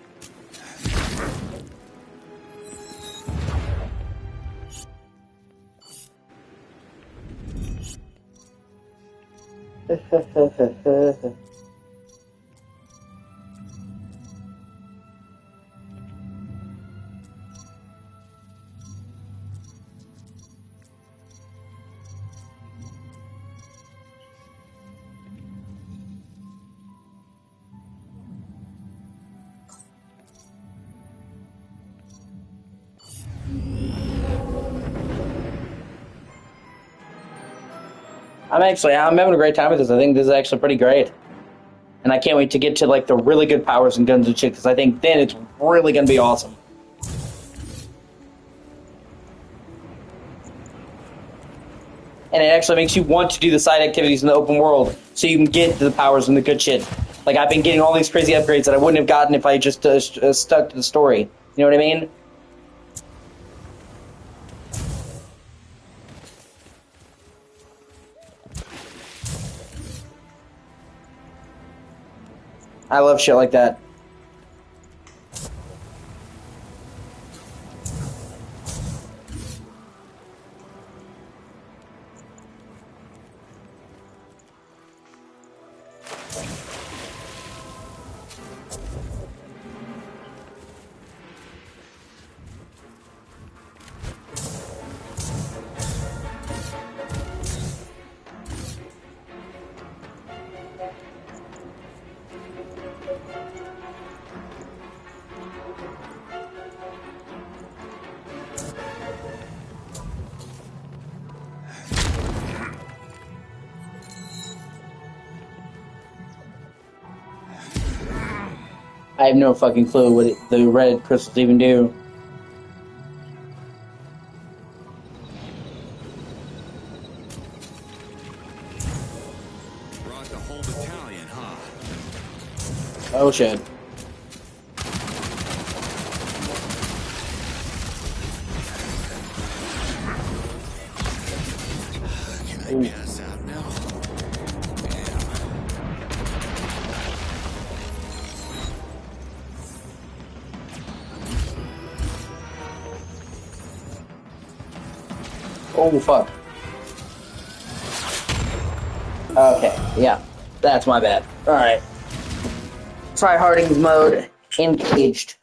I'm having a great time with this. I think this is actually pretty great. And I can't wait to get to, like, the really good powers and guns and shit, because I think then it's really going to be awesome. And it actually makes you want to do the side activities in the open world, so you can get the powers and the good shit. Like, I've been getting all these crazy upgrades that I wouldn't have gotten if I just stuck to the story. You know what I mean? I love shit like that. I have no fucking clue what the red crystals even do. Brought the whole battalion, huh? Oh shit. Can I pass out now? Oh fuck. Okay, yeah. That's my bad. Alright. Try Harding's mode. Engaged.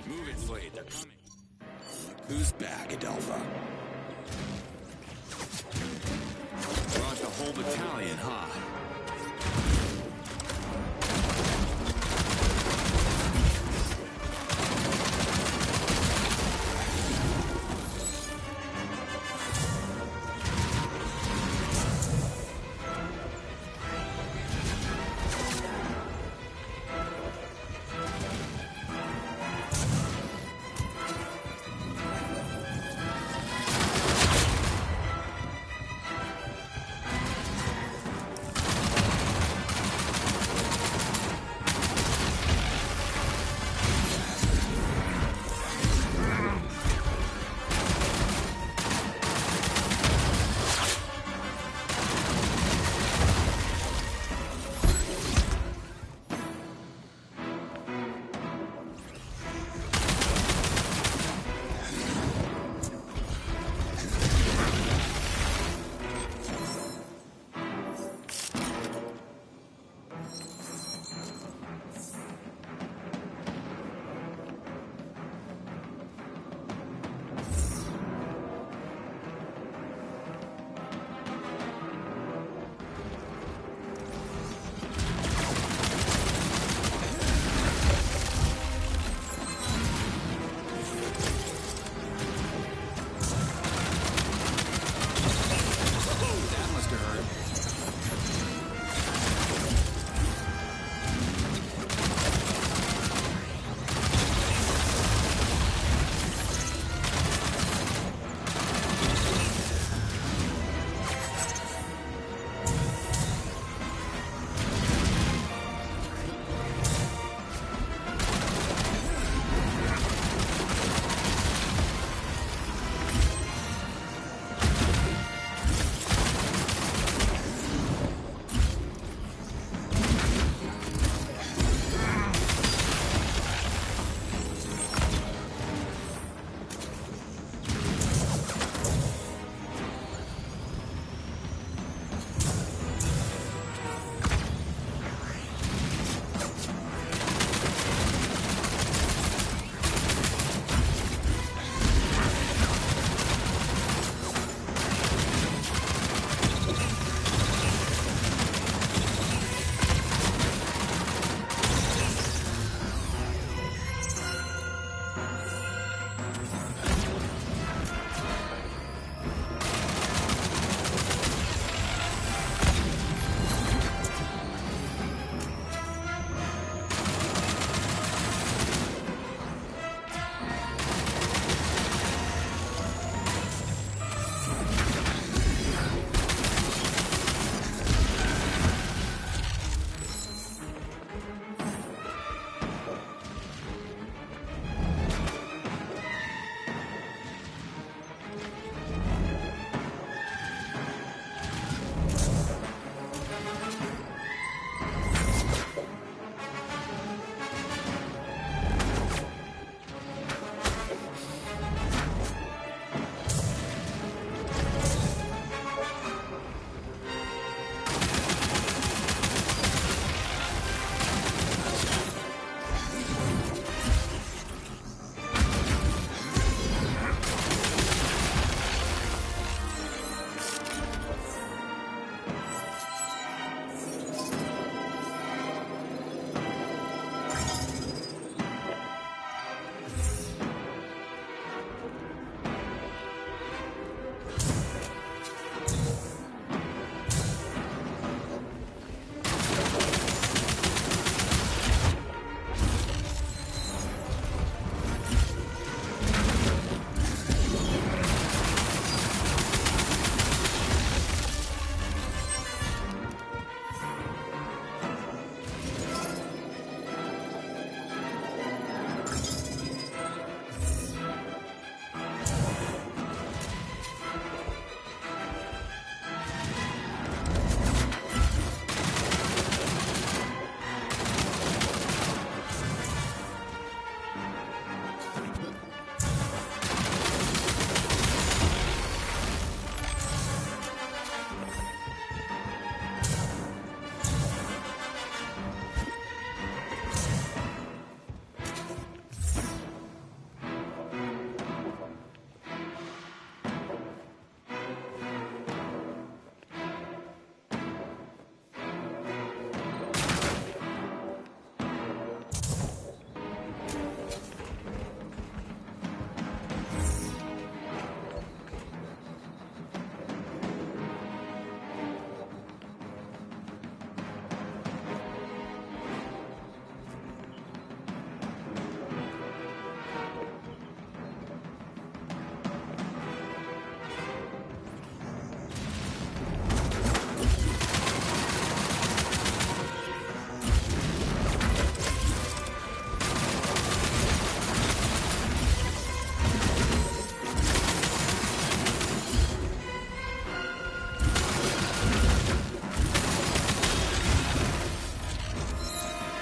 Move it, Slade. They're coming. Who's back, Adelpha? Brought the whole battalion, huh?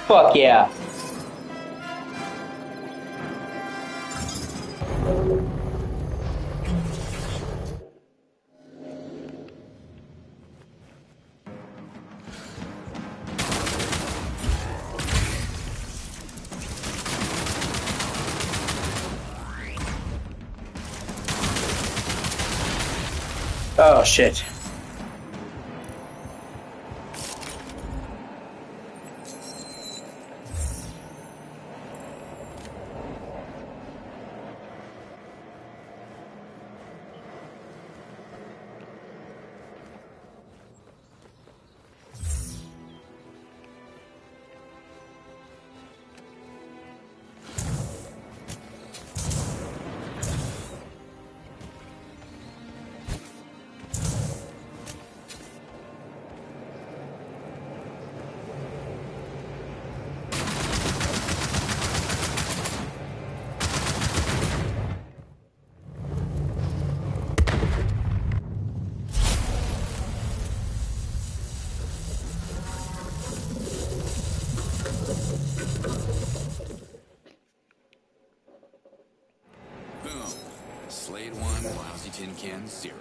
Fuck yeah. Oh shit. Boom. Slade 1, lousy tin can 0.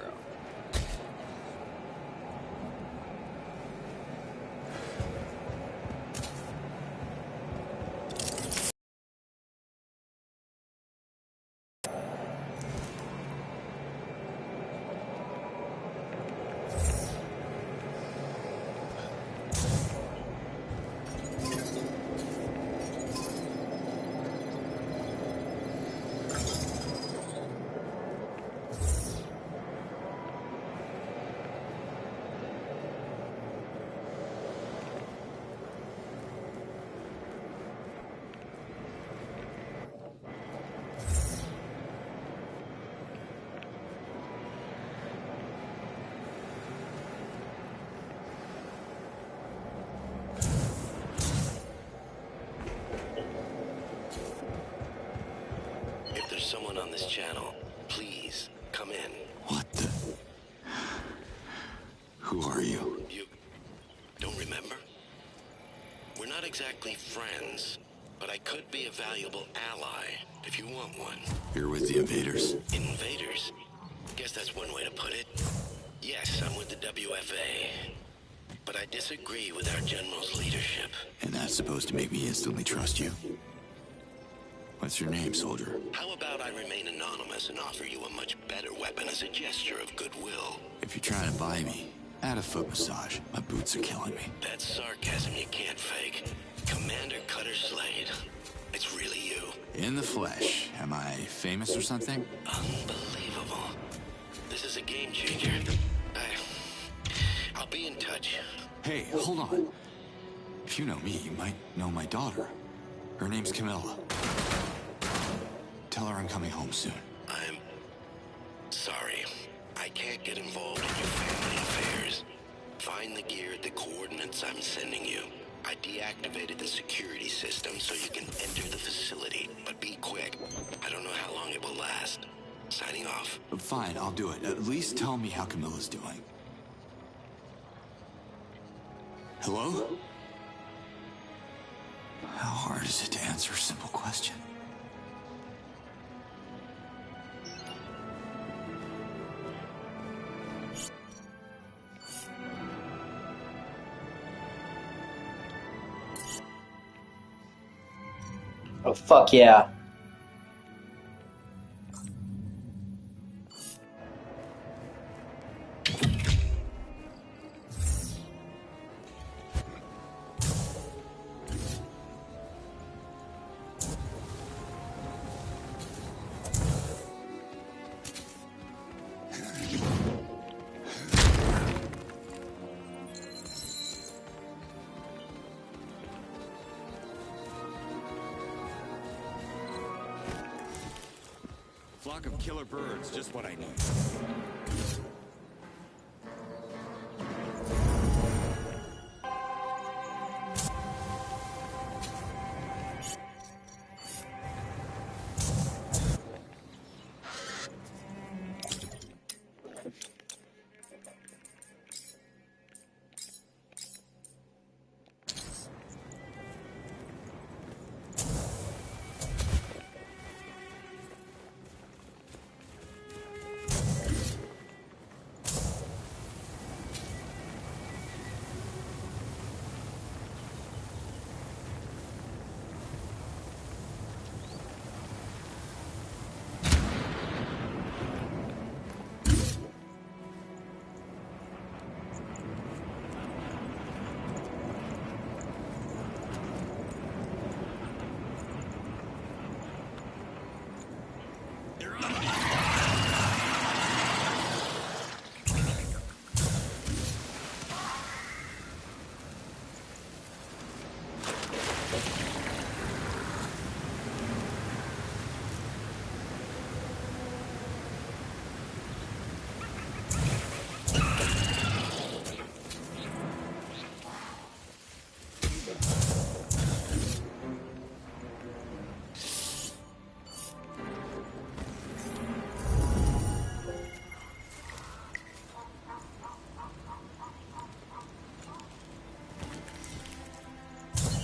If there's someone on this channel, please come in. What the? Who are you? You don't remember? We're not exactly friends, but I could be a valuable ally if you want one. You're with the invaders? Invaders? Guess that's one way to put it. Yes, I'm with the WFA, but I disagree with our general's leadership. And that's supposed to make me instantly trust you? What's your name, soldier? How about I remain anonymous and offer you a much better weapon as a gesture of goodwill? If you're trying to buy me, add a foot massage. My boots are killing me. That's sarcasm you can't fake. Commander Cutter Slade. It's really you. In the flesh. Am I famous or something? Unbelievable. This is a game changer. I'll be in touch. Hey, hold on. If you know me, you might know my daughter. Her name's Camilla. Tell her I'm coming home soon. I'm sorry. I can't get involved in your family affairs. Find the gear at the coordinates I'm sending you. I deactivated the security system so you can enter the facility, but be quick. I don't know how long it will last. Signing off. Fine, I'll do it. At least tell me how Camilla's doing. Hello? How hard is it to answer a simple question? Oh, fuck yeah. Flock of killer birds, just what I need.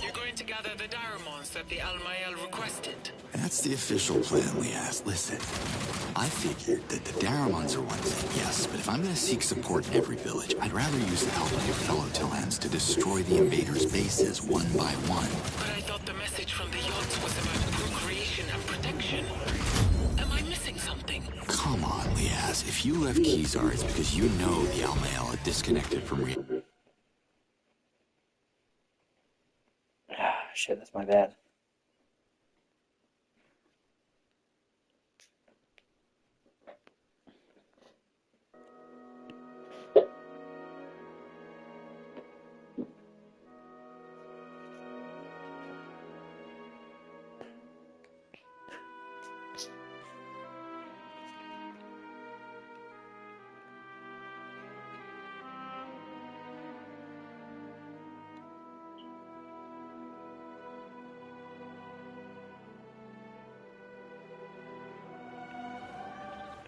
You're going to gather the Daramons that the Almael requested. That's the official plan, Liaz. Listen, I figured that the Daramons are one thing, yes, but if I'm gonna seek support in every village, I'd rather use the help of your fellow Tillans to destroy the invaders' bases one by one. But I thought the message from the Yods was about procreation and protection. Am I missing something? Come on, Liaz. If you left Kizar, it's because you know the Almael are disconnected from reality. Ah, shit, that's my bad.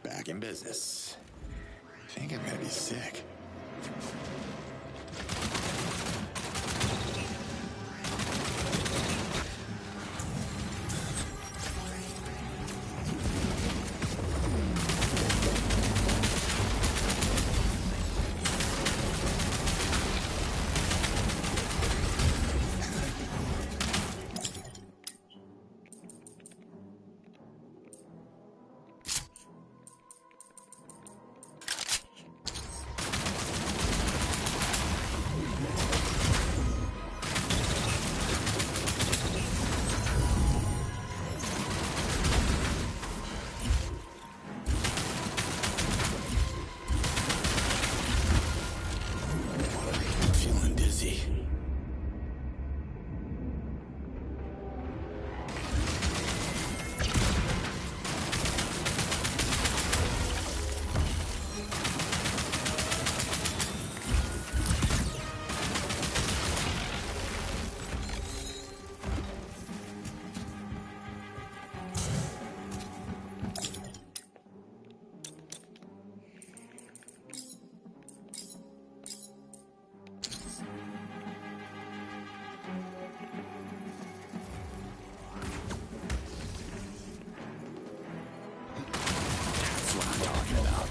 Back in business. I think I'm gonna be sick. Feeling dizzy. That's what I'm talking about.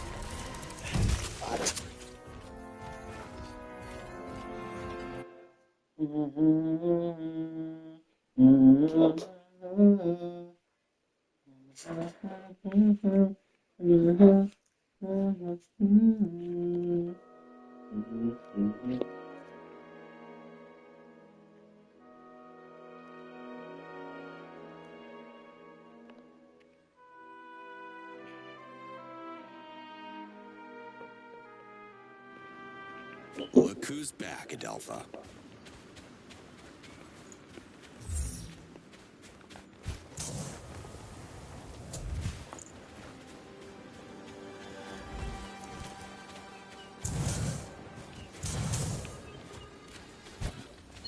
Look who's back, Adelpha.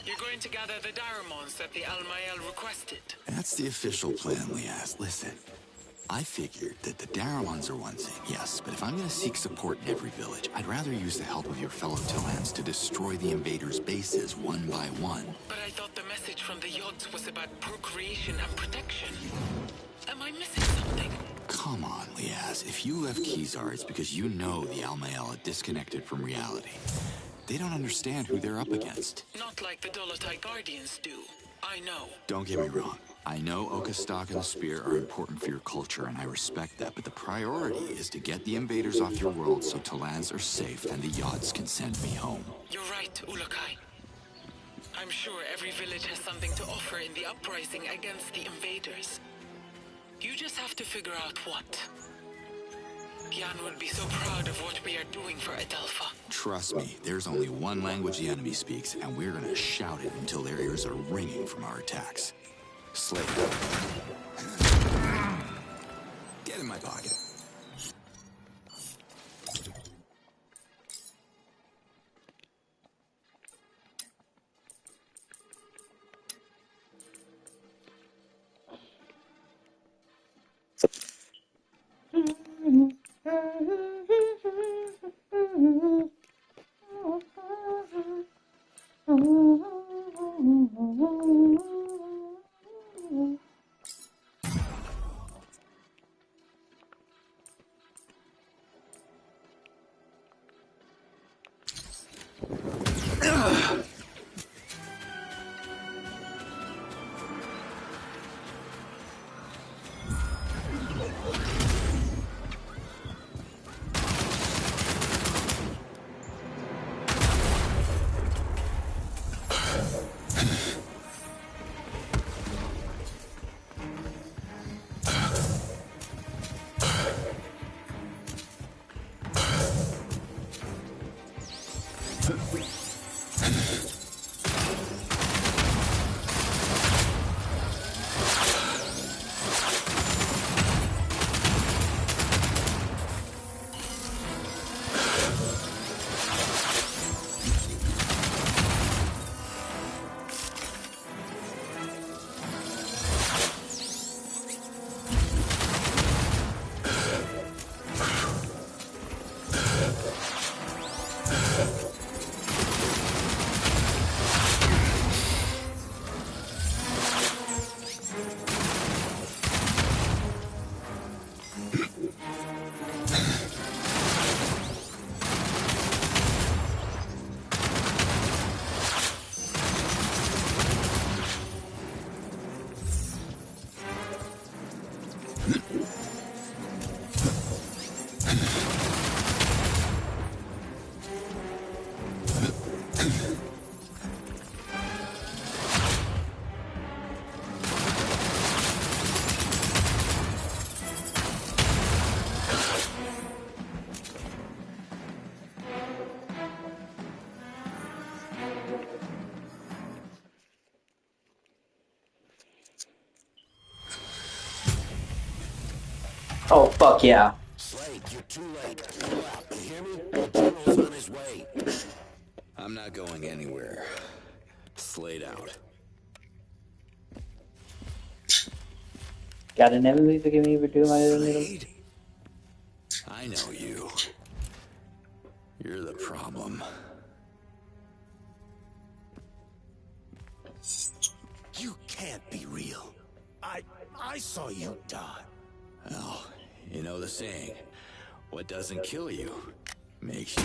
You're going to gather the Daramons that the Almael requested. That's the official plan, Liaz. Listen, I figured that the Daramons are one thing, yes, but if I'm gonna seek support in every village, I'd rather use the help of your fellow Tillans to destroy the invaders' bases one by one. But I thought the message from the Yods was about procreation and protection. Am I missing something? Come on, Liaz. If you left Kizar, it's because you know the Almael are disconnected from reality. They don't understand who they're up against. Not like the Dolotai Guardians do. I know. Don't get me wrong. I know Okastock and the Spear are important for your culture, and I respect that, but the priority is to get the invaders off your world so Tillans are safe and the Yods can send me home. You're right, Ulukai. I'm sure every village has something to offer in the uprising against the invaders. You just have to figure out what. Gyan would be so proud of what we are doing for Adelpha. Trust me, there's only one language the enemy speaks, and we're gonna shout it until their ears are ringing from our attacks. Slate. Get in my pocket. Oh, fuck yeah. Slade, you're too late. Pull out. You hear me? The general's on his way. I'm not going anywhere. Slade out. Got an enemy forgive me for doing my little Slade? I know you. You're the problem. You can't be real. I saw you die. Well, you know the saying, what doesn't kill you makes you...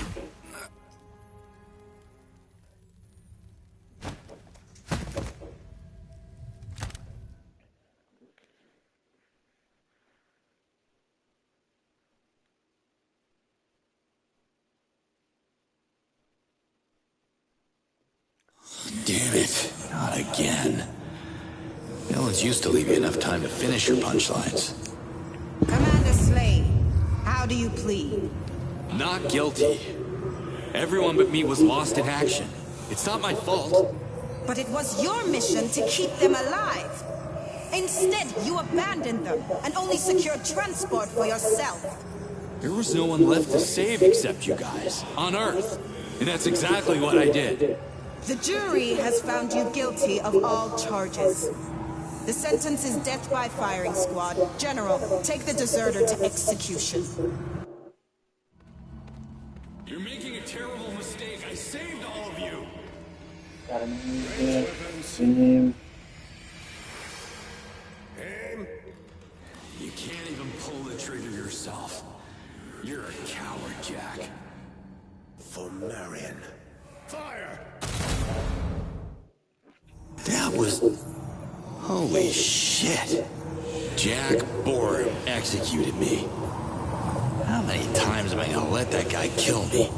Damn it, not again. No one's used to leave you enough time to finish your punchlines. Commander Slade, how do you plead? Not guilty. Everyone but me was lost in action. It's not my fault. But it was your mission to keep them alive. Instead, you abandoned them and only secured transport for yourself. There was no one left to save except you guys, on Earth. And that's exactly what I did. The jury has found you guilty of all charges. The sentence is death by firing squad. General, take the deserter to execution. You're making a terrible mistake. I saved all of you. Got an enemy. Aim. You can't even pull the trigger yourself. You're a coward, Jack. For Marion. Fire! That was... Holy shit. Jack Borum executed me. How many times am I gonna let that guy kill me?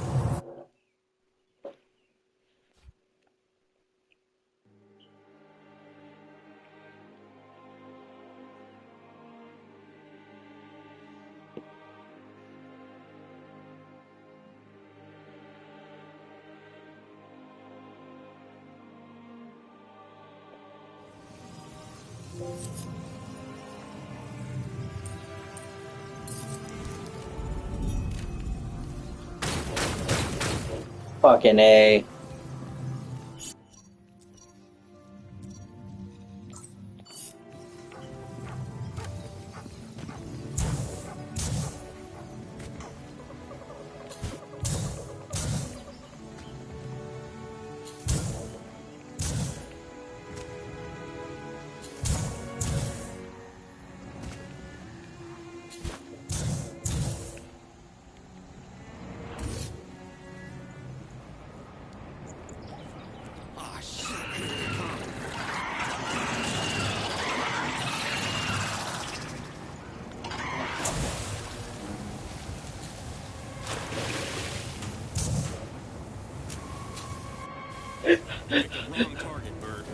Fucking A. Picked the wrong target, Bird.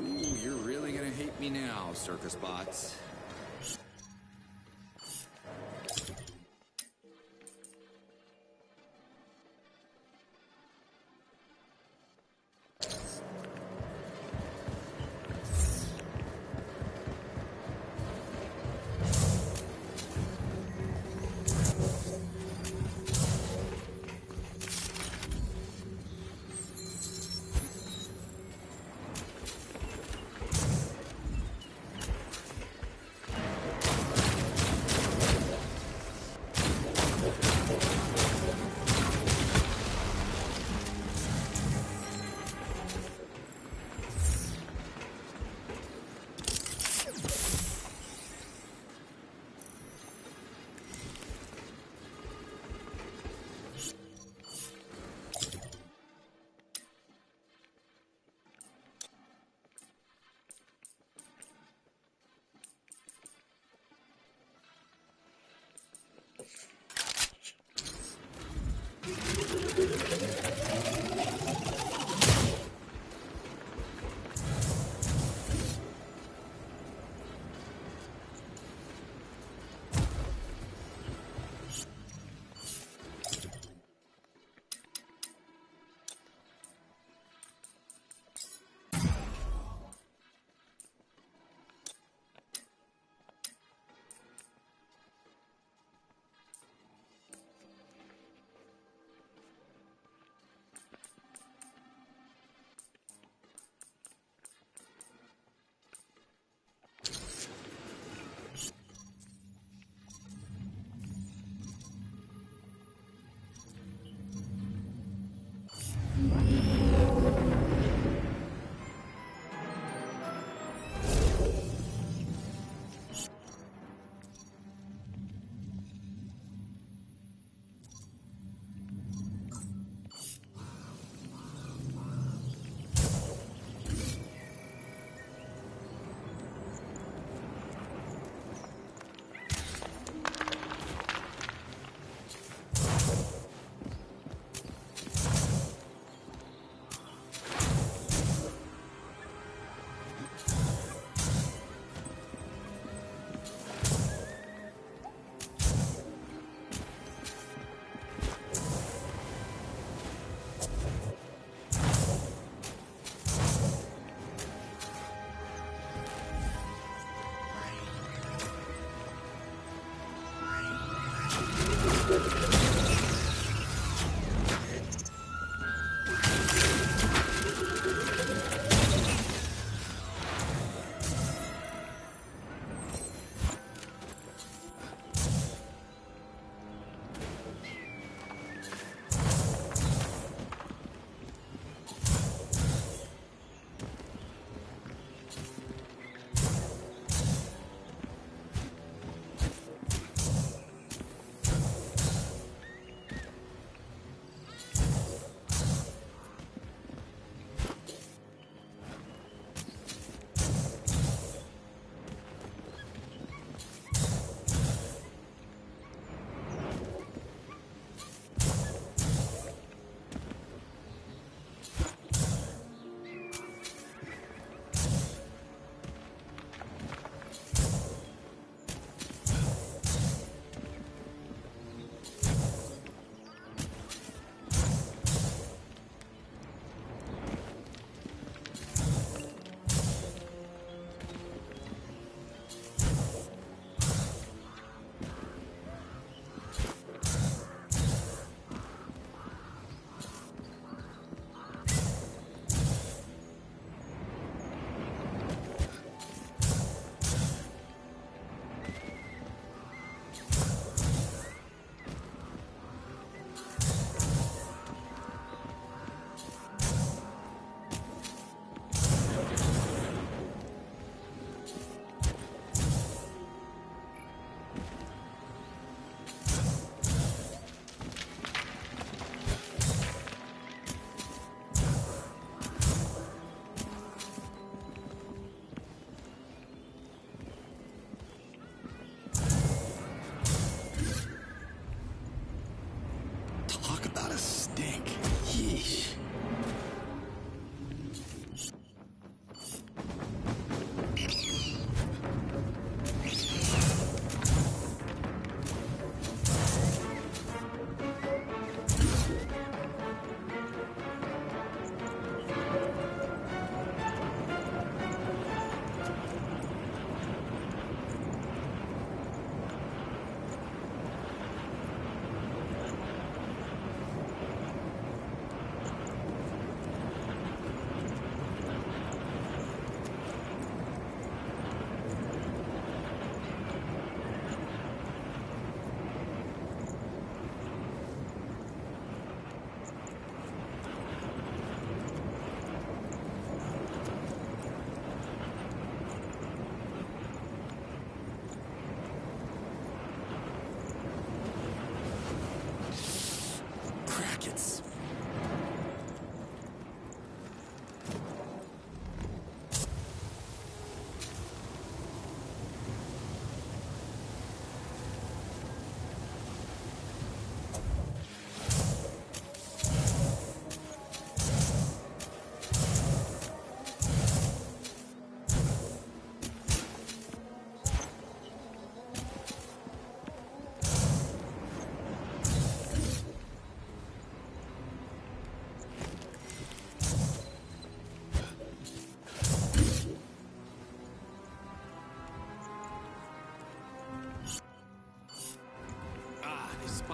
Ooh, you're really gonna hate me now, circus bots.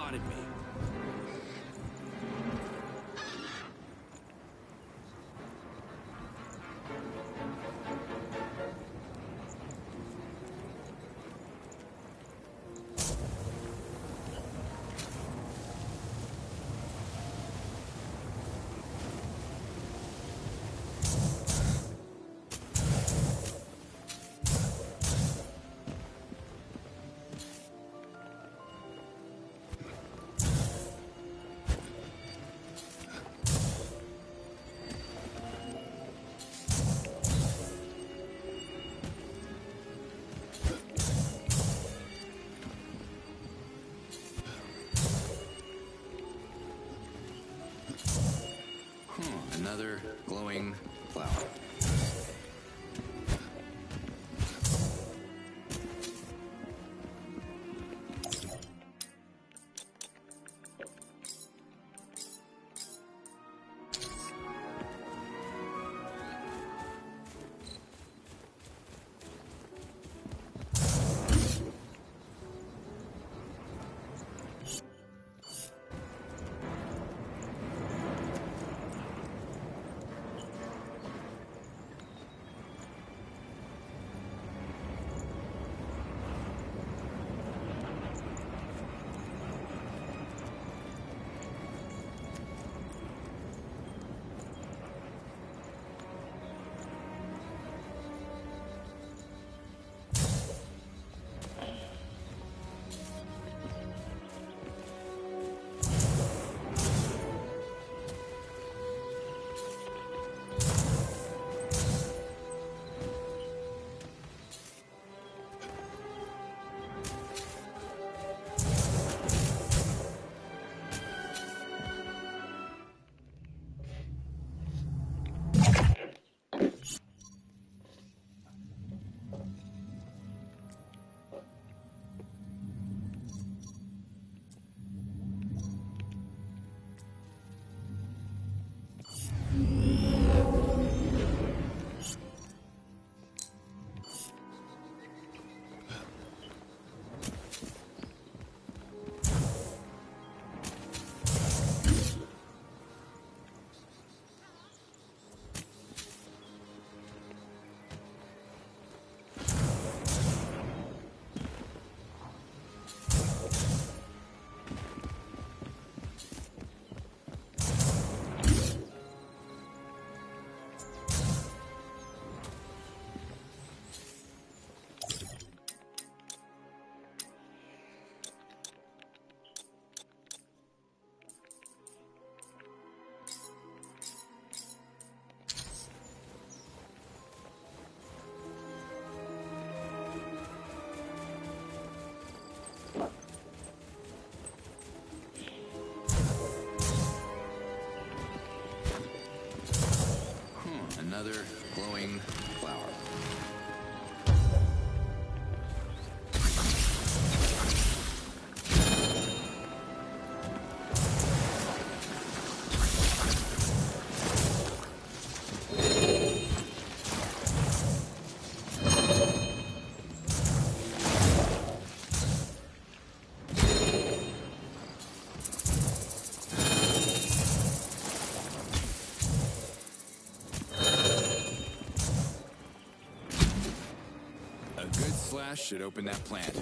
spotted me. Another glowing flower. Another glowing flower. Slash should open that plant.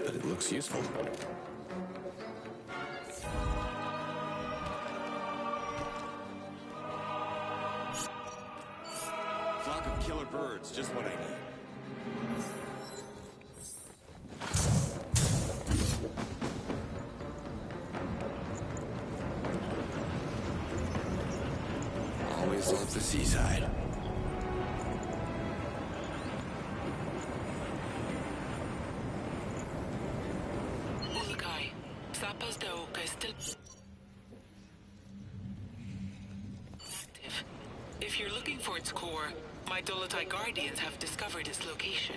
but it looks useful. Flock of killer birds, just what I need. Always love the seaside. Ulukai, Zappa's Daoka is still active. If you're looking for its core, my Dolotai Guardians have discovered its location.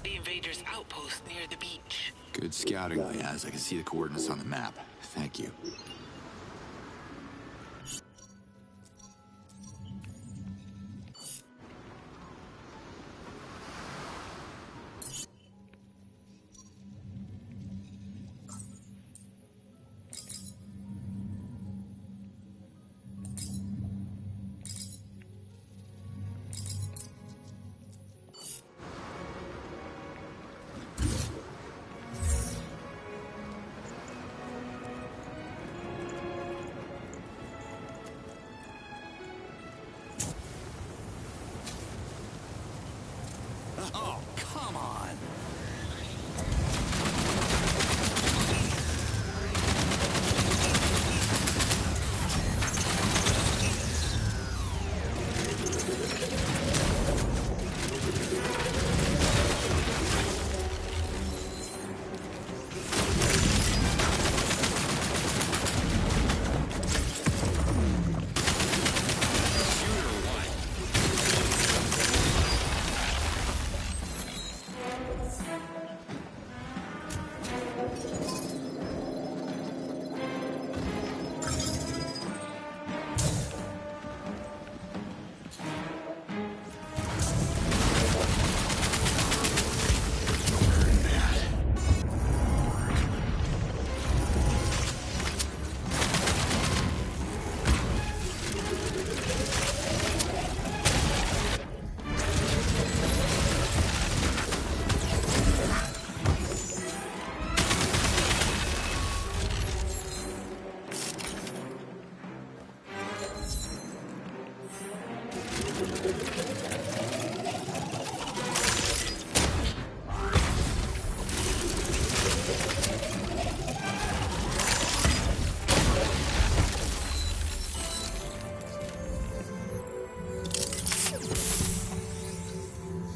The invaders' outpost near the beach. Good scouting, Liaz. I can see the coordinates on the map. Thank you. Oh, come on!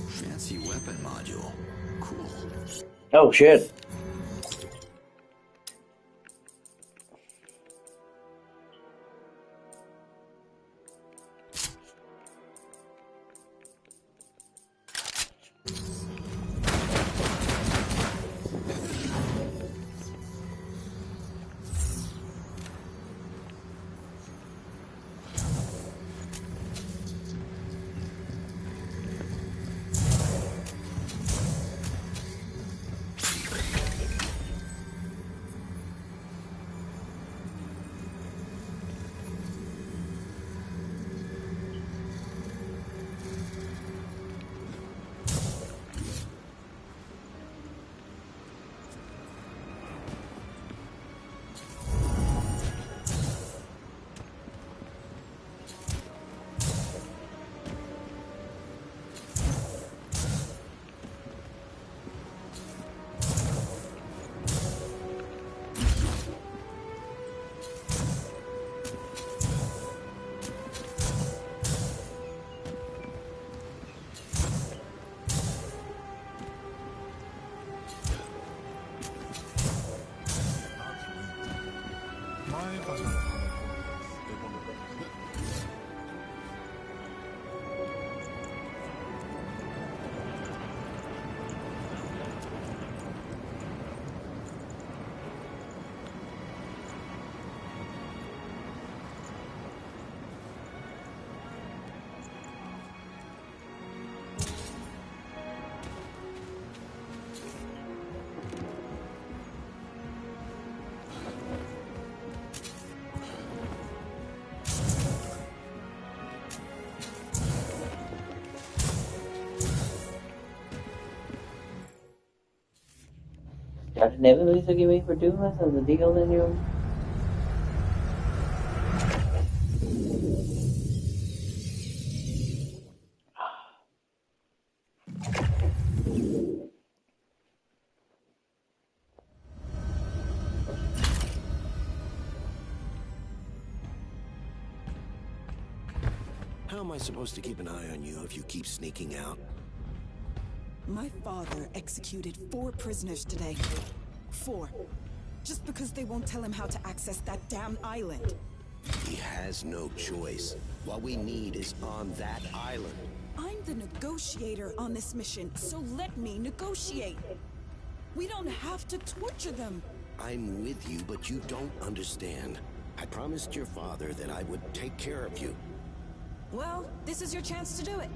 Fancy weapon module. Cool. Oh shit. never bisa gawin berdua sama deal na yung How am I supposed to keep an eye on you if you keep sneaking out? My father executed 4 prisoners today. 4. Just because they won't tell him how to access that damn island. He has no choice. What we need is on that island. I'm the negotiator on this mission, so let me negotiate. We don't have to torture them. I'm with you, but you don't understand. I promised your father that I would take care of you. Well, this is your chance to do it.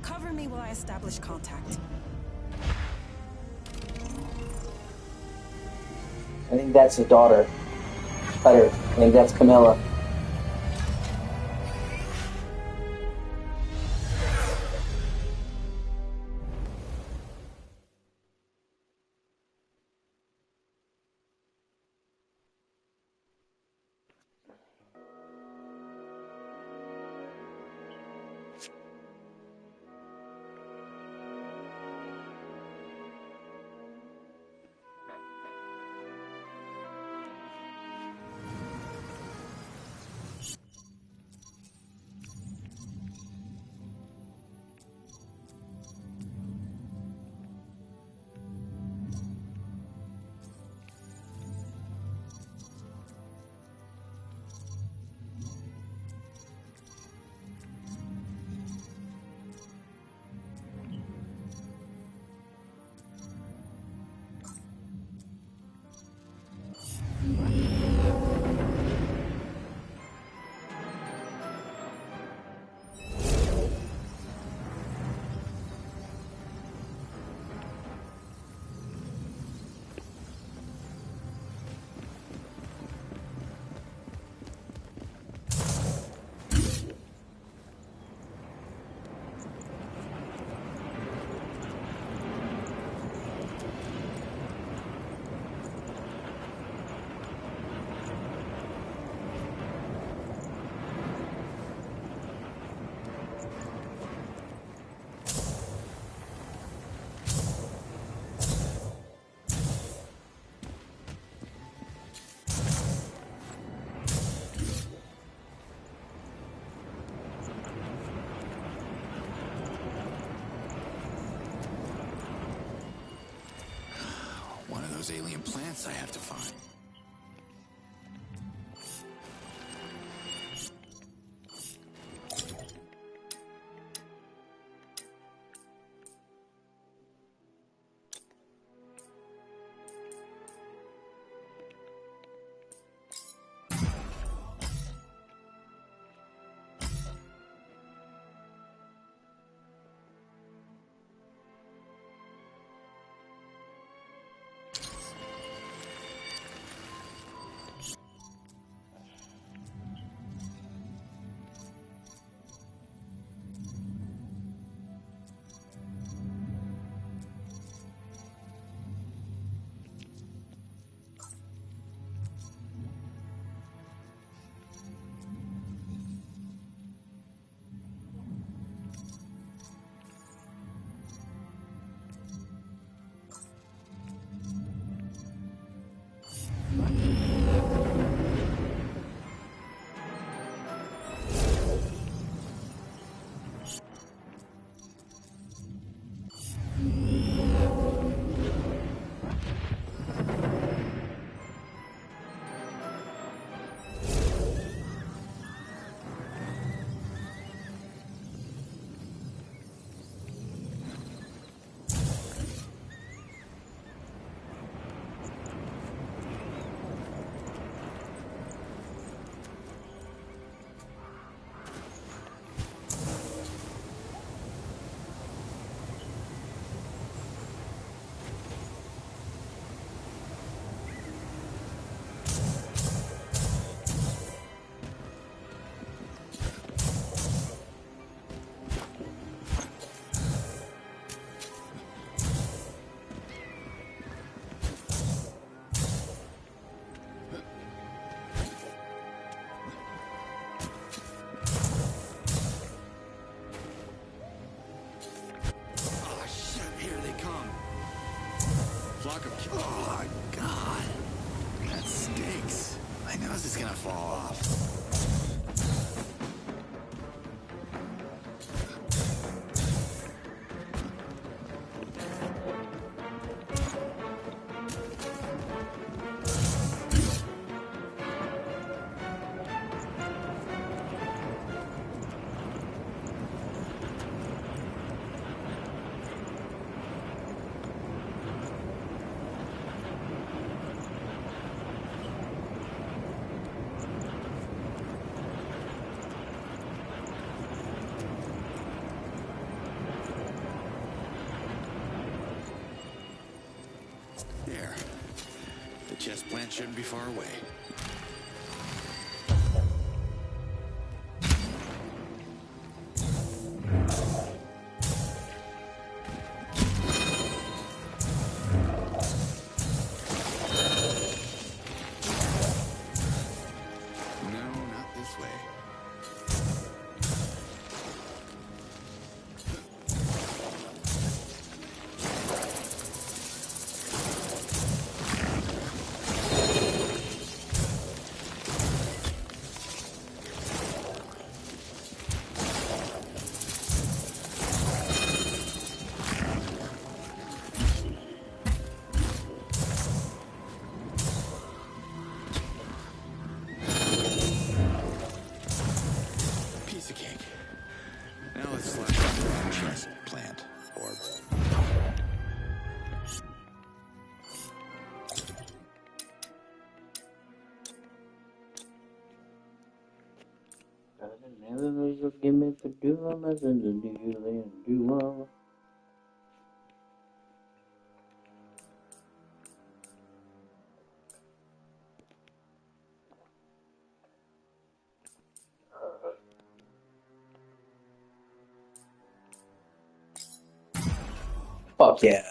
Cover me while I establish contact. I think that's his daughter. Cutter. I think that's Camilla. One of those alien plants I have to find. Oh, God. That stinks. My nose is gonna fall off. There. The chest plant shouldn't be far away. No, not this way. Piece of cake. Now let's slap on the chest plant. Or... Fuck yeah.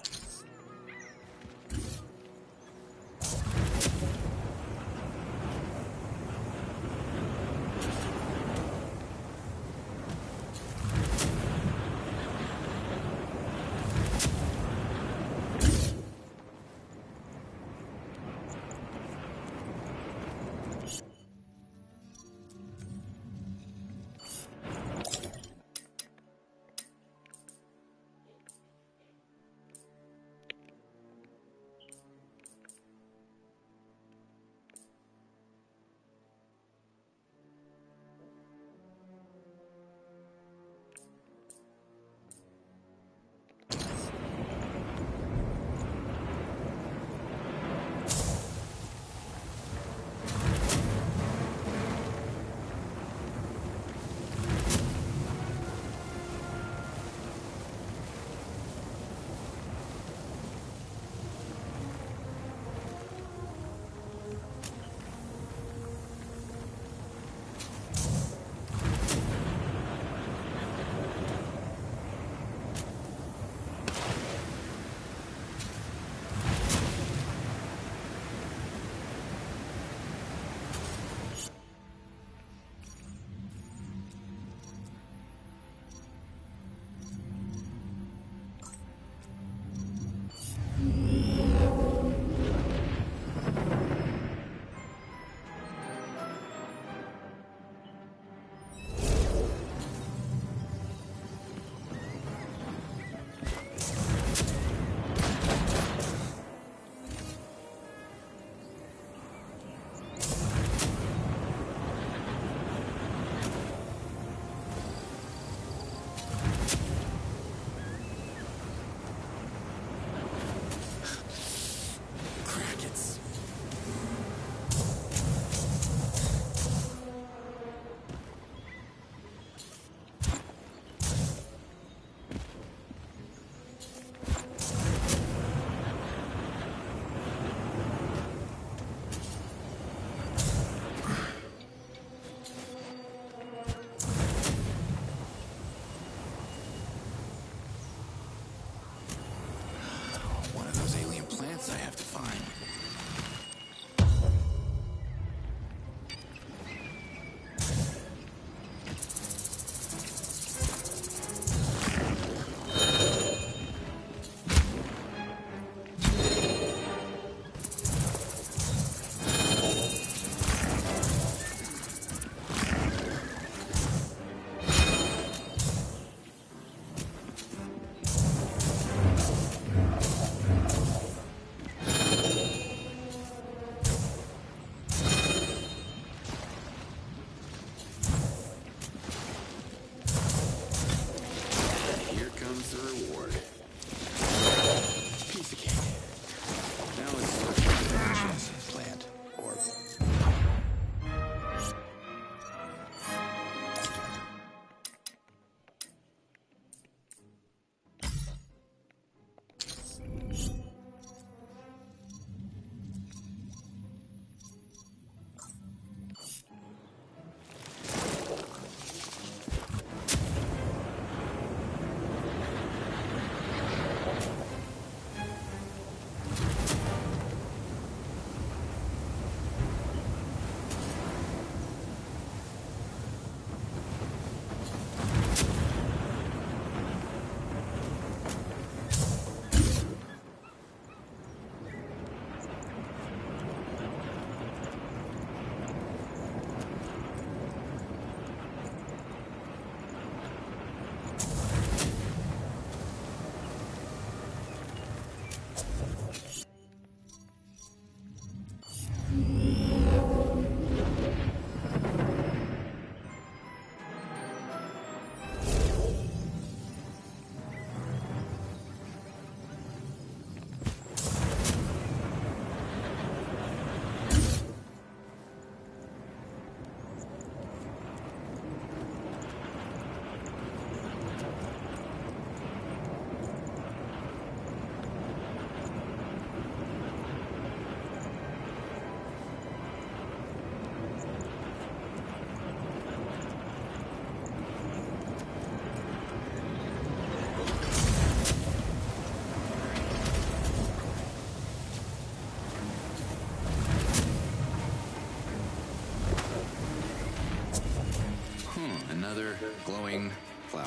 another glowing flower.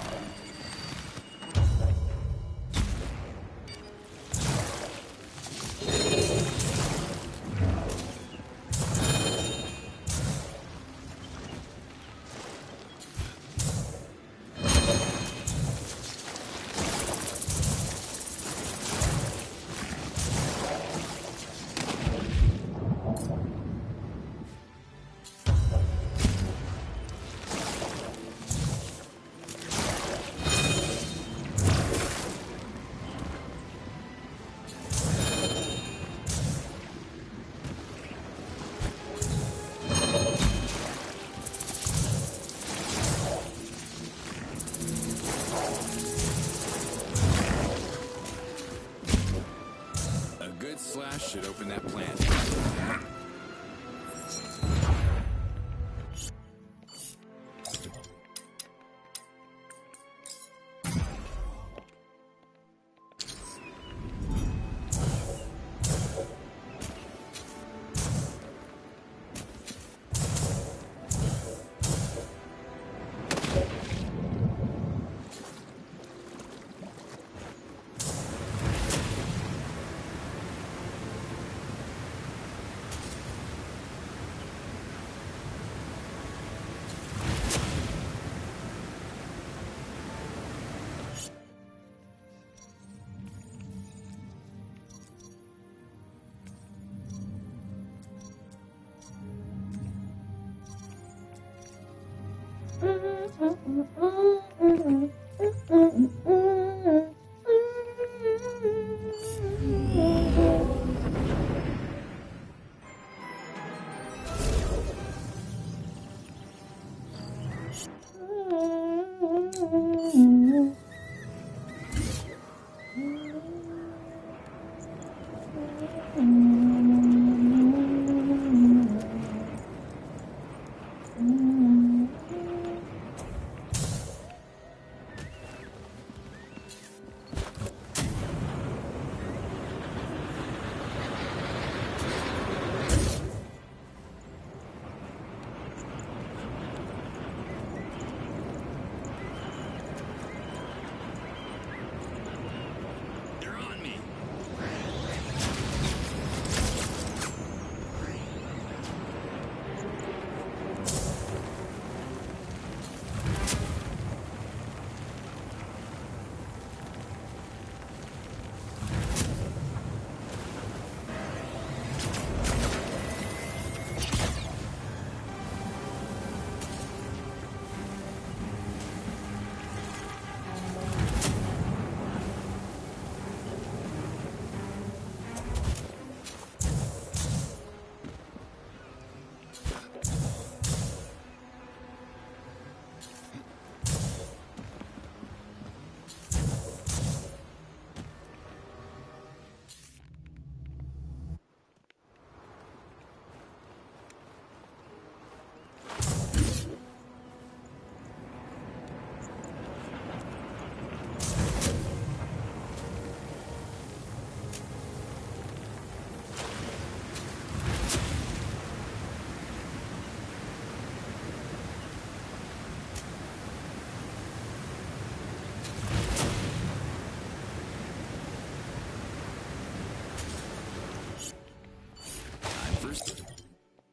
Slash should open that plant.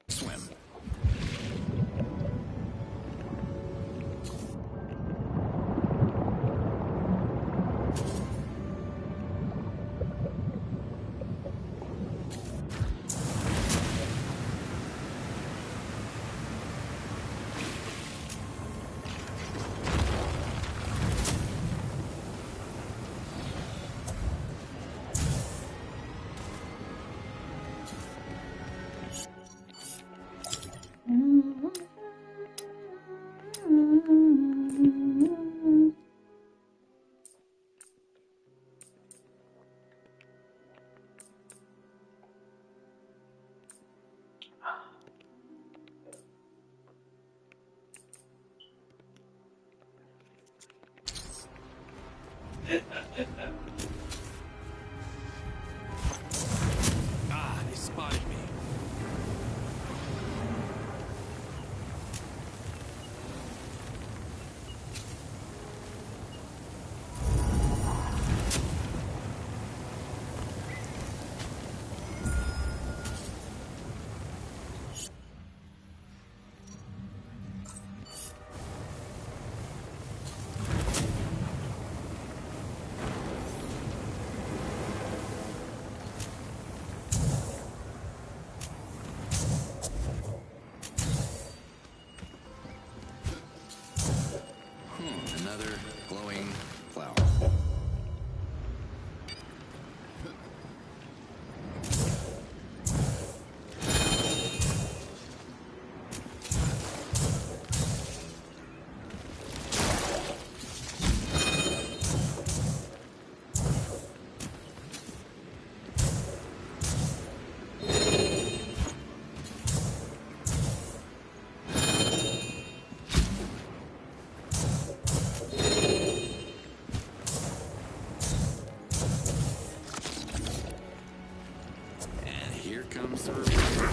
Swim. Ah, they spotted me. Another glowing flower. And here comes the reveal.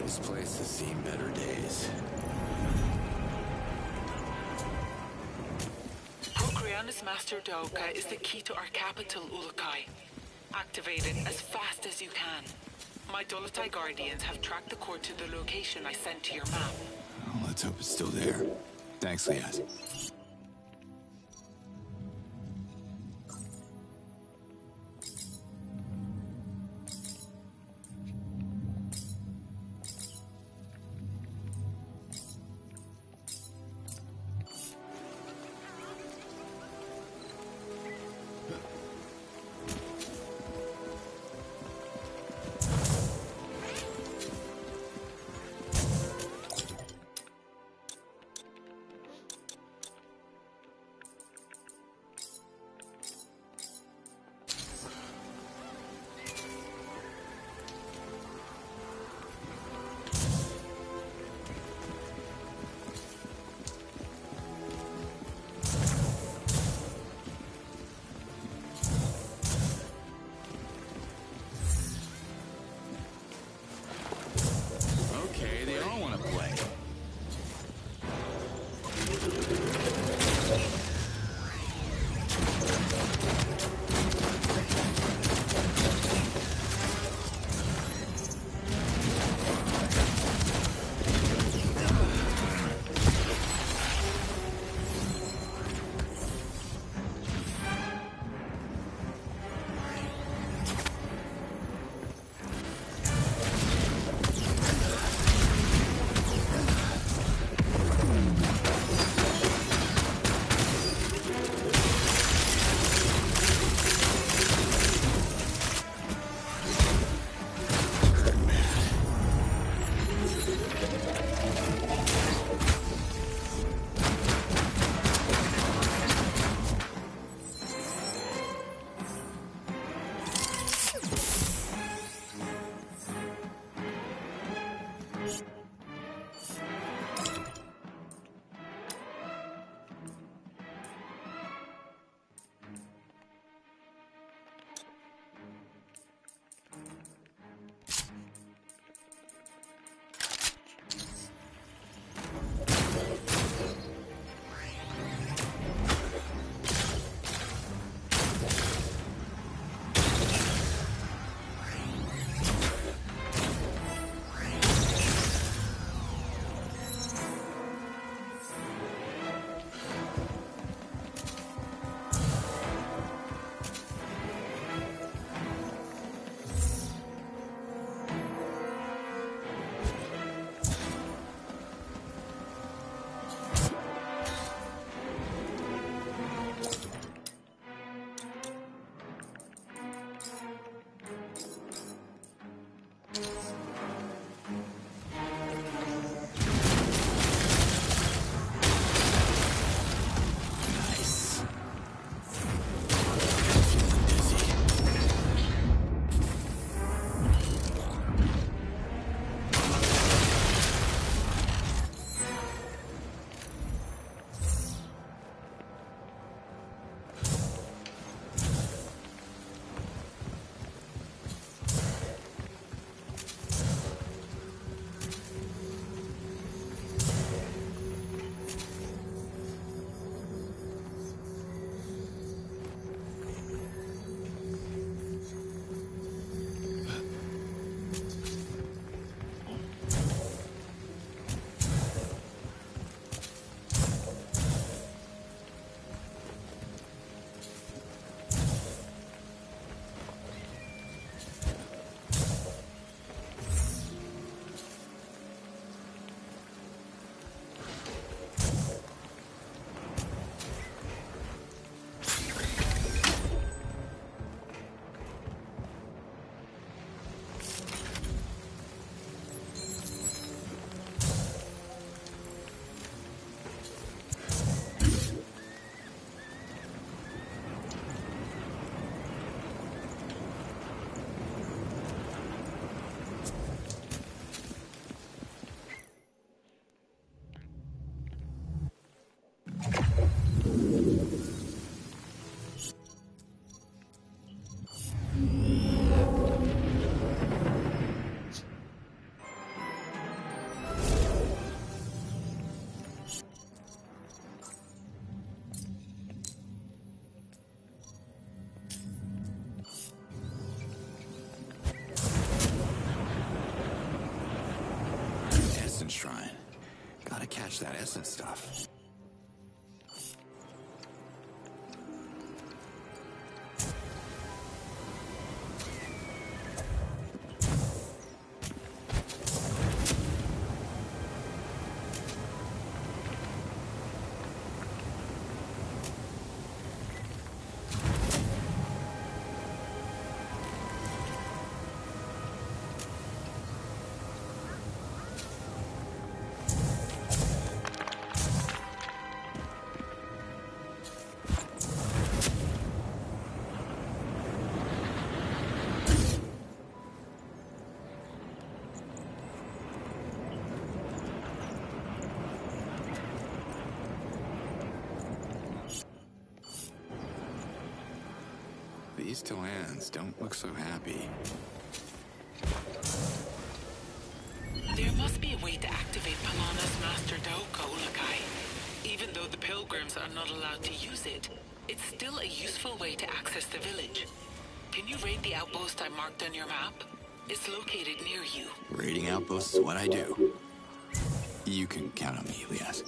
This place has seen better days. Procreanus Master Daoka is the key to our capital, Ulukai. Activate it as fast as you can. My Dolotai Guardians have tracked the core to the location I sent to your map. Well, let's hope it's still there. Thanks, Liaz. touch that essence stuff. These Talans don't look so happy. There must be a way to activate Palana's master Daoka Ulakai. Even though the pilgrims are not allowed to use it, it's still a useful way to access the village. Can you raid the outpost I marked on your map? It's located near you. Raiding outposts is what I do. You can count on me, Elias.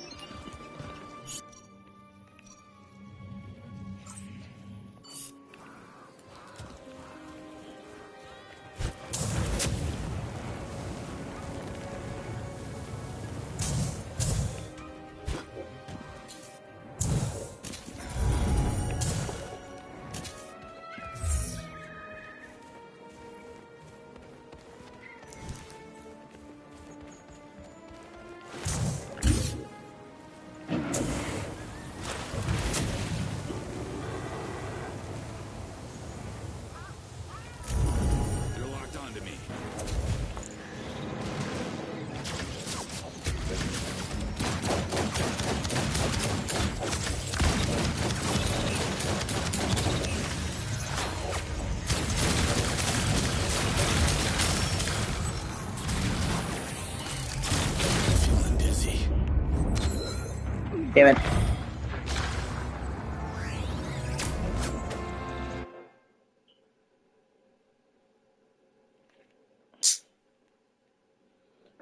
Damn it.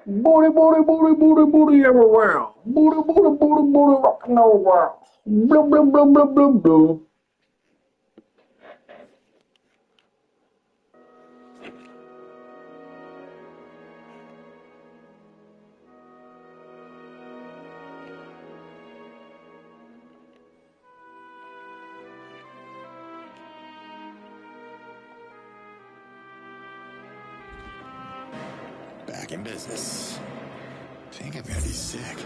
Booty, booty, booty, booty, booty everywhere. Booty, booty, booty, booty rocking everywhere. Blub, blub, blub, blub, blub, blub. Back in business. Think I'm gonna be sick.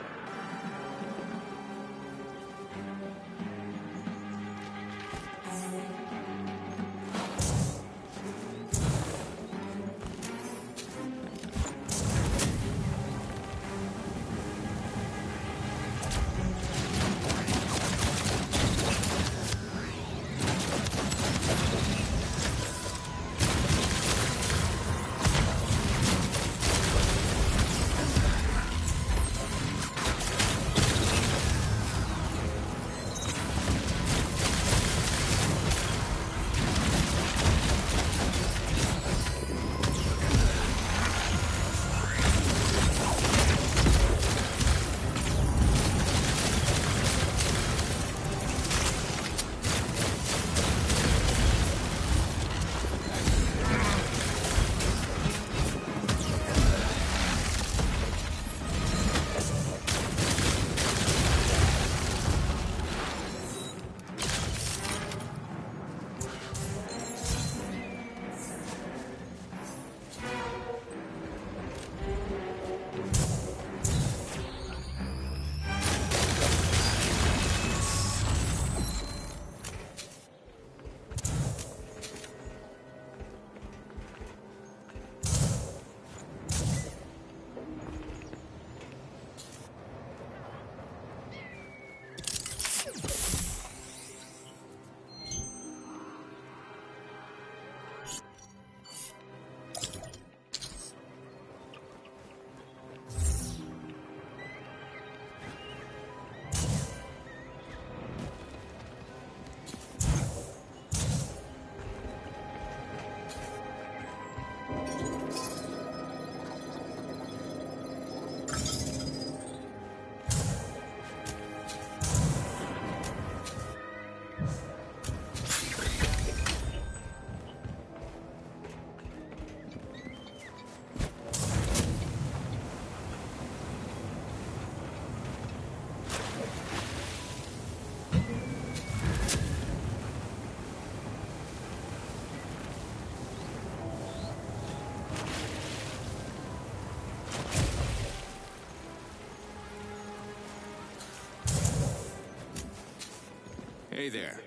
Hey there.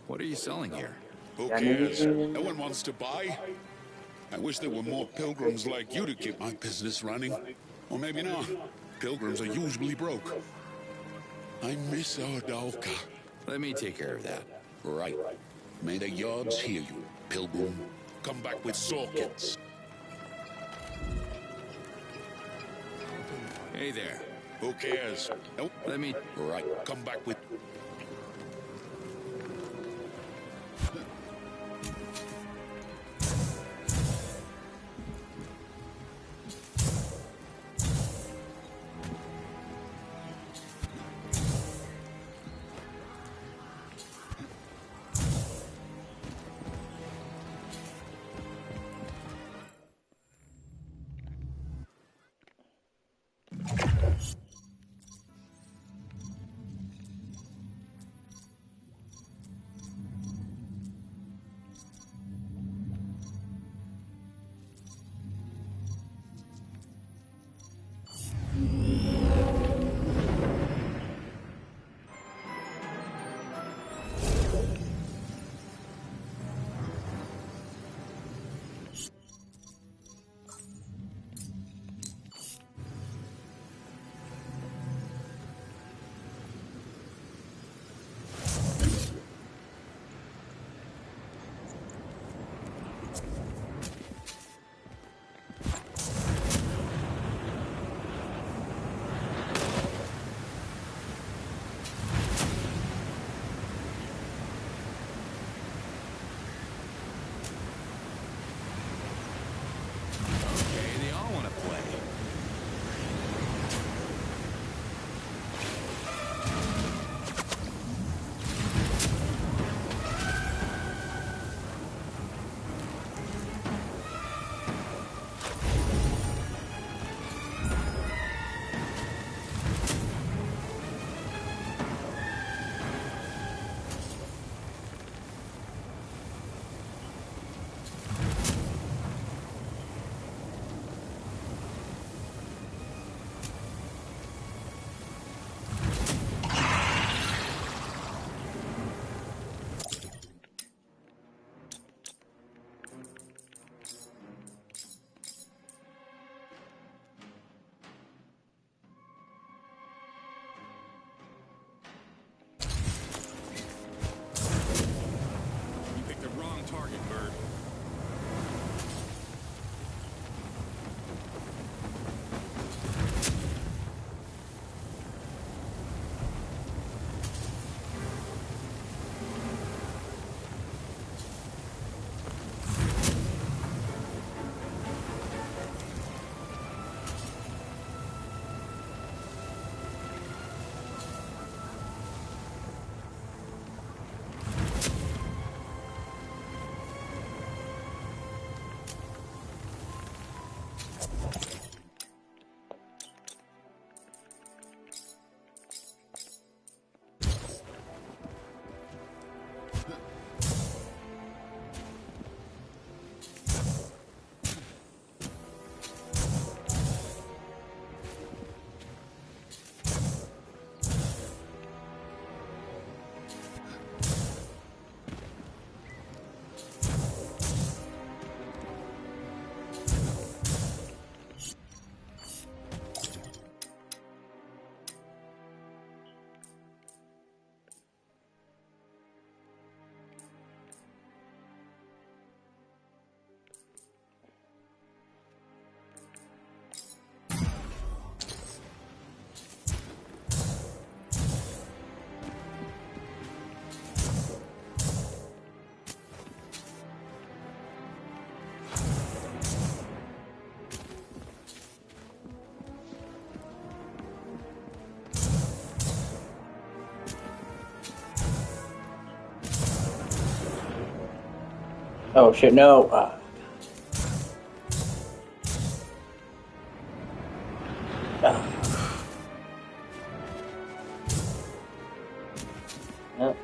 What are you selling here? Who cares? No one wants to buy. I wish there were more pilgrims like you to keep my business running. Or maybe not. Pilgrims are usually broke. I miss our Dalka. Let me take care of that. Right. May the yards hear you, pilgrim. Come back with sockets. Hey there. Who cares? Nope. Let me... Right. Come back with... Oh shit, no. No.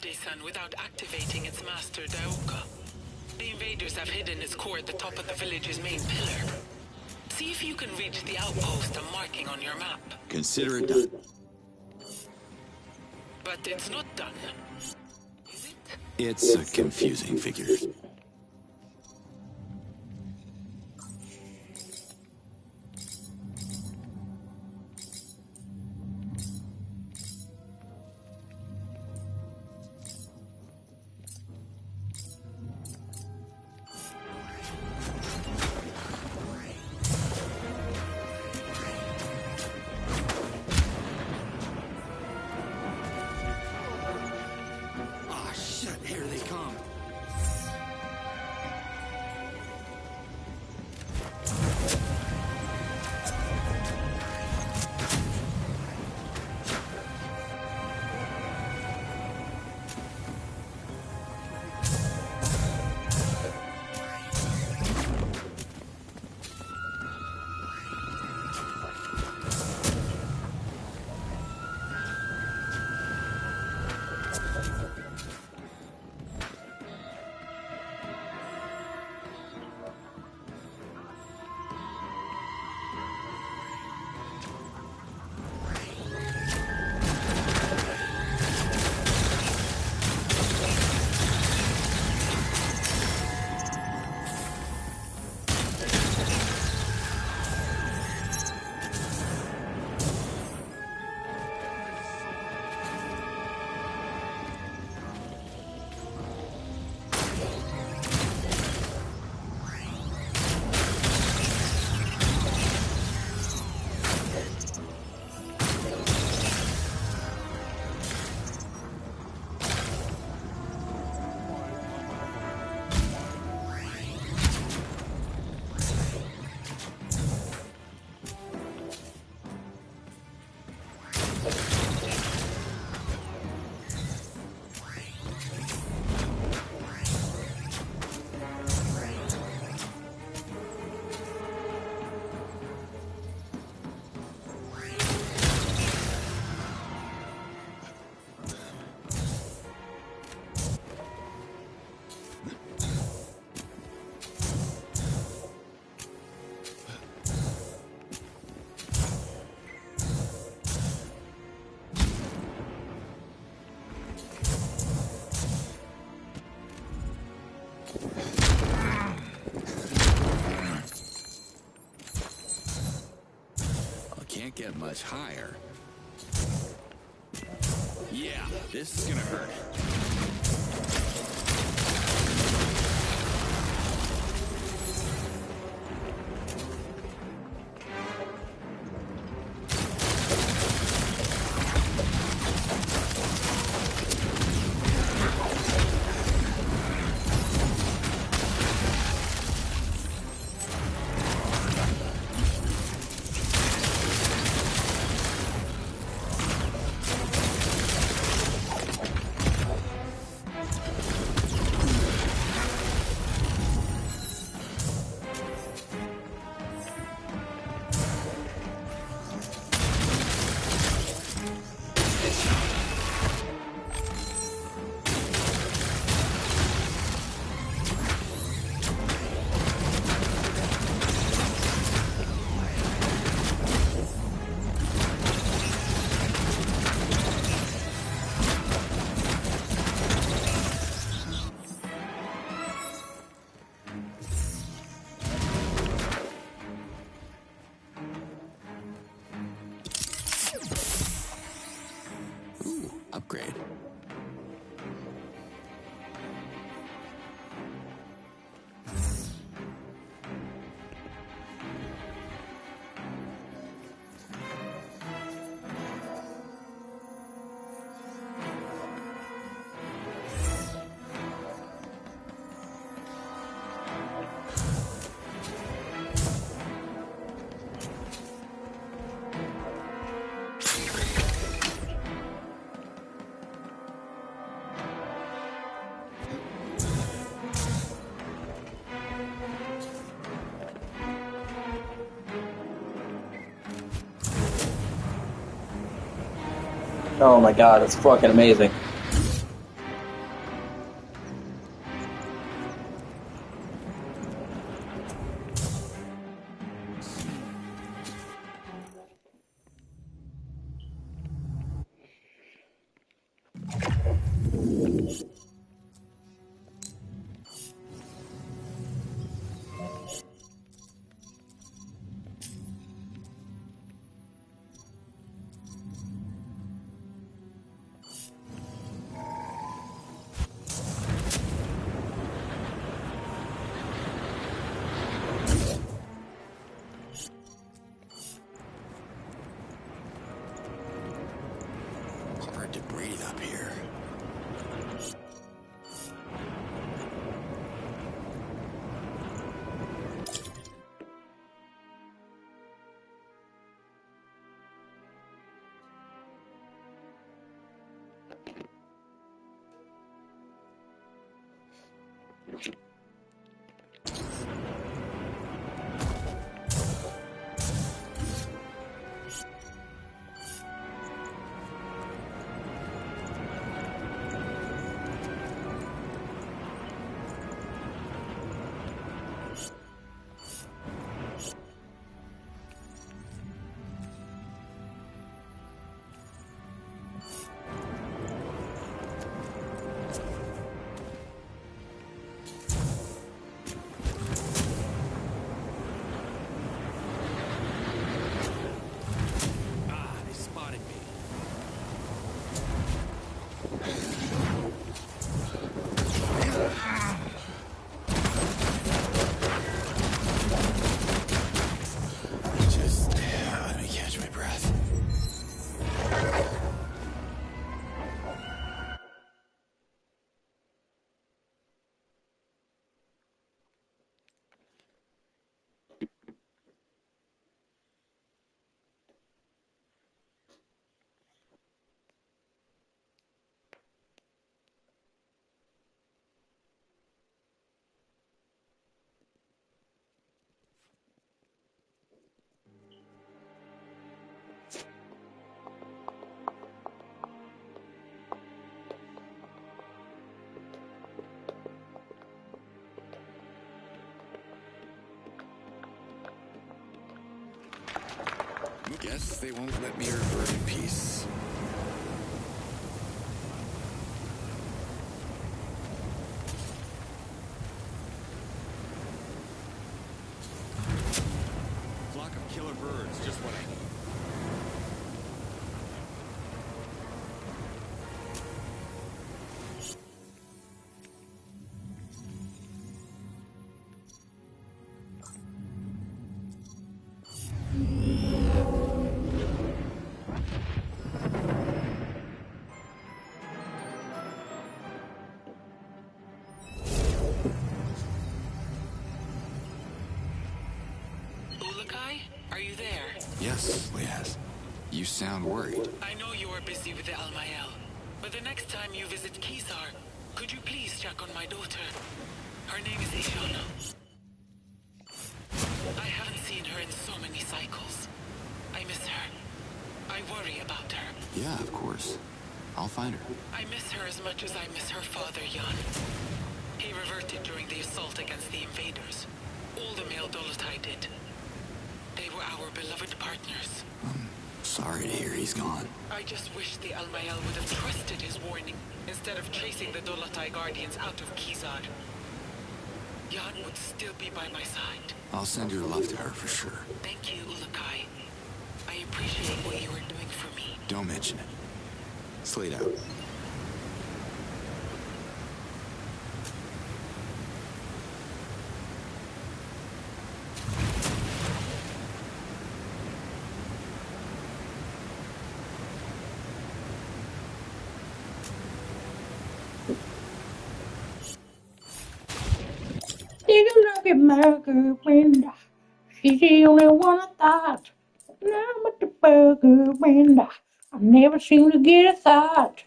Daesan without activating its master, Daoka. The invaders have hidden its core at the top of the village's main pillar. See if you can reach the outpost I'm marking on your map. Consider it done. But it's not done. It's confusing, figures. Ah, shit, here they come. Can't get much higher. Yeah, this is gonna hurt. Upgrade. Oh my god, it's fucking amazing. Guess they won't let me revert in peace. Flock of killer birds, just what I need. Ulakai, are you there? Yes, Liaz. You sound worried. I know you are busy with the Almael, but the next time you visit Kisar, could you please check on my daughter? Her name is Ishana. I haven't seen her in so many cycles. I miss her. I worry about her. Yeah, of course. I'll find her. I miss her as much as I miss her father, Jan. He reverted during the assault against the invaders. All the male Dolotai did. They were our beloved partners. Sorry to hear he's gone. I just wish the Almael would have trusted his warning instead of chasing the Dolotai Guardians out of Kizar. Jan would still be by my side. I'll send your love to her for sure. Thank you, Ulakai. I appreciate what you are doing for me. Don't mention it. Slate out. Take a look at my girl Brenda. She's the only one I thought. Now I'm at the burger Brenda. I never seem to get a thought.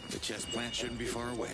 The chest plant shouldn't be far away.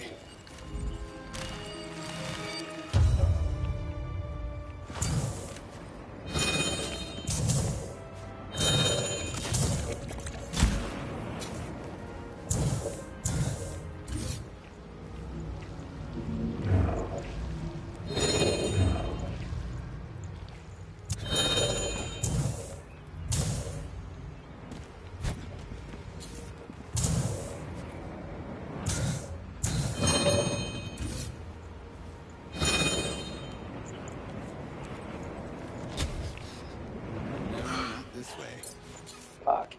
This way. Fuck.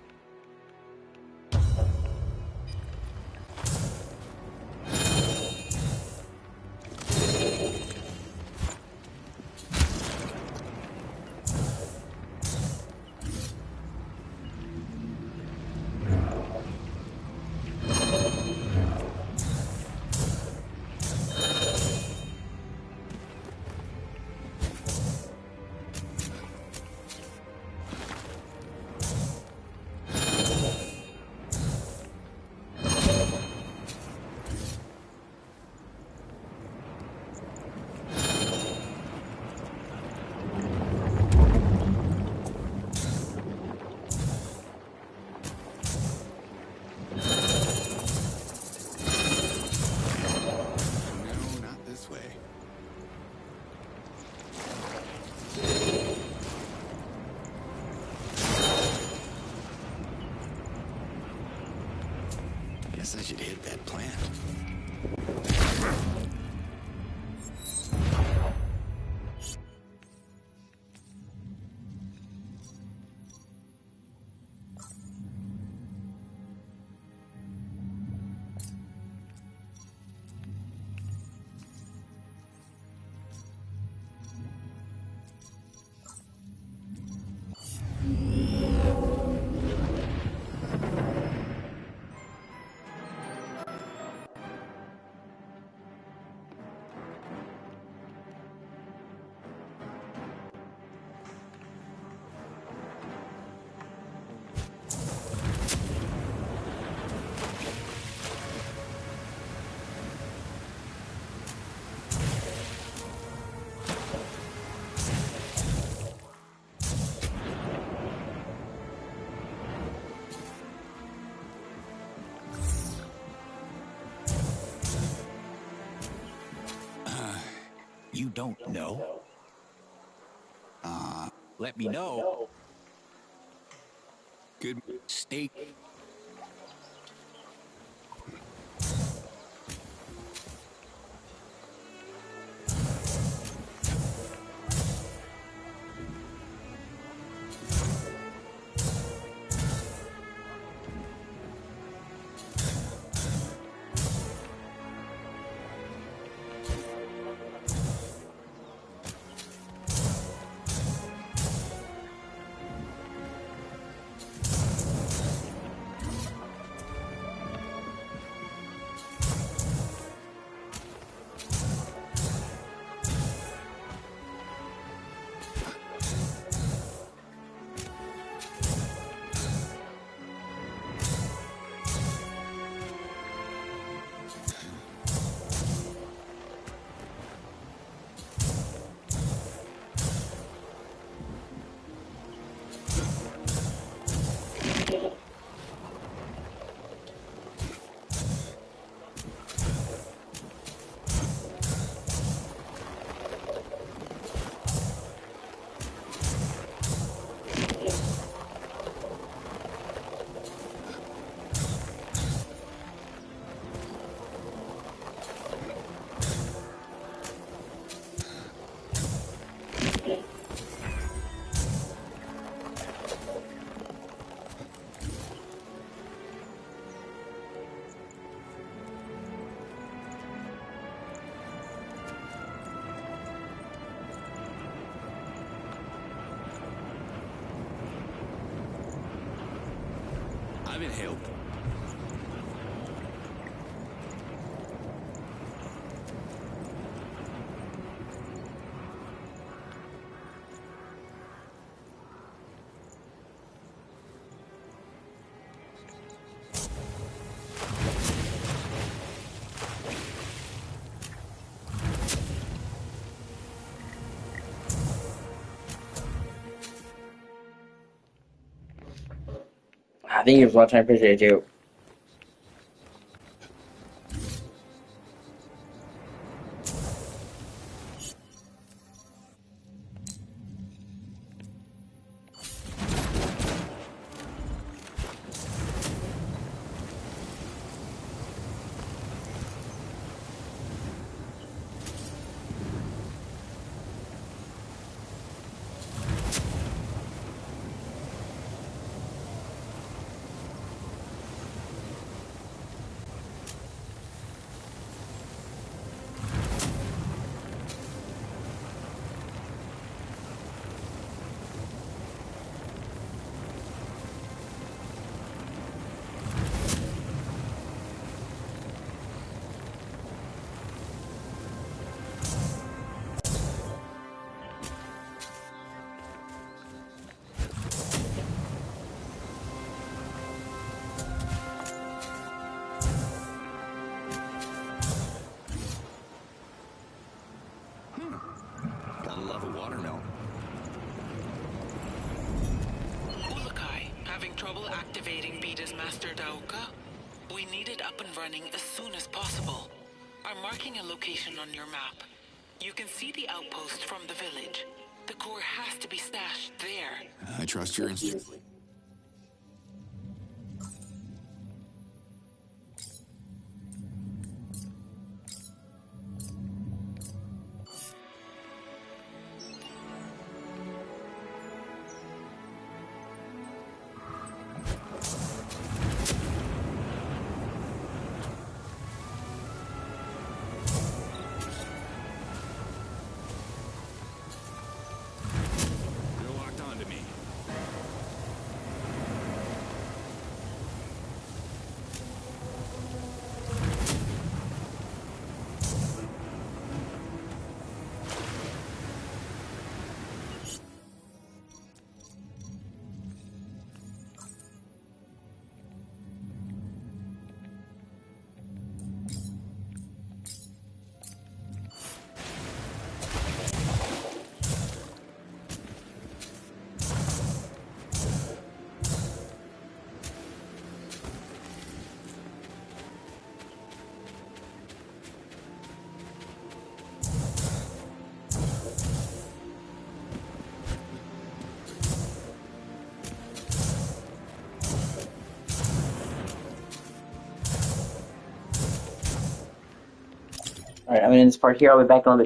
Guess I should hit that plant. you don't know? Let me know. Good steak. I've inhaled. I think you was watching. I appreciate you. Gotta love a watermelon. Ulukai, having trouble activating Beta's Master Dauka? We need it up and running as soon as possible. I'm marking a location on your map. You can see the outpost from the village. The core has to be stashed there. I trust your instincts. You're locked onto me. Alright, I'm gonna end this part here. I'll be back on the